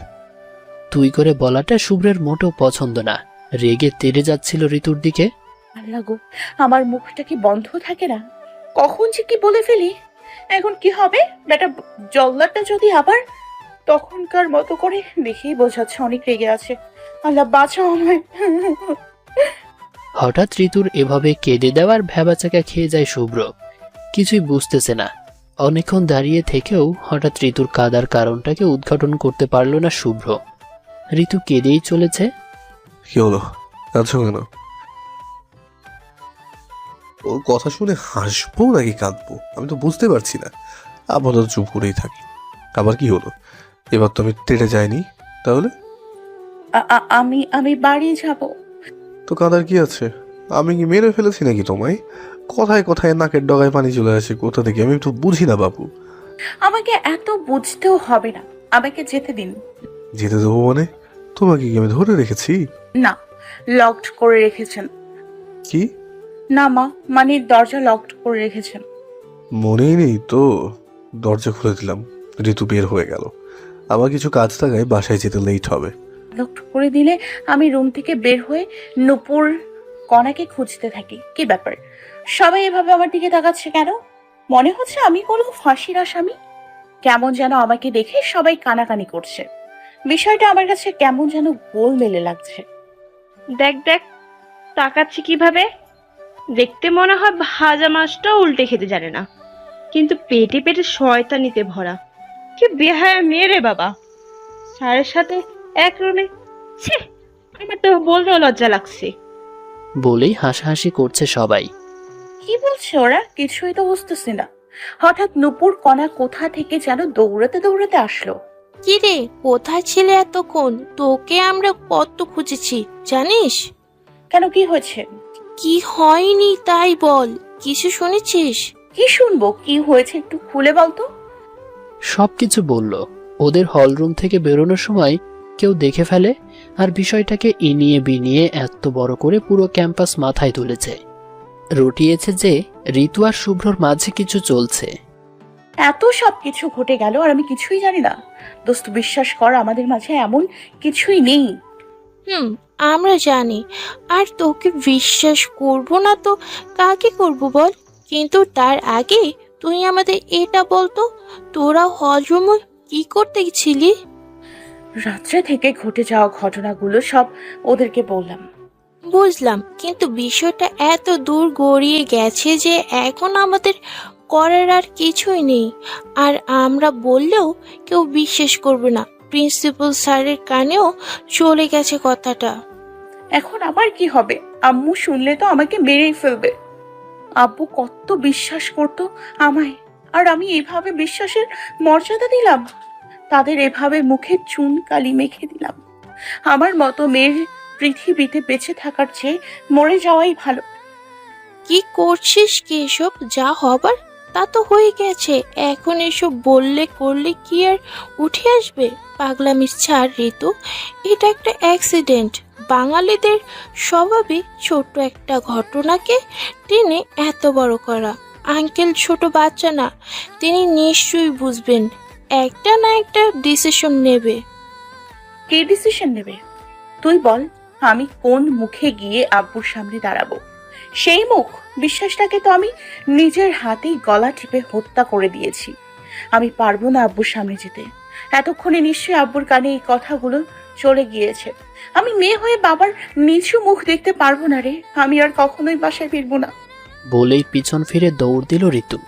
Speaker 4: তুই করে বলাটা শুভ্রের মোটেও পছন্দ না। রেগে তেড়ে যাচ্ছিল ঋতুর দিকে।
Speaker 3: আল্লাহ গো, আমার মুখটা কি বন্ধ থাকে না? কখন যে কি বলে ফেলি। এখন কি হবে? বেটা জল্লাদটা যদি আবার তখনকার মতো করে দেখেই বোঝাচ্ছে অনেক রেগে আছে। আল্লাহ বাঁচাও আমায়।
Speaker 4: হঠাৎ ঋতুর এভাবে কেঁদে দেওয়ার ভ্যাবাচাকা খেয়ে যায় শুভ্র। কিছুই বুঝতেছে না। অনেকক্ষণ দাঁড়িয়ে থেকেও হঠাৎ ঋতুর কাদার কারণটাকে উদ্ঘাটন করতে পারল না শুভ্র। ঋতু কেঁদেই চলেছে।
Speaker 10: কি হলো, কাঁদছো কেন? ওর কথা শুনে হাসবো নাকি কাঁদবো আমি তো বুঝতে পারছি না। আপাতত চুপ করেই থাকি। আবার কি হলো? এবার তো আমি তেড়ে যাইনি, তাহলে?
Speaker 3: আমি বাড়ি যাব।
Speaker 10: তো কাঁদার কি আছে? আমি কি মেরে ফেলেছি নাকি তোমায়? কথায় কথায় নাকের ডগায় পানি চলে আসে কোথা থেকে আমি তো বুঝি না বাপু।
Speaker 3: আমাকে এত বুঝতেও হবে না, আমাকে যেতে দিন।
Speaker 10: যেতে দেবো মানে? তোমাকে কি আমি ধরে রেখেছি?
Speaker 3: না, লকড করে রেখেছেন।
Speaker 10: কি?
Speaker 3: না মা, মানে দরজা লকড করে রেখেছেন।
Speaker 10: মনেই নেই তো। দরজা খুলে দিলাম, ঋতু বের হয়ে গেল। আমার কিছু কাজ থাকায় বাসায় যেতে লেট হবে।
Speaker 3: লকড করে দিলে আমি রুম থেকে বের হয়ে নূপুর কণাকে খুঁজতে থাকি। কি ব্যাপার, সবাই এভাবে আমার দিকে তাকাচ্ছে কেন? মনে হচ্ছে আমি কোনো ফাঁসির আসামি? কেমন যেন আমাকে দেখে সবাই কানাকানি করছে। বিষয়টা আমার কাছে কেমন যেন গোলমেলে লাগছে।
Speaker 5: দেখ দেখ, তাকাচ্ছি কিভাবে। দেখতে মনে হয় ভাজা মাছটাও উল্টে খেতে জানে না, কিন্তু পেটে পেটে শয়তানিতে ভরা। কি বেহায়া মেয়ে রে বাবা, স্যারের সাথে এক রুমে। ছি, আমার তো বলতেও লজ্জা লাগছে।
Speaker 4: বলেই হাসাহাসি করছে সবাই।
Speaker 3: কি বলছে ওরা? কিছুই তো বুঝতেছি না। হঠাৎ নূপুর কণা কোথা থেকে যেন দৌড়াতে দৌড়াতে আসলো।
Speaker 2: কি রে, কোথায় ছিলে এতক্ষণ? তোকে আমরা কত খুঁজেছি জানিস?
Speaker 3: কেন, কি হয়েছে?
Speaker 2: কি হয়নি তাই বল, কিছু শুনেছিস?
Speaker 3: কি শুনবো? কি হয়েছে একটু খুলে বলতো।
Speaker 4: সবকিছু বলল। ওদের হলরুম থেকে বেরোনোর সময় কেউ দেখে ফেলে, আর বিষয়টাকে ইনিয়ে বিনিয়ে এত বড় করে পুরো ক্যাম্পাস মাথায় তুলেছে। রটিয়েছে যে ঋতু আর শুভ্রর মাঝে কিছু চলছে।
Speaker 3: এত সব কিছু ঘটে গেল আর আমি কিছুই জানি না। দোস্ত বিশ্বাস কর, আমাদের মাঝে এমন কিছুই নেই।
Speaker 2: আমরা জানি, আর তোকে বিশ্বাস করব না তো কাকে করব বল? কিন্তু তার আগে তুই আমাদের এটা বলতো, তোরা হলরুমে কি করতে ছিলি?
Speaker 3: রাত্রে থেকে ঘটে যাওয়া ঘটনাগুলো সব ওদেরকে বললাম।
Speaker 2: বুঝলাম, কিন্তু বিষয়টা এত দূর গড়িয়ে গেছে যে এখন আমাদের করার আর কিছুই নেই। আর আমরা বললেও কেউ বিশ্বাস করবে না। প্রিন্সিপাল স্যারের কানেও চলে গেছে কথাটা।
Speaker 3: এখন আবার কি হবে? আম্মু শুনলে তো আমাকে মেরেই ফেলবে। আব্বু কত বিশ্বাস করতো আমায়, আর আমি এভাবে বিশ্বাসের মর্যাদা দিলাম। তাদের এভাবে মুখে চুন কালি মেখে দিলাম। আমার মতো মেয়ের পৃথিবীতে বেঁচে থাকার চেয়ে মরে যাওয়াই ভালো।
Speaker 2: কি করছিস কি এসব? যা হবার তা তো হয়ে গেছে। এখন এসব বললে করলে কি আর উঠে আসবে? পাগলামির ছাড় ঋতু, এটা একটা অ্যাক্সিডেন্ট। বাঙালিদের স্বভাবে ছোট্ট একটা ঘটনাকে টেনে এত বড় করা। আঙ্কেল ছোট বাচ্চা না, তিনি নিশ্চয়ই বুঝবেন। একটা না একটা ডিসিশন নেবে।
Speaker 3: কে ডিসিশন নেবে? তুই বল, আমি কোন মুখে গিয়ে আব্বুর সামনে দাঁড়াবো? সেই মুখ? বিশ্বাসটাকে তো আমি নিজের হাতেই গলা টিপে হত্যা করে দিয়েছি। আমি পারবো না আব্বুর সামনে যেতে। এতক্ষণে নিশ্চয়ই আব্বুর কানে এই কথাগুলো চলে গিয়েছে। আমি মেয়ে হয়ে বাবার নিচু মুখ দেখতে পারবো না রে। আমি আর কখনোই বাসায় ফিরবো না।
Speaker 4: বলেই পিছন ফিরে দৌড় দিল ঋতু।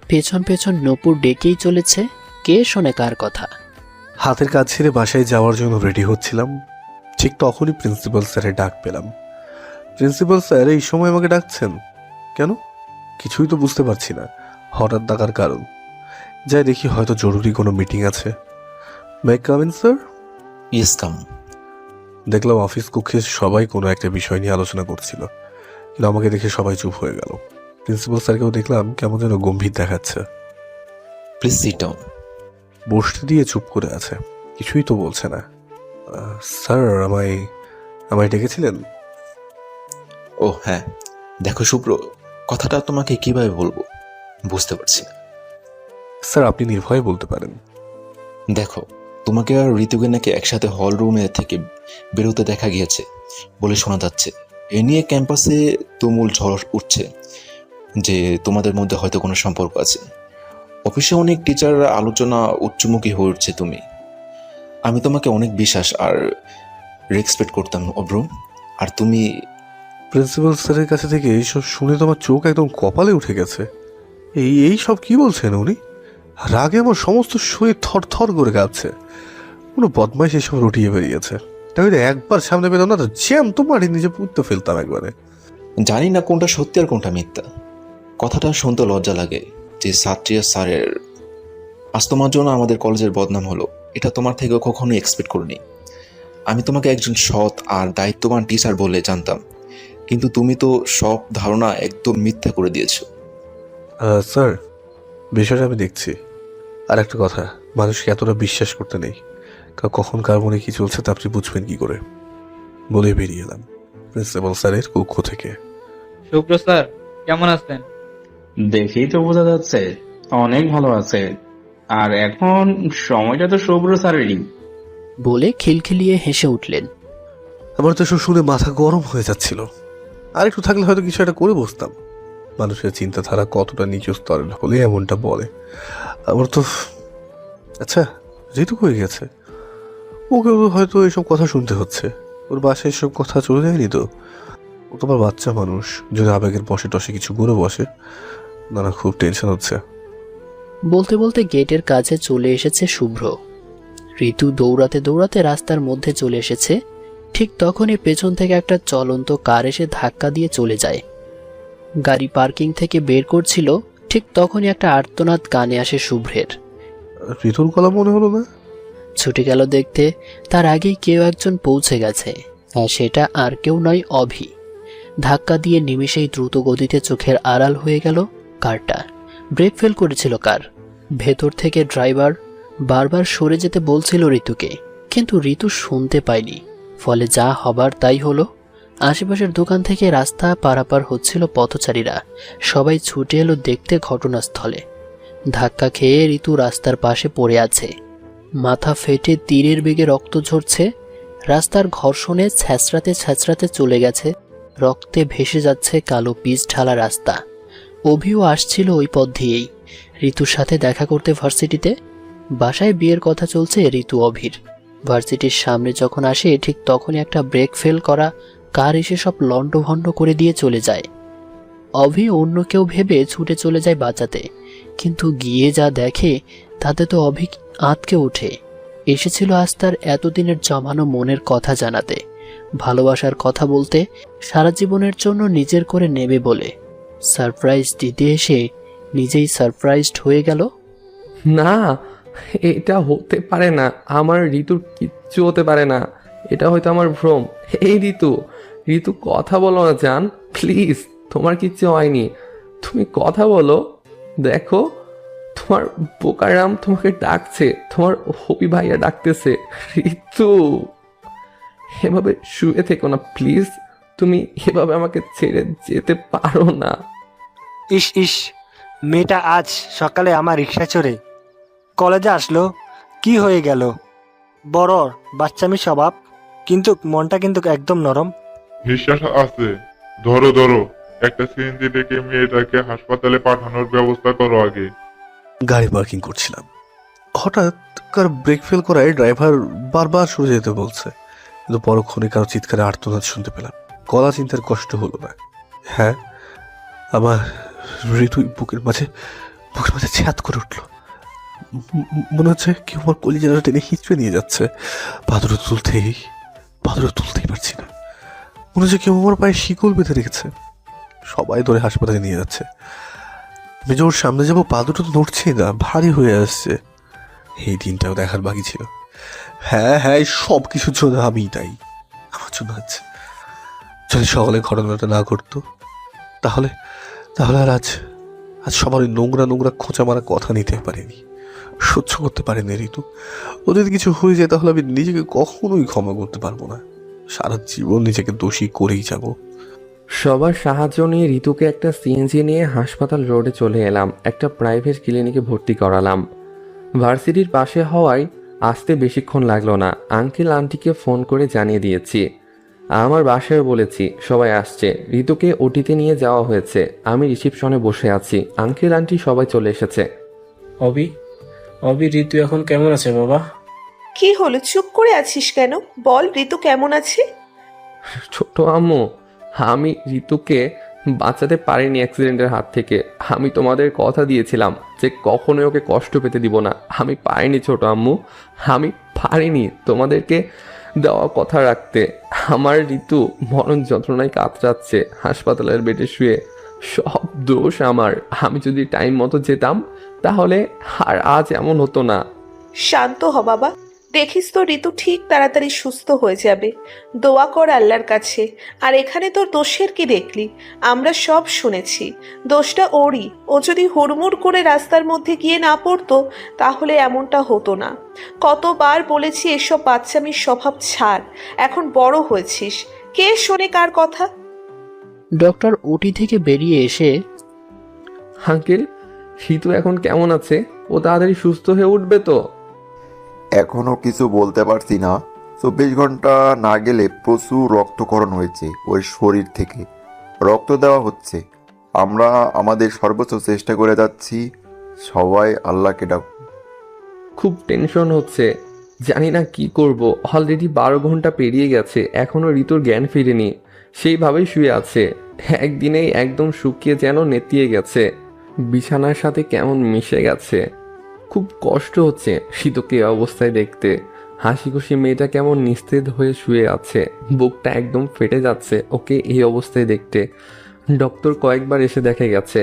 Speaker 4: পেছন পেছন নূপুর ডেকেই চলেছে, কে শোনে কার কথা।
Speaker 10: হাতের কাজ ছেড়ে বাসায় যাওয়ার জন্য রেডি হচ্ছিলাম, ঠিক তখনই প্রিন্সিপাল স্যারের ডাক পেলাম। প্রিন্সিপাল স্যার এই সময় আমাকে ডাকছেন কেন? কিছুই তো বুঝতে পারছি না। হঠাৎ ডাকার কারণ যাই দেখি হয়তো জরুরি কোনো মিটিং আছে। May I come in sir?
Speaker 8: Yes come.
Speaker 10: দেখলাম অফিস কক্ষে সবাই কোনো একটা বিষয় নিয়ে আলোচনা করছিল, কিন্তু আমাকে দেখে সবাই চুপ হয়ে গেল। প্রিন্সিপাল স্যারকেও দেখলাম কেমন যেন গম্ভীর দেখাচ্ছে।
Speaker 8: Please sit down.
Speaker 10: বসতে দিয়ে চুপ করে আছে, কিছুই তো বলছে না। স্যার আমায় ডেকেছিলেন?
Speaker 8: ও হ্যাঁ, দেখো শুভ্র, কথাটা তোমাকে কিভাবে বলবো বুঝতে পারছি না।
Speaker 10: স্যার আপনি নির্ভয়ে বলতে পারেন।
Speaker 8: দেখো, তোমাকে আর ঋতুকে নাকি একসাথে হল রুমে থেকে বেরোতে দেখা গিয়েছে বলে শোনা যাচ্ছে। এ নিয়ে ক্যাম্পাসে তুমুল ঝড় উঠছে যে তোমাদের মধ্যে হয়তো কোনো সম্পর্ক আছে। অফিসে অনেক টিচাররা আলোচনা উচ্চমুখী হয়ে উঠছে। আমি তোমাকে অনেক বিশ্বাস আর রেসপেক্ট করতাম অব্র, আর তুমি।
Speaker 10: প্রিন্সিপাল স্যারের কাছে থেকে এইসব শুনে তো আমার চোখ একদম কপালে উঠে গেছে। এই সব কি বলছেন উনি? রাগে আমার সমস্ত শরীর থর থর করে কাঁপছে। কোনো বদমাইশ এসব রটিয়ে বেরিয়েছে। তাই একবার সামনে পেতাম না তো জ্যাম তো মাটি নিজে পুঁততে ফেলতাম একবারে।
Speaker 8: জানি না কোনটা সত্যি আর কোনটা মিথ্যা। কথাটা শুনতে লজ্জা লাগে যে সাত্রিয়া স্যারের আজ তোমার জন্য আমাদের কলেজের বদনাম হলো, এটা তোমার থেকে কখনোই এক্সপেক্ট করিনি। আমি তোমাকে একজন সৎ আর দায়িত্ববান টিচার বলে জানতাম, কিন্তু তুমি তো সব ধারণা একদম মিথ্যা করে দিয়েছো।
Speaker 10: স্যার বিষয়টা আমি দেখছি। আর একটা কথা, মানুষকে এতটা বিশ্বাস করতে নেই, কারণ কখন কার মনে কি চলছে তা আপনি বুঝবেন কি করে। বলে বেরিয়ে এলাম প্রিন্সিপাল স্যারের কক্ষ থেকে।
Speaker 18: শুভ্র স্যার কেমন আছেন?
Speaker 19: দেখেই তো বোঝা যাচ্ছে অনেক ভালো আছে। আর এখন সময়টা তো শুভ্র স্যারেরই।
Speaker 4: বলে খিলখিলিয়ে হেসে উঠলেন।
Speaker 10: আমার তো সব শুনে মাথা গরম হয়ে যাচ্ছিল। আর একটু থাকলে হয়তো কিছু একটা করে বসতাম। মানুষের চিন্তাধারা কতটা নিচু স্তরের হলে এমনটা বলে। আমার তো আচ্ছা, যেটুক হয়ে গেছে, ওকে হয়তো এইসব কথা শুনতে হচ্ছে। ওর বাসায় এসব কথা চলে যায়নি তো? ও তোমার বাচ্চা মানুষ, যদি আবেগের বসে টসে কিছু করে বসে। না, খুব টেনশন হচ্ছে।
Speaker 4: বলতে বলতে গেটের কাছে চলে এসেছে শুভ্র। ঋতু দৌড়াতে দৌড়াতে রাস্তার মধ্যে চলে এসেছে। ঠিক তখনই পেছন থেকে একটা চলন্ত কার এসে ধাক্কা দিয়ে চলে যায়। গাড়ি পার্কিং থেকে বের করছিল, ঠিক তখনই একটা আর্তনাদ কানে আসে শুভ্রের।
Speaker 10: ঋতুর গলা মনে হলো না?
Speaker 4: ছুটে গেল দেখতে, তার আগেই কেউ একজন পৌঁছে গেছে। হ্যাঁ, সেটা আর কেউ নয়, অভি। ধাক্কা দিয়ে নিমেষেই দ্রুত গতিতে চোখের আড়াল হয়ে গেল কারটা। ব্রেক ফেল করেছিল কার। ভেতর থেকে ড্রাইভার বারবার সরে যেতে বলছিল ঋতুকে, কিন্তু ঋতু শুনতে পায়নি। ফলে যা হবার তাই হলো। আশেপাশের দোকান থেকে রাস্তা পারাপার হচ্ছিল পথচারীরা। সবাই ছুটে এলো দেখতে ঘটনাস্থলে। ধাক্কা খেয়ে ঋতু রাস্তার পাশে পড়ে আছে। মাথা ফেটে তীরের বেগে রক্ত ঝরছে। রাস্তার ঘর্ষণে ছ্যাঁচড়াতে ছ্যাঁচড়াতে চলে গেছে। রক্তে ভেসে যাচ্ছে কালো পিচ ঢালা রাস্তা। অভিও আসছিল ওই পথ দিয়েই ঋতুর সাথে দেখা করতে ভার্সিটিতে। বাসায় বিয়ের কথা চলছে ঋতু অভির। ভার্সিটির সামনে যখন আসে, ঠিক তখনই একটা ব্রেক ফেল করা কার এসে সব লণ্ডভণ্ড করে দিয়ে চলে যায়। অভি অন্য কেউ ভেবে ছুটে চলে যায় বাঁচাতে, কিন্তু গিয়ে যা দেখে তাতে তো অভি আঁতকে ওঠে। এসেছিল আজ তার এতদিনের জমানো মনের কথা জানাতে, ভালোবাসার কথা বলতে, সারা জীবনের জন্য নিজের করে নেবে বলে। সারপ্রাইজ দিতে এসে নিজেই সারপ্রাইজড হয়ে গেল।
Speaker 9: না, এটা হতে পারে না। আমার ঋতুর কিচ্ছু হতে পারে না। এটা হয়তো আমার ভ্রম। এই ঋতু কথা বলো না জান, প্লিজ। তোমার কিচ্ছু হয়নি, তুমি কথা বলো। দেখো, তোমার বোকারাম তোমাকে ডাকছে, তোমার হবি ভাইয়া ডাকতেছে। ঋতু, এভাবে শুয়ে থেকো না প্লিজ। তুমি এভাবে আমাকে ছেড়ে যেতে পারো না।
Speaker 20: ইস, মেয়েটা আজ সকালে আমার রিক্সা চড়ে কলেজে আসলো, কি হয়ে গেল? বড় বাচ্চামি স্বভাব, কিন্তু মনটা কিন্তু একদম নরম।
Speaker 21: বিশ্বাস আছে। ধরো একটা সিএনজি ডেকে মেয়েটাকে হাসপাতালে পাঠানোর ব্যবস্থা করো আগে।
Speaker 10: গাড়ি পার্কিং করছিলাম, হঠাৎ কার ব্রেক ফেল করায় ড্রাইভার বারবার সরে যেতে বলছে, কিন্তু পরক্ষণে কারো চিৎকারে আর্তনাদ শুনতে পেলাম। গলা চিন্তার কষ্ট হলো না। হ্যাঁ, আমার ঋতু বুকের মাঝে বুকের মধ্যে ছ্যাদ করে উঠলো। মনে হচ্ছে কেউ আমার কলিজাটা টেনে হিঁচড়ে নিয়ে যাচ্ছে। পাথর তুলতেই পারছি না। মনে হচ্ছে কেউ আমার পায়ে শিকল বেঁধে রেখেছে। সবাই ধরে হাসপাতালে নিয়ে যাচ্ছে। আমি যে ওর সামনে যাবো, পা দুটো তো নড়ছেই না, ভারী হয়ে আসছে। এই দিনটাও দেখার বাকি ছিল। হ্যাঁ, এই সব কিছুর জন্য আমিই দায়ী। আমার জন্য হচ্ছে। যদি সকালে ঘটনাটা না ঘটতো, তাহলে আর আজ সবার ওই নোংরা খোঁচা মারা কথা নিতে পারিনি, সহ্য করতে পারিনি ঋতু। ও যদি কিছু হয়ে যায় তাহলে আমি নিজেকে কখনোই ক্ষমা করতে পারবো না। সারা জীবন নিজেকে দোষী করেই যাব।
Speaker 9: সবার সাহায্য নিয়ে ঋতুকে একটা সিএনজি নিয়ে হাসপাতাল রোডে চলে এলাম। একটা প্রাইভেট ক্লিনিকে ভর্তি করালাম। ভার্সিটির পাশে হওয়ায় আসতে বেশিক্ষণ লাগলো না। আঙ্কেল আন্টিকে ফোন করে জানিয়ে দিয়েছি। আমার বাসায় বলেছি সবাই আসছে। ঋতুকে ওটিতে নিয়ে যাওয়া হয়েছে। আমি রিসিপশনে বসে আছি। আঙ্কেল আন্টি সবাই চলে এসেছে।
Speaker 12: অবি ঋতু এখন কেমন আছে বাবা?
Speaker 11: কি হলো, চুপ করে আছিস কেন? বল, ঋতু কেমন আছে?
Speaker 9: ছোট আম্মু, আমি ঋতুকে বাঁচাতে পারিনি অ্যাক্সিডেন্টের হাত থেকে। আমি তোমাদের কথা দিয়েছিলাম যে কখনোই ওকে কষ্ট পেতে দিব না। আমি পারিনি ছোট আম্মু, আমি পারিনি তোমাদেরকে দেওয়া কথা রাখতে। আমার ঋতু মরণ যন্ত্রণায় কাতরাচ্ছে হাসপাতালের বেডে শুয়ে। সব দোষ আমার। আমি যদি টাইম মতো যেতাম তাহলে আর আজ এমন হতো না।
Speaker 11: শান্ত হ বাবা, দেখিস তো ঋতু ঠিক তাড়াতাড়ি সুস্থ হয়ে যাবে। দোয়া কর আল্লাহর কাছে। আর এখানে তোর দোষের কি দেখলি? আমরা সব শুনেছি, দোষটা ওরই। ও যদি হুড়মুড় করে রাস্তার মধ্যে গিয়ে না পড়তো তাহলে এমনটা হতো না। কতবার বলেছি এসব বাচ্চামির স্বভাব ছাড়, এখন বড় হয়েছিস। কে শোনে কার কথা?
Speaker 4: ডক্টর ওটি থেকে বেরিয়ে এসে,
Speaker 9: আঙ্কেল, ঋতু এখন কেমন আছে? ও তাড়াতাড়ি সুস্থ হয়ে উঠবে তো?
Speaker 16: এখনো কিছু বলতে পারছি না। 24 ঘন্টা না গেলে প্রচুর রক্তক্ষরণ হয়েছে ওর শরীর থেকে। রক্ত দেওয়া হচ্ছে। আমরা আমাদের সর্বোচ্চ চেষ্টা করে যাচ্ছি। সবাই আল্লাহকে ডাকুন।
Speaker 9: খুব টেনশন হচ্ছে, জানি না কি করব। অলরেডি 12 ঘন্টা পেরিয়ে গেছে, এখনো ঋতুর জ্ঞান ফিরেনি। সেইভাবেই শুয়ে আছে। একদিনেই একদম শুকিয়ে যেন নেতিয়ে গেছে, বিছানার সাথে কেমন মিশে গেছে। খুব কষ্ট হচ্ছে ঋতুকে এই অবস্থায় দেখতে। হাসি খুশি মেয়েটা কেমন নিস্তেজ হয়ে শুয়ে আছে। বুকটা একদম ফেটে যাচ্ছে ওকে এই অবস্থায় দেখতে। ডক্টর কয়েকবার এসে দেখে গেছে।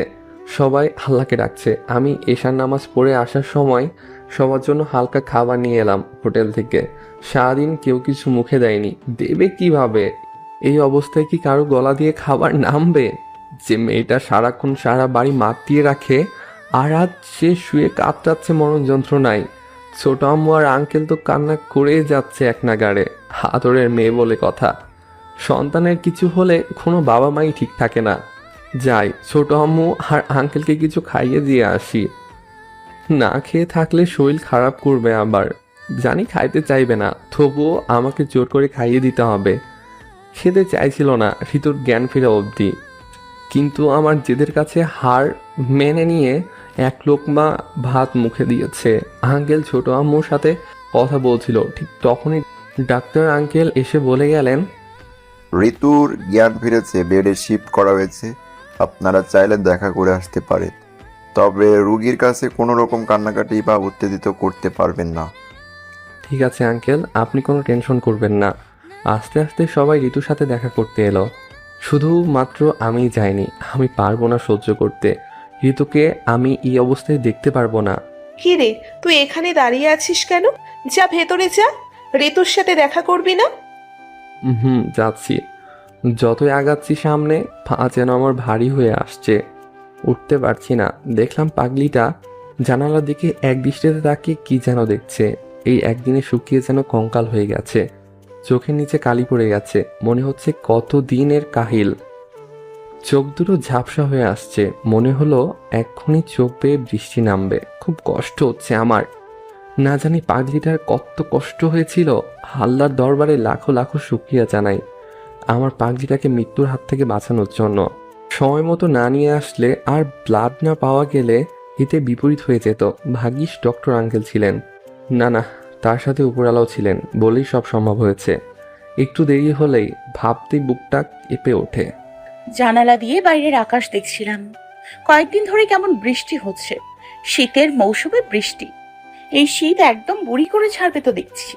Speaker 9: সবাই আল্লাহকে ডাকছে। আমি এশার নামাজ পড়ে আসার সময় সবার জন্য হালকা খাবার নিয়ে এলাম হোটেল থেকে। সারাদিন কেউ কিছু মুখে দেয়নি, দেবে কিভাবে? এই অবস্থায় কি কারো গলা দিয়ে খাবার নামবে? যে মেয়েটা সারাক্ষণ সারা বাড়ি মাতিয়ে রাখে, আর আজ সে শুয়ে কাতরাচ্ছে মরণ যন্ত্রণায়। ছোট আম্মু আর আঙ্কেল তো কান্না করেই যাচ্ছে এক নাগাড়ে। আদরের মেয়ে বলে কথা। সন্তানের কিছু হলে কোনো বাবা মাই ঠিক থাকে না। যাই, ছোট আম্মু আর আঙ্কেলকে কিছু খাইয়ে দিয়ে আসি। না খেয়ে থাকলে শরীর খারাপ করবে আবার। জানি খাইতে চাইবে না, তবুও আমাকে জোর করে খাইয়ে দিতে হবে। খেতে চাইছিল না ঋতুর জ্ঞান ফিরে অবধি, কিন্তু আমার জেদের কাছে হার মেনে নিয়ে এক লোকমা ভাত মুখে দিয়েছে। আঙ্কেল ছোট আম্মুর সাথে কথা বলছিল, ঠিক তখনই ডাক্তার আঙ্কেল এসে বলে গেলেন,
Speaker 16: ঋতুর জ্ঞান ফিরেছে, বেডে শিফট করা হয়েছে। আপনারা চাইলে দেখা করে আসতে পারেন, তবে রুগীর কাছে কোনো রকম কান্নাকাটি বা উত্তেজিত করতে পারবেন না।
Speaker 9: ঠিক আছে আঙ্কেল, আপনি কোনো টেনশন করবেন না। আস্তে আস্তে সবাই ঋতুর সাথে দেখা করতে এলো। শুধুমাত্র আমি যাইনি, আমি পারবো না সহ্য করতে। ঋতুকে আমি এই অবস্থায় দেখতে পারবো না।
Speaker 11: কি রে, তুই এখানে দাঁড়িয়ে আছিস কেন? যা ভেতরে যা, ঋতুর সাথে দেখা করবি না?
Speaker 9: যাচ্ছি। যতই আগাচ্ছি সামনে, পা যেন আমার ভারী হয়ে আসছে, উঠতে পারছি না। দেখলাম পাগলিটা জানালার দিকে এক দৃষ্টিতে তাকিয়ে কি যেন দেখছে। এই একদিনে শুকিয়ে যেন কঙ্কাল হয়ে গেছে, চোখের নিচে কালি পড়ে গেছে, মনে হচ্ছে কত দিনের কাহিল। চোখ দুটো ঝাপসা হয়ে আসছে, মনে হলো এক্ষুনি চোখ বেয়ে বৃষ্টি নামবে। খুব কষ্ট হচ্ছে আমার। না জানি পাগলিটার কত কষ্ট হয়েছিল। আল্লাহর দরবারে লাখো লাখো শুকরিয়া জানাই আমার পাগলিটাকে মৃত্যুর হাত থেকে বাঁচানোর জন্য। সময় মতো না নিয়ে আসলে আর ব্লাড না পাওয়া গেলে এতে বিপরীত হয়ে যেত। ভাগ্যিস ডক্টর আঙ্কেল ছিলেন। না, তার সাথে উপরালাও ছিলেন বলেই সব সম্ভব হয়েছে। একটু দেরি হলেই ভাবতেই বুকটা কেঁপে ওঠে।
Speaker 3: জানালা দিয়ে বাইরের আকাশ দেখছিলাম। কয়েকদিন ধরে কেমন বৃষ্টি হচ্ছে। শীতের মৌসুমে বৃষ্টি, এই শীত একদম বুড়ি করে ছাড়বে তো দেখছি।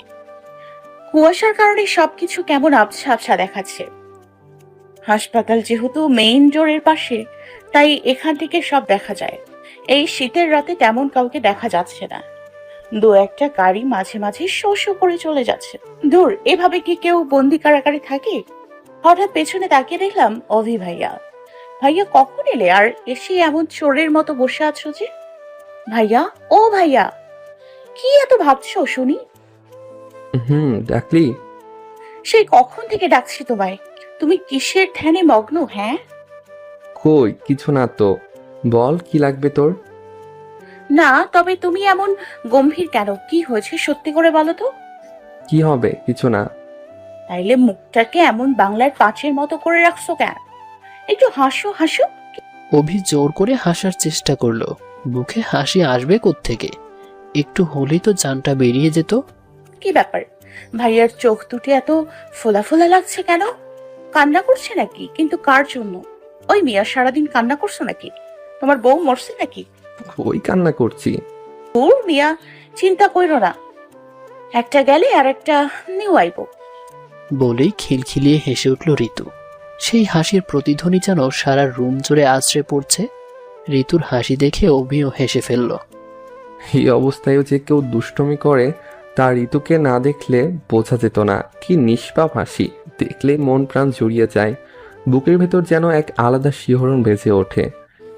Speaker 3: কুয়াশার কারণে সবকিছু কেমন আবছা আবছা দেখাচ্ছে। হাসপাতাল যেহেতু মেইন ডোরের পাশে, তাই এখান থেকে সব দেখা যায়। এই শীতের রাতে তেমন কাউকে দেখা যাচ্ছে না। দু একটা গাড়ি মাঝে মাঝে শো শো করে চলে যাচ্ছে। দূর, এভাবে কি কেউ বন্দি কারাগারে থাকে? হঠাৎ পেছনে তাকিয়ে দেখলাম অভি ভাইয়া। ভাইয়া কখন এলে? আর এসে এমন চোরের মতো বসে আছো যে? ভাইয়া, ও ভাইয়া, কি এত ভাবছো শুনি?
Speaker 9: ডাকলি?
Speaker 3: সেই কখন থেকে ডাকছি তোমায়। তুমি কিসের ধ্যানে মগ্ন? হ্যাঁ,
Speaker 9: কই কিছু না তো, বল কি লাগবে তোর?
Speaker 3: না, তবে তুমি এমন গম্ভীর কেন? কি হয়েছে সত্যি করে বলো তো।
Speaker 9: কি হবে? কিছু না।
Speaker 3: তাইলে মুখটাকে এমন বাংলার পাঁচের মতো করে রাখছো কেন? একটু হাসো হাসো।
Speaker 4: অভি জোর করে হাসার চেষ্টা করলো। মুখে হাসি আসবে কোত্থেকে? একটু হলেই তো জানটা বেরিয়ে যেত।
Speaker 3: কি ব্যাপার, ভাইয়ার চোখ দুটি এত ফোলা ফোলা লাগছে কেন? কান্না করছে নাকি? কিন্তু কার জন্য? ওই মিয়া, সারাদিন কান্না করছো নাকি? তোমার বউ মরছে নাকি?
Speaker 9: ওই কান্না করছি।
Speaker 3: ওর মিয়া, চিন্তা কইরো না, একটা গেলে আর একটা নিউ আইবো।
Speaker 4: বলেই খিলখিলিয়ে হেসে উঠল ঋতু। সেই হাসির প্রতিধ্বনি যেন সারা রুম জুড়ে আছড়ে পড়ছে। ঋতুর হাসি দেখে অভিও হেসে ফেলল।
Speaker 9: এই অবস্থায়ও যে কেউ দুষ্টমি করে তা ঋতুকে না দেখলে বোঝা যেত না। কি নিষ্পাপ হাসি, দেখলে মন প্রাণ জড়িয়ে যায়। বুকের ভেতর যেন এক আলাদা শিহরণ বেজে ওঠে।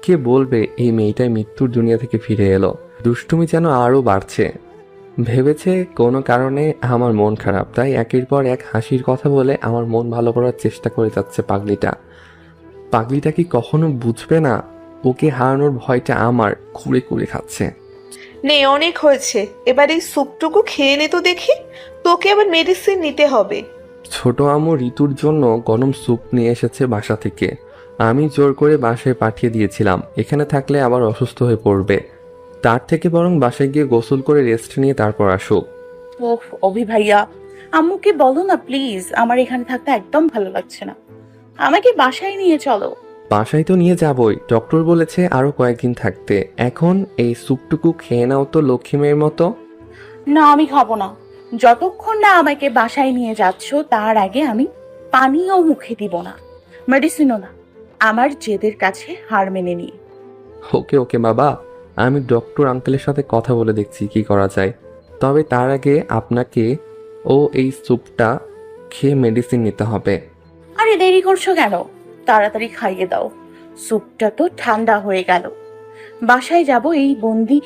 Speaker 9: কে বলবে এই মেয়েটাই মৃত্যুর দুনিয়া থেকে ফিরে এলো। দুষ্টুমি যেন আরও বাড়ছে। ভেবেছে কোনো কারণে আমার মন খারাপ, তাই একের পর এক হাসির কথা বলে আমার মন ভালো করার চেষ্টা করে যাচ্ছে পাগলিটা কি কখনো বুঝবে না ওকে হারানোর ভয়টা আমার খুঁড়ে খুঁড়ে খাচ্ছে।
Speaker 11: নে, অনেক হয়েছে, এবার এই স্যুপটুকু খেয়ে নে তো দেখি। তোকে আবার মেডিসিন নিতে হবে।
Speaker 9: ছোট আম্মু ঋতুর জন্য গরম স্যুপ নিয়ে এসেছে বাসা থেকে। আমি জোর করে বাসায় পাঠিয়ে দিয়েছিলাম, এখানে থাকলে আবার অসুস্থ হয়ে পড়বে। তার থেকে বরং বাসায় গিয়ে গোসল করে রেস্ট নিয়ে তারপর আসুক।
Speaker 3: ওহ অভি ভাইয়া, আম্মুকে বলো না প্লিজ, আমার এখানে থাকতে একদম ভালো লাগছে না, আমাকে বাসায় নিয়ে চলো।
Speaker 9: বাসায় তো নিয়ে যাবই, ডক্টর বলেছে আরো কয়েকদিন থাকতে। এখন এই স্যুপটুকু খেয়ে নাও তো লক্ষ্মী মেয়ের মতো।
Speaker 3: না, আমি খাবো না। যতক্ষণ না আমাকে বাসায় নিয়ে যাচ্ছ তার আগে আমি পানিও মুখে দিব না, মেডিসিনও না। আমার জেদের কাছে হার মেনে নিয়ে।
Speaker 9: ওকে ওকে বাবা, আমি ডক্টর আঙ্কেলের সাথে কথা বলে দেখছি কি করা যায়। তবে তার আগে আপনাকে এই স্যুপটা খেয়ে মেডিসিন নিতে হবে।
Speaker 3: আরে দেরি করছো কেন? তাড়াতাড়ি খাইয়ে দাও, স্যুপটা তো ঠান্ডা হয়ে গেল। বাসায় যাব এই বন্দি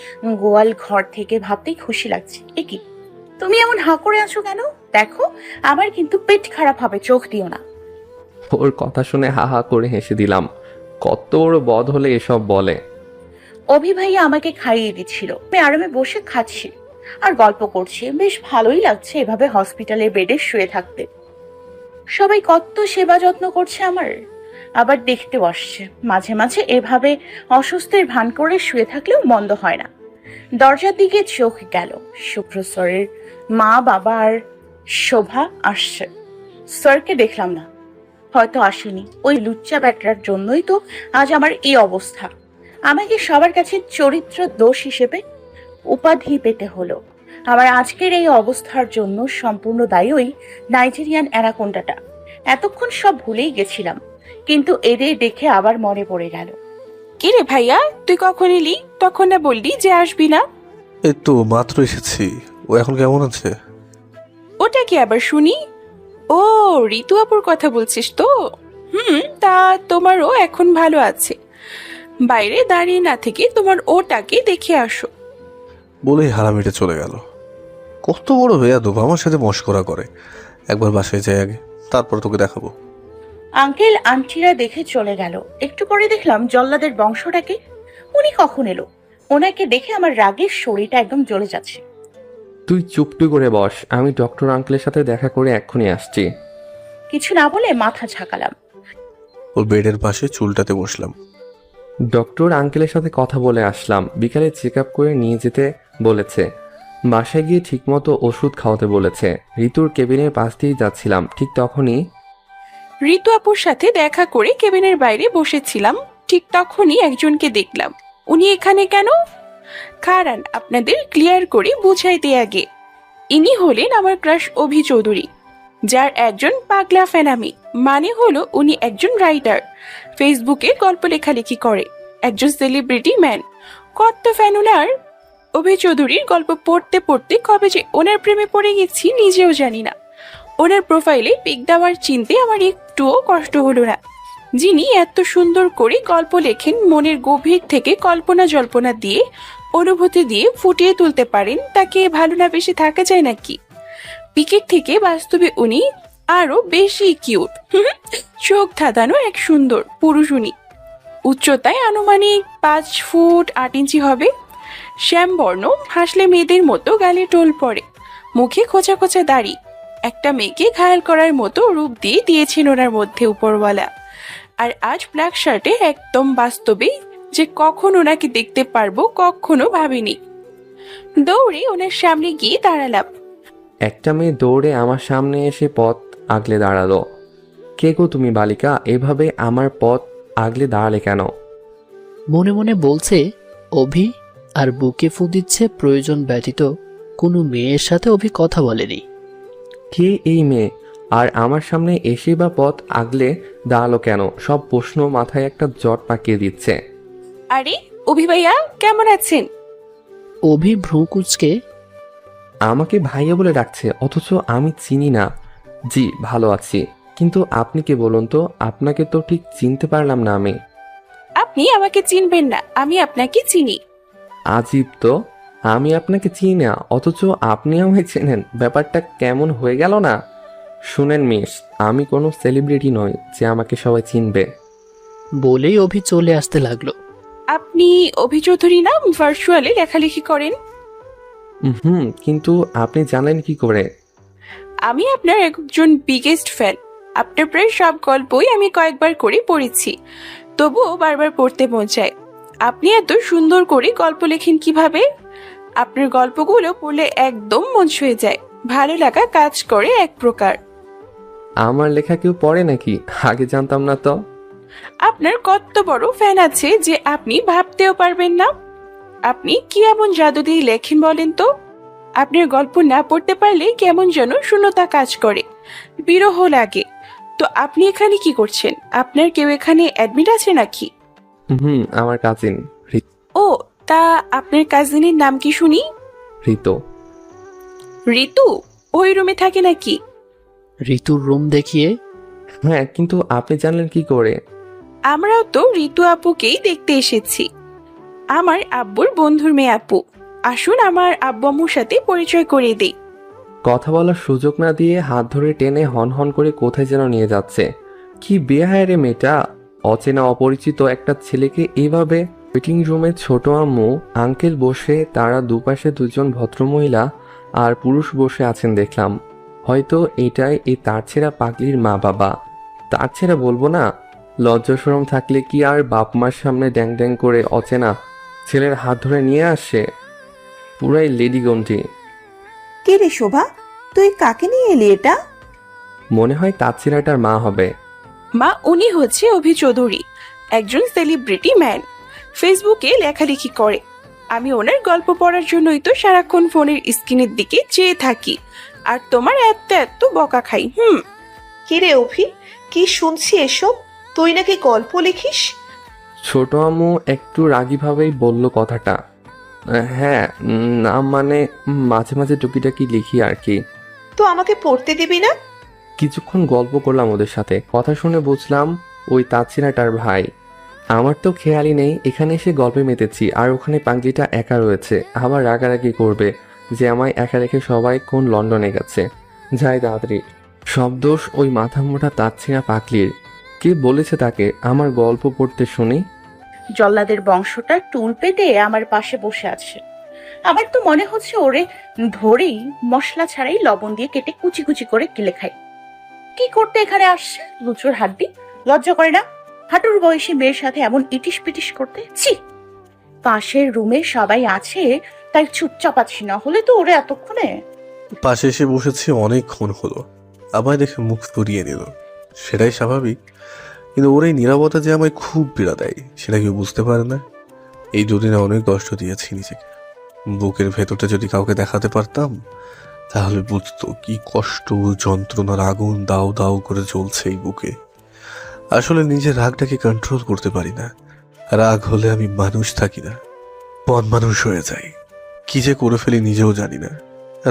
Speaker 3: গোয়াল ঘর থেকে ভাবতেই খুশি লাগছে। এ কি, তুমি এমন হাঁ করে আছো কেন? দেখো, আমার কিন্তু পেট খারাপ হবে, চোখ দিও না।
Speaker 9: ওর কথা শুনে হা হা করে হেসে দিলাম। কত বড় বদ হলে এসব বলে।
Speaker 3: অভি ভাইয়া আমাকে খাইয়ে দিচ্ছিল, আমি আরামে বসে খাচ্ছি আর গল্প করছি। বেশ ভালোই লাগছে এভাবে হসপিটালের বেডে শুয়ে থাকতে। সবাই কত সেবা যত্ন করছে আমার, আবার দেখতে বসছে। মাঝে মাঝে এভাবে অসুস্থের ভান করে শুয়ে থাকলেও মন্দ হয় না। দরজার দিকে চোখ গেল, শুভ্র স্যারের মা বাবা আর শোভা আসছে। স্যারকে দেখলাম না, হয়তো আসেনি। ওই লুচ্চা ব্যাটার জন্যই তো আজ আমার এই অবস্থা। আমাকে সবার কাছে চরিত্র দোষ হিসেবে উপাধি পেতে হলো। আমার আজকের এই অবস্থার জন্য সম্পূর্ণ দায়ী ওই নাইজেরিয়ান অ্যানাকোন্ডাটা। এতক্ষণ সব ভুলেই গেছিলাম, কিন্তু এদের দেখে আবার মনে পড়ে গেল।
Speaker 1: কি রে ভাইয়া, তুই কখন এলি? তখন না বললি যে আসবি না?
Speaker 10: এই তো মাত্র এসেছি। ও এখন কেমন আছে?
Speaker 1: ওটা কি আবার শুনি? ও, ঋতু আপুর কথা বলছিস তো? তা তোমারও এখন ভালো আছে। বাইরে দাঁড়িয়ে না থেকে তোমার ওটাকে দেখে আসো।
Speaker 10: বলেই হারামিটা চলে গেল। কত বড় বেয়াদব, আমার সাথে মশকরা করে। একবার বাসায় যাই আগে, তারপর তোকে দেখাবো।
Speaker 3: আঙ্কেল আন্টিরা দেখে চলে গেল। একটু পরে দেখলাম জল্লাদের বংশটাকে। উনি কখন এলো? ওনাকে দেখে আমার রাগের শরীরটা একদম জ্বলে যাচ্ছে।
Speaker 9: তুই চুপটু করে বস, আমি ডক্টর আঙ্কেলের সাথে দেখা করে এক্ষুনি আসছি।
Speaker 3: কিছু না বলে মাথা ঝাঁকালাম।
Speaker 10: ওর বেডের পাশে চুলটাতে বসলাম।
Speaker 9: ডক্টর আঙ্কেলের সাথে কথা বলে আসলাম। বিকালে চেক আপ করে নিয়ে যেতে বলেছে। বাসায় গিয়ে ঠিকমতো ওষুধ খাওয়াতে বলেছে। ঋতুর কেবিনের পাশ দিয়েই যাচ্ছিলাম, ঠিক তখনই
Speaker 1: ঋতু আপুর সাথে দেখা করে কেবিনের বাইরে বসেছিলাম, ঠিক তখনই একজনকে দেখলাম। উনি এখানে কেন? খারান আপনাদের ক্লিয়ার করে বুঝাইতে আগে। ইনি হলেন আমার ক্রাশ অভি চৌধুরী, যার একজন পাগলা ফ্যান আমি। মানে হলো উনি একজন রাইটার, ফেসবুকে গল্প লেখালেখি করে, একজন সেলিব্রিটি ম্যান। কত ফ্যান ওনার। অভি চৌধুরীর গল্প পড়তে পড়তে কবে যে ওনার প্রেমে পড়ে গেছি নিজেও জানি না। ওনার প্রোফাইলে পিক দেওয়ার চিনতে আমার একটুও কষ্ট হলো না। যিনি এত সুন্দর করে গল্প লেখেন, মনের গভীর থেকে কল্পনা জল্পনা দিয়ে, অনুভূতি দিয়ে ফুটিয়ে তুলতে পারেন, তাকে ভালো না বেশি থাকা যায় নাকি? পিকের থেকে বাস্তবে উনি আরো বেশি কিউট। চোখ ধাঁধানো এক সুন্দর পুরুষ উনি। উচ্চতায় আনুমানিক 5 ফুট 8 ইঞ্চি হবে। শ্যামবর্ণ, হাসলে মেয়েদের মতো গালে টোল পড়ে, মুখে খোঁচা খোঁচা দাড়ি। একটা মেয়েকে ঘায়াল করার মতো রূপ দিয়ে দিয়েছেন ওনার মধ্যে উপরওয়ালা। আর আজ ব্ল্যাক শার্টে একদম বাস্তবে যে কখন ওনাকে দেখতে পারবো কখনো ভাবিনি। দৌড়ে ওনার সামনে গিয়ে দাঁড়ালাম।
Speaker 9: একটা মেয়ে দৌড়ে আমার সামনে এসে পথ আগলে দাঁড়ালো। কে গো তুমি বালিকা, এভাবে আমার পথ আগলে দাঁড়ালে কেন?
Speaker 4: মনে মনে বলছে অভি, আর বুকে ফু দিচ্ছে প্রয়োজন ব্যতীত কোনো মেয়ের সাথে অভি কথা বলেনি।
Speaker 9: কে এই মেয়ে, আর আমার সামনে এসে বা পথ আগলে দাঁড়ালো কেন? সব প্রশ্ন মাথায় একটা জট পাকিয়ে দিচ্ছে।
Speaker 1: আরে অভি ভাইয়া, কেমন আছেন?
Speaker 4: অভি ভ্রু কুচকে
Speaker 9: আমাকে ভাইয়া বলে ডাকছে, অথচ আমি চিনি না। জি ভালো আছি, কিন্তু আপনি কে বলুন তো? আপনাকে তো ঠিক চিনতে পারলাম না আমি।
Speaker 1: আপনি আমাকে চিনবেন না, আমি আপনাকে চিনি।
Speaker 9: আজীব তো, আমি আপনাকে চিনি না অথচ আপনি আমায় চেনেন। ব্যাপারটা কেমন হয়ে গেল না? শুনেন মিস, আমি কোনো সেলিব্রিটি নই যে আমাকে সবাই চিনবে।
Speaker 4: বলেই অভি চলে আসতে লাগলো।
Speaker 1: আপনি অভি চৌধুরী না? ভার্চুয়ালে লেখালেখি করেন।
Speaker 9: কিন্তু আপনি জানেন কি করে?
Speaker 1: আমি আপনার একজন বিগেস্ট ফ্যান। আপনার প্রায় সব গল্পই আমি কয়েকবার করে পড়েছি, তবুও বারবার পড়তে মন চায়। আপনি এত সুন্দর করে গল্প লেখেন কিভাবে? আপনার গল্পগুলো পড়লে একদম মন ছুঁয়ে যায়, ভালো লাগা কাজ করে এক প্রকার।
Speaker 9: আমার লেখা কেউ পড়ে নাকি? আগে জানতাম না তো।
Speaker 1: আপনার কত বড় ফ্যান আছে যে আপনি ভাবতেও পারবেন না। আপনি কি এমন জাদু দিয়ে লেখেন বলেন তো? আপনার গল্প না পড়তে পারলে কেমন যেন শূন্যতা কাজ করে, বিরহ লাগে। তো আপনি এখানে কি করছেন? আপনার কেউ এখানে অ্যাডমিট আছে নাকি?
Speaker 9: আমার কাজিন
Speaker 1: ও, তা আপনার কাজিনের নাম কি শুনি?
Speaker 9: ঋতু।
Speaker 1: ঋতু ওই রুমে থাকে নাকি?
Speaker 4: ঋতুর রুম দেখিয়ে
Speaker 9: হ্যাঁ, কিন্তু আপনি জানলেন কি করে?
Speaker 1: আমরাও তো ঋতু আপুকেই দেখতে এসেছি, আমার আব্বুর বন্ধুর মেয়ে আপু। আসুন আমার আব্বু আম্মুর সাথে পরিচয় করিয়ে দেই।
Speaker 9: কথা বলার সুযোগ না দিয়ে হাত ধরে টেনে হন হন করে কোথায় যেন নিয়ে যাচ্ছে। কি বেহায় রে মেয়েটা! অচেনা অপরিচিত একটা ছেলেকে এইভাবে। ওয়েটিং রুমে ছোট আম্মু আঙ্কেল বসে, তারা দুপাশে দুজন ভদ্রমহিলা আর পুরুষ বসে আছেন দেখলাম। হয়তো এটাই এই তারছেড়া পাগলির মা বাবা। তারছেড়া বলবো না, লজ্জা শরম থাকলে কি আর বাপ মার সামনে ড্যাং ড্যাং করে অচেনা ছেলের হাত ধরে নিয়ে আসে? পুরাই লেডি গন্টি।
Speaker 14: কে রে শোভা, তুই কাকে নিয়ে এলি এটা?
Speaker 9: মনে হয় তারছেড়াটার মা হবে।
Speaker 1: মা, উনি হচ্ছে অভি চৌধুরী, একজন সেলিব্রিটি ম্যান, ফেসবুকে লেখালেখি করে। আমি ওনার গল্প পড়ার জন্যই তো সারাক্ষণ ফোনের স্ক্রিনের দিকে চেয়ে থাকি, আর তোমার এত এত বকা খাই।
Speaker 11: কি রে অভি, কি শুনছি এসব? তুই নাকি গল্প লিখিস?
Speaker 9: ছোট আম্মু একটু রাগীভাবেই বলল কথাটা। হ্যাঁ, না মানে মাঝে মাঝে টুকিটাকি লিখি আর কি।
Speaker 11: তো আমাকে পড়তে দিবি না?
Speaker 9: কিছুক্ষণ গল্প করলাম ওদের সাথে, কথা শুনে বুঝলাম ওই তাচ্ছিনাটার ভাই। আমার তো খেয়ালই নেই, এখানে এসে গল্পে মেতেছি, আর ওখানে পাঙ্গিটা একা রয়েছে। আবার রাগারাগি করবে যে আমায় একা রেখে সবাই কোন লন্ডনে গেছে। যাই তাড়াতাড়ি। সব দোষ ওই মাথা মোটা তাচ্ছিনা পাগলির। কে বলেছে তাকে আমার গল্প পড়তে শুনি?
Speaker 3: জল্লাদের বংশটা টুল পেতে আমার পাশে বসে আছে। আমার তো মনে হচ্ছে ওরে ধরেই মশলা ছাড়াই লবণ দিয়ে কেটে কুচি কুচি করে গিলে খাই। কি করতে এখানে আসছে লুচুর হাড্ডি? লজ্জা করে না হাঁটুর বয়সী মেয়ের সাথে এমন ইটিস পিটিস করতে? ছি! পাশের রুমে সবাই আছে তাই চুপচাপ আছি, না হলে তো ওরে এতক্ষণে।
Speaker 10: পাশে এসে বসেছি, অনেকক্ষণ হলো, আমায় দেখে মুখ ফুরিয়ে নিল, সেটাই স্বাভাবিক। কিন্তু ওর এই নীরবতা যে আমায় খুব পীড়া দেয় সেটা কেউ বুঝতে পারে না। এই দুদিনে অনেক কষ্ট দিয়েছি নিজেকে। বুকের ভেতরটা যদি কাউকে দেখাতে পারতাম তাহলে বুঝতো কি কষ্ট, যন্ত্রণার আগুন দাও দাও করে জ্বলছে এই বুকে। আসলে নিজের রাগটাকে কন্ট্রোল করতে পারি না। রাগ হলে আমি মানুষ থাকি না, বন মানুষ হয়ে যাই। কি যে করে ফেলি নিজেও জানি না।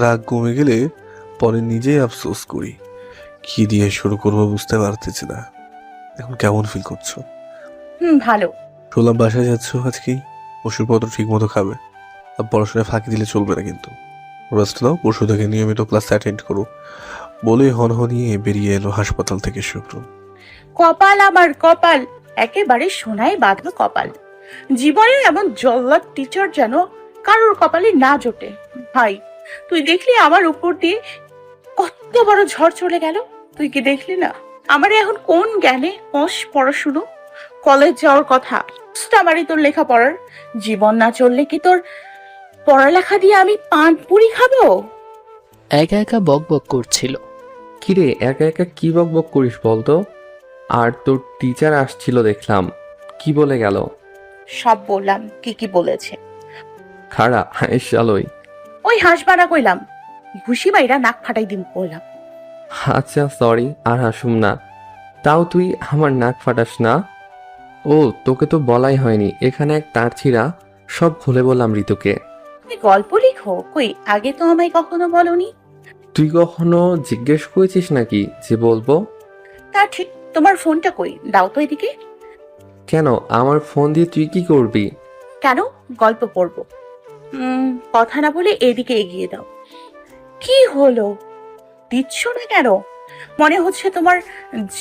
Speaker 10: রাগ কমে গেলে পরে নিজেই আফসোস করি। কি দিয়ে শুরু করবো বুঝতে পারতেছি না। এখন কেমন ফিল করছো?
Speaker 3: ভালো।
Speaker 10: শুনলাম বাসায় যাচ্ছ আজকেই, ওষুধপত্র ঠিক মতো খাবে, আর পড়াশোনায় ফাঁকি দিলে চলবে না কিন্তু। রেস্ট নাও, পরশু থেকে নিয়মিত ক্লাস অ্যাটেন্ড করো বলে হনহনিয়ে বেরিয়ে এলো হাসপাতাল থেকে শুভ্র।
Speaker 3: কপাল আমার কপাল, একেবারে সোনায় বাঁধা কপাল। জীবনের এমন জল্লাদ টিচার যেন কারোর কপালে না জোটে। ভাই, তুই দেখলি আমার উপর দিয়ে কত বড় ঝড় চলে গেল? তুই কি দেখলি না? আমার এখন কোন জ্ঞানে পড়াশুনো, কলেজ যাওয়ার কথা, আমারই তোর লেখাপড়ার। জীবন না চললে কি তোর পড়ালেখা দিয়ে আমি পান পুরি খাবো?
Speaker 4: একা একা বক বক করছিল।
Speaker 9: কিরে একা একা কি বক বক করিস বলতো? আর তোর টিচার আসছিল দেখলাম, কি বলে গেল?
Speaker 3: সব বললাম, কি কি বলেছে।
Speaker 9: খাড়া হাসালই।
Speaker 3: ওই হাসবানা কইলাম, ঘুষি বাইরা নাক ফাটাই দিম বললাম।
Speaker 9: আচ্ছা সরি, আর হাসুম না। তাও তুই আমার নাক ফাটাস না। ও তোকে তো বলাই হয়নি, এখানে এক তার ছিঁড়া সব খুলে বললাম ঋতুকে।
Speaker 3: তুমি গল্প লিখো? কই, আগে তো আমায় কখনো বলনি।
Speaker 9: তুই কখনো জিজ্ঞেস করেছিস নাকি যে বলবো?
Speaker 3: তা ঠিক, তোমার ফোনটা কই, দাও তো এদিকে।
Speaker 9: কেন, আমার ফোন দিয়ে তুই কি করবি?
Speaker 3: কেন, গল্প পড়বো। কথা না বলে এদিকে এগিয়ে দাও। কি হলো, দিচ্ছ না কেন? মনে হচ্ছে তোমার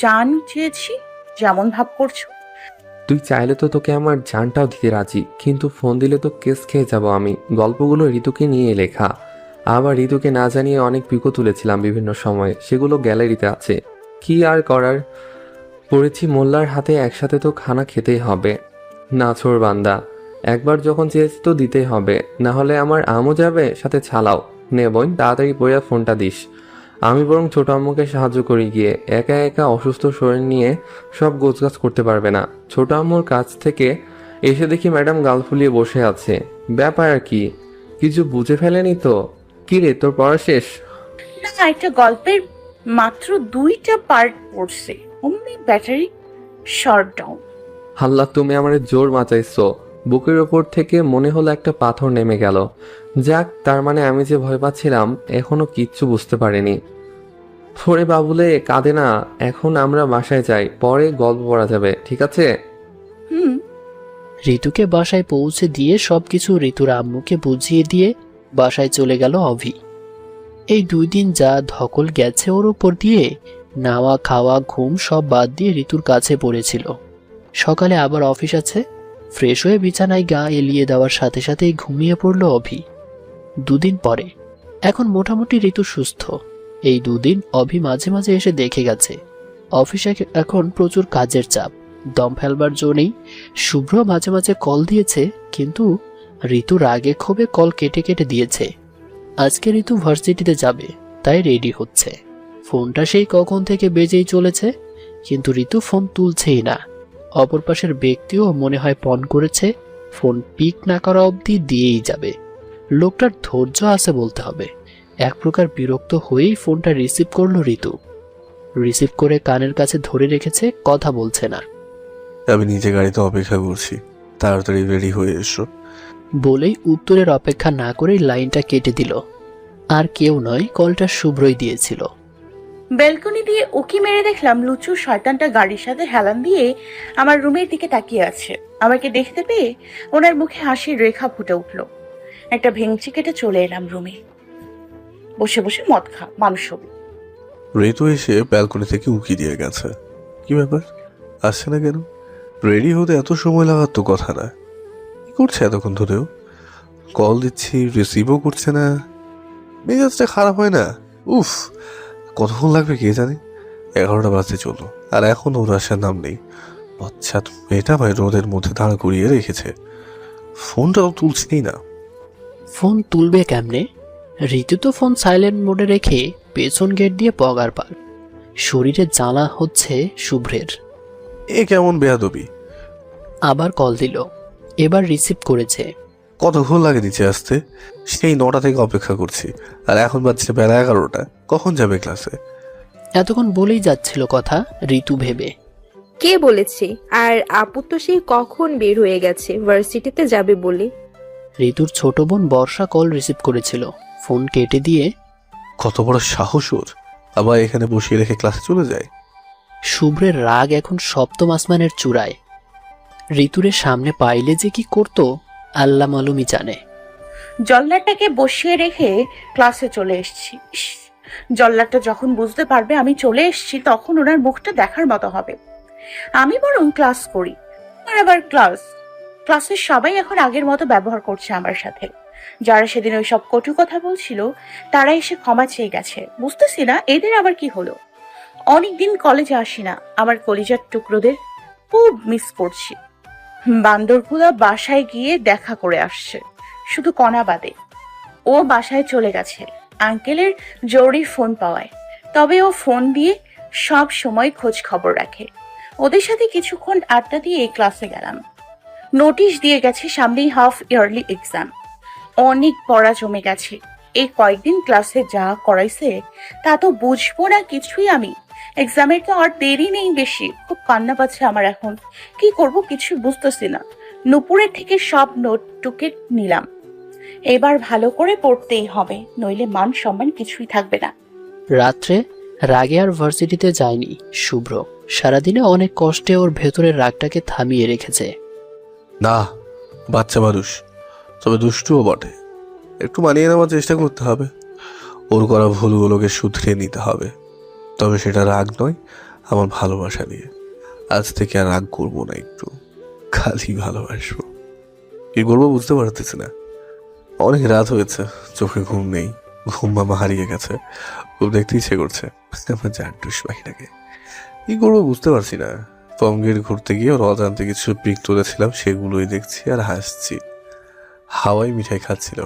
Speaker 3: জান চেয়েছি, যেমন ভাব করছো।
Speaker 9: তুই চাইলে তো তোকে আমার জানটাও দিতে রাজি, কিন্তু ফোন দিলে তো কেস খেয়ে যাব আমি। গল্পগুলো ঋতুকে নিয়ে লেখা, আবার ঋতুকে না জানিয়ে অনেক পিকও তুলেছিলাম বিভিন্ন সময়ে, সেগুলো গ্যালারিতে আছে। কি আর করার, পড়েছি মোল্লার হাতে, একসাথে তো খানা খেতেই হবে। নাছোড় বান্দা, একবার যখন চেয়েছি তো দিতেই হবে, না হলে আমার আমও যাবে সাথে ছালাও। নে বোন, তাড়াতাড়ি পড়ে ফোনটা দিস। আমি বরং ছোট আম্মুকে সাহায্য করি গিয়ে, একা একা অসুস্থ শরীর নিয়ে সব গোছগাছ করতে পারবে না। ছোট আম্মুর কাছ থেকে এসে দেখি ম্যাডাম গাল ফুলিয়ে বসে আছে। ব্যাপার আর কি, কিছু বুঝে ফেলেনি তো? কি রে, তোর পড়া শেষ?
Speaker 3: না, একটা গল্পের মাত্র 2টা পার্ট পড়ছে, অমনি ব্যাটারি শর্ট ডাউন।
Speaker 9: আল্লাহ, তুমি আমার জোর বাঁচাইছো। বুকের ওপর থেকে মনে হলো একটা পাথর নেমে গেল। যাক, তার মানে আমি যে ভয় পাচ্ছিলাম এখনো কিচ্ছু বুঝতে পারিনি। ওরে বাবুলে, কাঁদে না। এখন আমরা বাসায় যাই, পরে গল্প পড়া যাবে, ঠিক আছে?
Speaker 4: ঋতুকে বাসায় পৌঁছে দিয়ে সবকিছু ঋতুর আম্মুকে বুঝিয়ে দিয়ে বাসায় চলে গেল অভি। এই 2 দিন যা ধকল গেছে ওর উপর দিয়ে, নাওয়া খাওয়া ঘুম সব বাদ দিয়ে ঋতুর কাছে পড়েছিল। সকালে আবার অফিস আছে। ফ্রেশ হয়ে বিছানায় গা এলিয়ে দেওয়ার সাথে সাথেই ঘুমিয়ে পড়ল অভি। 2 দিন পরে এখন মোটামুটি ঋতু সুস্থ। এই 2 দিন অভি মাঝে মাঝে এসে দেখে গেছে। অফিসে এখন প্রচুর কাজের চাপ, দম ফেলবার জো নেই। শুভ্র মাঝে মাঝে কল দিয়েছে, কিন্তু ঋতু রাগে ক্ষোভে কল কেটে কেটে দিয়েছে। আজকে ঋতু ভার্সিটিতে যাবে, তাই রেডি হচ্ছে। ফোনটা সেই কখন থেকে বেজেই চলেছে, কিন্তু ঋতু ফোন তুলছেই না। অপর পাশের ব্যক্তিও মনে হয় পণ করেছে, ফোন পিক না করা অবধি দিয়েই যাবে। লোকটার ধৈর্য আছে বলতে হবে। এক প্রকার বিরক্ত হয়েই ফোনটা রিসিভ করলো ঋতু। রিসিভ করে কানের কাছে ধরে রেখেছে, কথা বলছে না।
Speaker 10: আমি নিজে গাড়িতে অপেক্ষা করছি, তাড়াতাড়ি রেডি হয়ে এসো
Speaker 4: বলেই উত্তরের অপেক্ষা না করেই লাইনটা কেটে দিল। আর কেউ নয়, কলটা শুভ্রই দিয়েছিল।
Speaker 3: ব্যালকনি দিয়ে উকি মেরে দেখলাম লুচু শয়তানটা গাড়ির সাথে হেলান দিয়ে আমার রুমের দিকে তাকিয়ে আছে। আমাকে দেখতে পেয়ে ওনার মুখে হাসির রেখা ফুটে উঠল। একটা ভেঙচি কেটে চলে এলাম রুমে। বসে বসে মদ খা মানুষ হবে।
Speaker 10: ঋতু এসে ব্যালকনি থেকে উকি দিয়ে গেছে। কি ব্যাপার, আসছে না কেন? রেডি হতে এত সময় লাগার তো কথা না। কি করছে এতক্ষণ ধরেও? কল দিচ্ছি, রিসিভও করছে না। মেজাজটা খারাপ হয় না? উফ, কতক্ষণ লাগবে কে জানে। 11টা বাজতে চললো, আর এখন ওর আসার নাম নেই। আচ্ছা, মেয়েটা ভাই রোদের মধ্যে দাঁড়া করিয়ে রেখেছে, ফোনটা তো তুলছেই না।
Speaker 4: ফোন তুলবে কেমনে? ঋতু তো ফোন সাইলেন্ট মোডে রেখে পেছন গেট দিয়ে পগার পার। শরীরে জ্বালা হচ্ছে শুভ্রের।
Speaker 10: এ কেমন বেয়াদবি!
Speaker 4: আবার কল দিল, এবার রিসিভ করেছে।
Speaker 10: কতক্ষণ লাগে নিচে আসতে? সেই 9টা থেকে অপেক্ষা করছি, আর এখন বাজছে বেলা 11টা। কখন যাবে ক্লাসে?
Speaker 4: এতক্ষণ বলেই যাচ্ছিল কথা ঋতু ভেবে।
Speaker 17: কে বলেছে? আর আপু তো সেই কখন বের হয়ে গেছে ভার্সিটিতে যাবে বলে।
Speaker 4: ঋতুর ছোট বোন বর্ষা কল রিসিভ করেছিল, ফোন কেটে দিয়ে
Speaker 10: কত বড় সাহস ওর, আবার এখানে বসিয়ে রেখে ক্লাসে চলে যায়।
Speaker 4: শুভ্রের রাগ এখন সপ্তম আসমানের চূড়ায়। ঋতুরের সামনে পাইলে যে কি করত আল্লাহ মালুমই জানে।
Speaker 3: জল্লাদটাকে বসিয়ে রেখে ক্লাসে চলে এসেছি। ইস, জল্লাদটা যখন বুঝতে পারবে আমি চলে এসেছি তখন ওনার মুখটা দেখার মতো হবে। আমি বরং ক্লাস করি। আর আবার ক্লাসের সবাই এখন আগের মতো ব্যবহার করছে আমার সাথে। যারা সেদিন ওই সব কটু কথা বলছিল তারা এসে ক্ষমা চেয়ে গেছে। বুঝতেছি না এদের আবার কি হলো। অনেকদিন কলেজে আসি না, আমার কলিজার টুকরোদের খুব মিস করছি। বান্দরগুলা বাসায় গিয়ে দেখা করে আসছে, শুধু কণা বাদে। ও বাসায় চলে গেছে আঙ্কেলের জরুরি ফোন পাওয়ায়। তবে ও ফোন দিয়ে সব সময় খোঁজ খবর রাখে। ওদের সাথে কিছুক্ষণ আড্ডা দিয়ে ক্লাসে গেলাম। নোটিশ দিয়ে গেছে সামনেই হাফ ইয়ারলি এক্সাম। অনেক পড়া জমে গেছে। এই কয়েকদিন ক্লাসে যা করাইছে তা তো বুঝবো না কিছুই আমি। এক্সামের তো আর দেরি নেই বেশি। খুব কান্না পাচ্ছে আমার এখন। কি করব কিছু বুঝতেছি না। নুপুরের থেকে সব নোট টুকে নিলাম। এবার ভালো করে পড়তেই হবে, নইলে মান সম্মান কিছুই থাকবে না।
Speaker 4: রাত্রে রাগে আর ভার্সিটিতে যায়নি শুভ্র। সারাদিনে অনেক কষ্টে ওর ভেতরের রাগটাকে থামিয়ে রেখেছে।
Speaker 10: না, বাচ্চা মানুষ, তবে দুষ্টুও বটে। একটু মানিয়ে নেওয়ার চেষ্টা করতে হবে। ওর করা ভুলগুলোকে শুধরে নিতে হবে। তবে সেটা রাগ নয়, আমার ভালোবাসা নিয়ে। আজ থেকে আর রাগ করবো না, একটু খালি ভালোবাসবো। কি করবো বুঝতে পারতেছি না। অনেক রাত হয়েছে, চোখে ঘুম নেই। ঘুম মামা হারিয়ে গেছে, খুব দেখতে ইচ্ছে করছে আমার জান্টুস পাখিটাকে। কি করবো বুঝতে পারছি না। পমগেট ঘুরতে গিয়ে ওর অজান্তে কিছু পিক তুলেছিলাম, সেগুলোই দেখছি আর হাসছি। হাওয়াই মিঠাই খাচ্ছিল,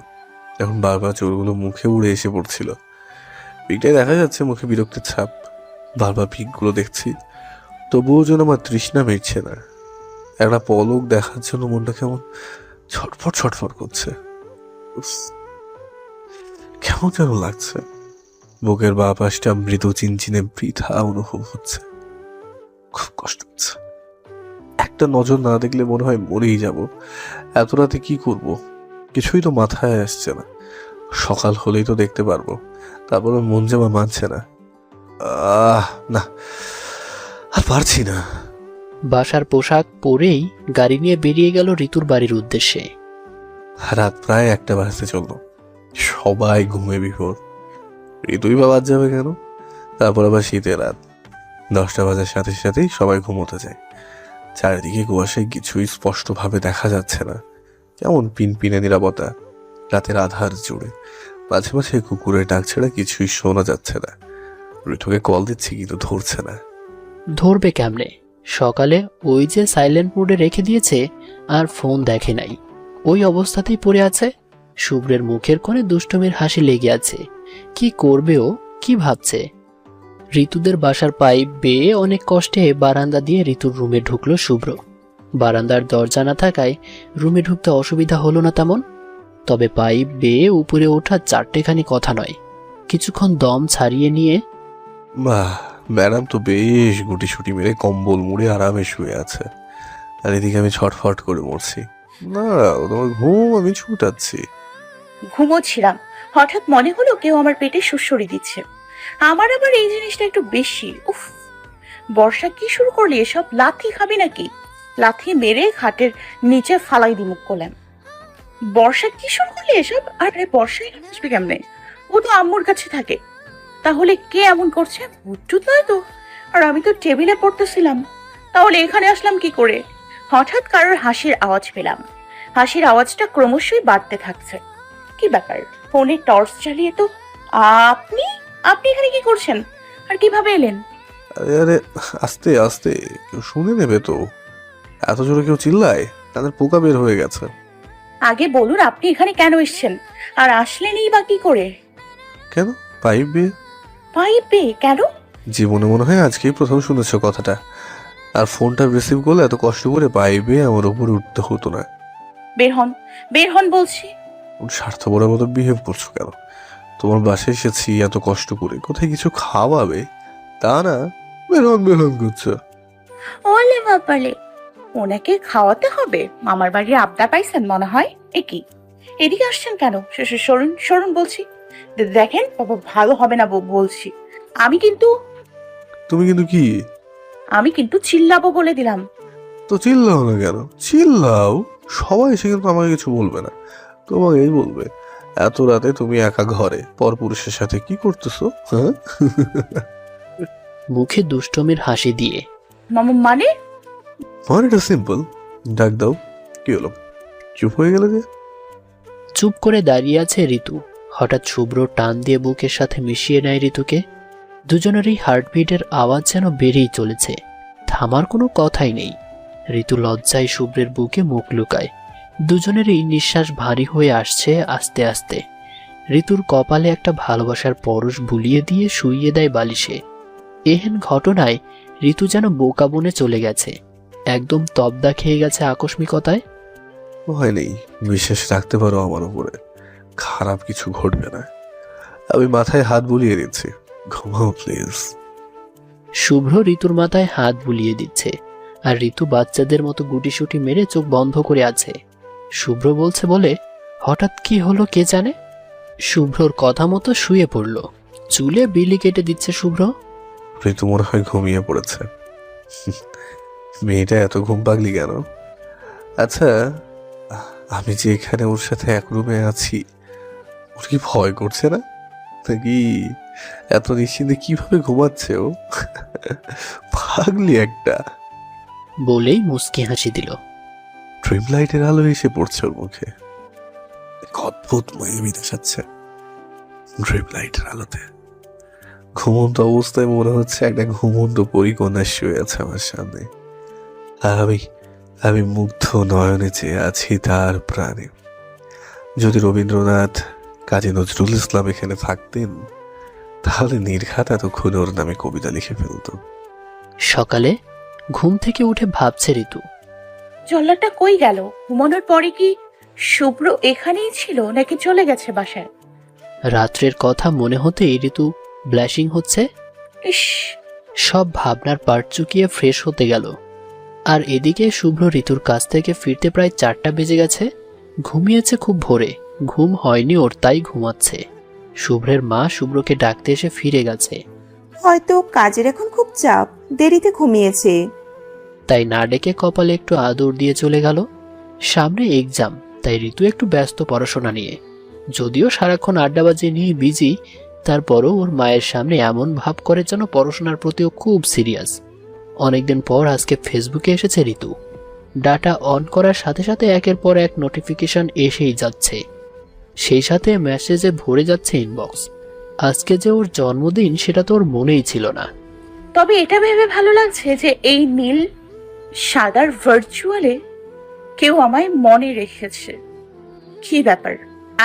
Speaker 10: এখন বারবার চোরগুলো মুখে উড়ে এসে পড়ছিল। পিকটাই দেখা যাচ্ছে মুখে বিরক্তির ছাপ। বারবার পিকগুলো দেখছি, তবুও যেন আমার তৃষ্ণা মিটছে না। একটা পলক দেখার জন্য মনটা কেমন ছটফট ছটফট করছে। উফ, কেমন কেন লাগছে। বুকের বা পাশটা মৃদু চিনচিনে বৃথা অনুভব হচ্ছে। খুব কষ্ট হচ্ছে। একটা নজর না দেখলে মনে হয় মরেই যাব। এত রাতে কি করব কিছুই তো মাথায় আসছে না। সকাল হলেই তো দেখতে পারবো, তারপরে মন জামা মানছে না। না, আর পারছি না।
Speaker 4: বাসার পোশাক পরেই গাড়ি নিয়ে বেরিয়ে গেল ঋতুর বাড়ির উদ্দেশ্যে।
Speaker 10: রাত প্রায় 1টা বাজতে চললো। সবাই ঘুমে বিভোর। ঋতুই বা বাদ যাবে কেন? তারপর আবার শীতের রাত। 10টা বাজার সাথে সাথেই সবাই ঘুমোতে যায়। চারিদিকে কুয়াশায় কিছুই স্পষ্টভাবে দেখা যাচ্ছে না। কেমন পিনপিনে নীরবতা রাতের আধার জুড়ে। মাঝে মাঝে কুকুরের ডাক ছাড়া কিছুই শোনা যাচ্ছে না। ঋতুকে কল দিচ্ছি কিন্তু ধরছে না।
Speaker 4: ধরবে কেমনে? সকালে ওই যে সাইলেন্ট মোডে রেখে দিয়েছে, আর ফোন দেখে নাই। ওই অবস্থাতেই পড়ে আছে। শুভ্রের মুখের কোণে দুষ্টমির হাসি লেগে আছে। কি করবে ও, কি ভাবছে? ঋতুদের বাসার পাইপ বেয়ে অনেক কষ্টে বারান্দা দিয়ে ঋতুর রুমে ঢুকলো শুভ্র। বারান্দার দরজা না থাকায় রুমে ঢুকতে অসুবিধা হলো না তেমন। তবে পাইপ বেয়ে উপরে ওঠা 4টেখানি কথা নয়। কিছুক্ষণ দম ছাড়িয়ে নিয়ে,
Speaker 10: বাহ, ম্যাডাম তো বেশ গুটি ছুটি মেরে কম্বল মুড়ে আরামে শুয়ে আছে, আর এদিকে আমি ছটফট করে মরছি। না, তোমার ঘুম আমি ছুটাচ্ছি।
Speaker 3: ঘুমোচ্ছিলাম, হঠাৎ মনে হলো কেউ আমার পেটে সুড়সুড়ি দিচ্ছে। আমার আবার এই জিনিসটা একটু বেশি। উফ, বর্ষা কি শুরু করলি এসব? লাথি খাবি নাকি? লাথি মেরে খাটের নিচে ফালাই দিমুখ করলাম। বর্ষা কি শুরু করলি এসব? আরে বর্ষা এখানে আসবে কেমনে? ও তো আম্মুর কাছে থাকে। তাহলে কে এমন করছে? ভূত নয় তো? আর আমি তো টেবিলে পড়তেছিলাম, তাহলে এখানে আসলাম কি করে? হঠাৎ কারোর হাসির আওয়াজ পেলাম। হাসির আওয়াজটা ক্রমশই বাড়তে থাকছে। কি ব্যাপার? ফোনে টর্চ চালিয়ে তো আপনি আপনি এখানে কি করছেন? আর কিভাবে এলেন?
Speaker 10: আরে আরে, আস্তে আস্তে, কেউ শুনে নেবে তো। এত জোরে কেউ চিল্লায়, তাদের পোকা বের হয়ে গেছে।
Speaker 3: আগে বলুন আপনি এখানে কেন এসেছেন, আর আসলেনই বা কি করে?
Speaker 10: কেন পাইপ বিয়ে?
Speaker 3: পাইপ বেয়ে কেন?
Speaker 10: জীবনে মনে হয় আজকেই প্রথম শুনেছ কথাটা। আর ফোনটা রিসিভ করলে এত কষ্ট করে পাইপ বেয়ে আমার উপরে উঠতে হতো না।
Speaker 3: বের হন বলছি।
Speaker 10: স্বার্থপরের মতো বিহেভ করছো কেন? তোমার বাসায় এসেছি এত কষ্ট করে, কোথায় কিছু খাওয়াবে তা না, বেরোন করছো।
Speaker 3: ওলে বাপালে, ওনাকে খাওয়াতে হবে? মামার বাড়ির আবদার পাইছেন মনে হয়। কি এদিকে আসছেন কেন? সরুন সরুন বলছি। দেখেন বাবা, ভালো হবে না বলছি।
Speaker 10: তুমি কিন্তু কি?
Speaker 3: আমি কিন্তু চিল্লাবো বলে দিলাম।
Speaker 10: তো চিল্লাও না কেন? চিল্লাও, সবাই এসে কিন্তু আমাকে কিছু বলবে না, তোমাকেই বলবে। এত রাতে তুমি একা ঘরে পরপুরুষের সাথে কি করতেছো? হ্যাঁ?
Speaker 4: মুখে দুষ্টমির হাসি দিয়ে।
Speaker 3: মানে
Speaker 10: মানেটা সিম্পল, ডাক দাও। কি হলো, চুপ হয়ে গেলে যে?
Speaker 4: চুপ করে দাঁড়িয়ে আছে ঋতু। হঠাৎ শুভ্র টান দিয়ে বুকের সাথে মিশিয়ে নেয় ঋতুকে। দুজনেরই হার্টবিটের আওয়াজ যেন বেড়েই চলেছে, থামার কোনো কথাই নেই। ঋতু লজ্জায় শুভ্রের বুকে মুখ লুকায়। দুজনেরই নিঃশ্বাস ভারী হয়ে আসছে আস্তে আস্তে। ঋতুর কপালে একটা ভালোবাসার পরশ বুলিয়ে দিয়ে শুইয়ে দেয় বালিশে। এহেন ঘটনায় ঋতু যেন বোকা বনে চলে গেছে, একদম তবদা খেয়ে গেছে আকস্মিকতায়।
Speaker 10: ভয় নেই, বিশ্বাস রাখতে পারো আমার উপরে, খারাপ কিছু ঘটবে না। আমি মাথায় হাত বুলিয়ে দিচ্ছি, ঘুমাও প্লিজ।
Speaker 4: শুভ্র ঋতুর মাথায় হাত বুলিয়ে দিচ্ছে, আর ঋতু বাচ্চাদের মতো গুটিসুটি মেরে চোখ বন্ধ করে আছে। শুভ্র বলছে বলে হঠাৎ কি হলো কে জানে। শুভ্রর কথা মতো শুয়ে পড়ল, চুলে বিলি কেটে দিচ্ছে শুভ্র।
Speaker 10: ঋতু মনে হয় ঘুমিয়ে পড়েছে। মেয়েটা এত ঘুম পাগলি কেন? আচ্ছা, আমি যে এখানে ওর সাথে এক রুমে আছি, ওর কি ভয় করছে না নাকি? এত নিশ্চিন্তে কিভাবে ঘুমাচ্ছে ও? পাগলি একটা।
Speaker 4: বলেই মুচকি হাসি দিল।
Speaker 10: ড্রিম লাইটের আলো এসে পড়ছে ওর মুখে, এক অদ্ভুত মায়াবী দেখাচ্ছে ড্রিম লাইটের আলোতে। ঘুমন্ত অবস্থায় মনে হচ্ছে একটা ঘুমন্ত পরিকন্যা শুয়ে আছে আমার সামনে, আর আমি মুগ্ধ নয়নে চেয়ে আছি তার প্রাণে। যদি রবীন্দ্রনাথ, কাজী নজরুল ইসলাম এখানে থাকতেন, তাহলে নির্ঘাত এতক্ষণ ওর নামে কবিতা লিখে ফেলত।
Speaker 4: সকালে ঘুম থেকে উঠে ভাবছে ঋতু,
Speaker 3: জল্লাদটা কই গেল? ঘুমানোর পরে কি শুভ্র এখানেই ছিল নাকি চলে গেছে বাসায়?
Speaker 4: রাত্রের কথা মনে হতেই ঋতু ব্ল্যাশিং হচ্ছে।
Speaker 3: ইস,
Speaker 4: সব ভাবনার পাট চুকিয়ে ফ্রেশ হতে গেল। আর এদিকে শুভ্র ঋতুর কাছ থেকে ফিরতে প্রায় 4টা বেজে গেছে। ঘুমিয়েছে খুব ভোরে, ঘুম হয়নি ওর, তাই ঘুমাচ্ছে। শুভ্রের মা শুভ্রকে ডাকতে এসে ফিরে গেছে।
Speaker 14: হয়তো কাজের এখন খুব চাপ, দেরিতে ঘুমিয়েছে।
Speaker 4: তাই না ডেকে কপালে একটু আদর দিয়ে চলে গেল। সামনে এক্সাম, তাই ঋতু একটু ব্যস্ত পড়াশোনা নিয়ে। যদিও সারাক্ষণ আড্ডাবাজি নিয়ে বিজি, তারপরও ওর মায়ের সামনে এমন ভাব করে যেন পড়াশোনার প্রতিও খুব সিরিয়াস। অনেকদিন পর আজকে ফেসবুকে এসেছে ঋতু। ডাটা অন করার সাথে সাথে একের পর এক নোটিফিকেশন এসেই যাচ্ছে, সেই সাথে মেসেজে ভরে যাচ্ছে ইনবক্স। আজকে যে ওর জন্মদিন সেটা তো ওর মনেই ছিল না।
Speaker 3: তবে এটা ভেবে ভালো লাগছে যে এই নীল সাদার ভার্চুয়ালে কেউ আমায় মনে রেখেছে। কি ব্যাপার,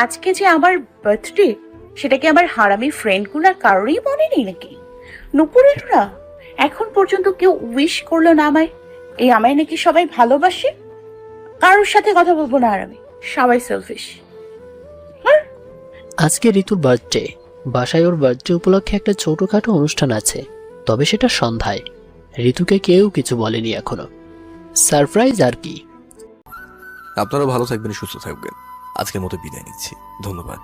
Speaker 3: আজকে যে আমার বার্থডে, সেটা কি আমার হারামি ফ্রেন্ডগুলোর কারোরই মনে নেই নাকি? নুপুরেররা এখন পর্যন্ত কেউ উইশ করলো না আমায়। এই আমায় নাকি সবাই ভালোবাসে। কারোর সাথে কথা বলবো না আর আমি, সবাই সেলফিশ।
Speaker 4: আজকে ঋতুর বার্থডে। বাসায় ওর বার্থডে উপলক্ষে একটা ছোটখাটো অনুষ্ঠান আছে, তবে সেটা সন্ধ্যায়। ঋতুকে কেউ কিছু বলেনি এখনো, সারপ্রাইজ আর কি।
Speaker 10: আপনারা ভালো থাকবেন, সুস্থ থাকবেন। আজকের মতো বিদায় নিচ্ছি, ধন্যবাদ।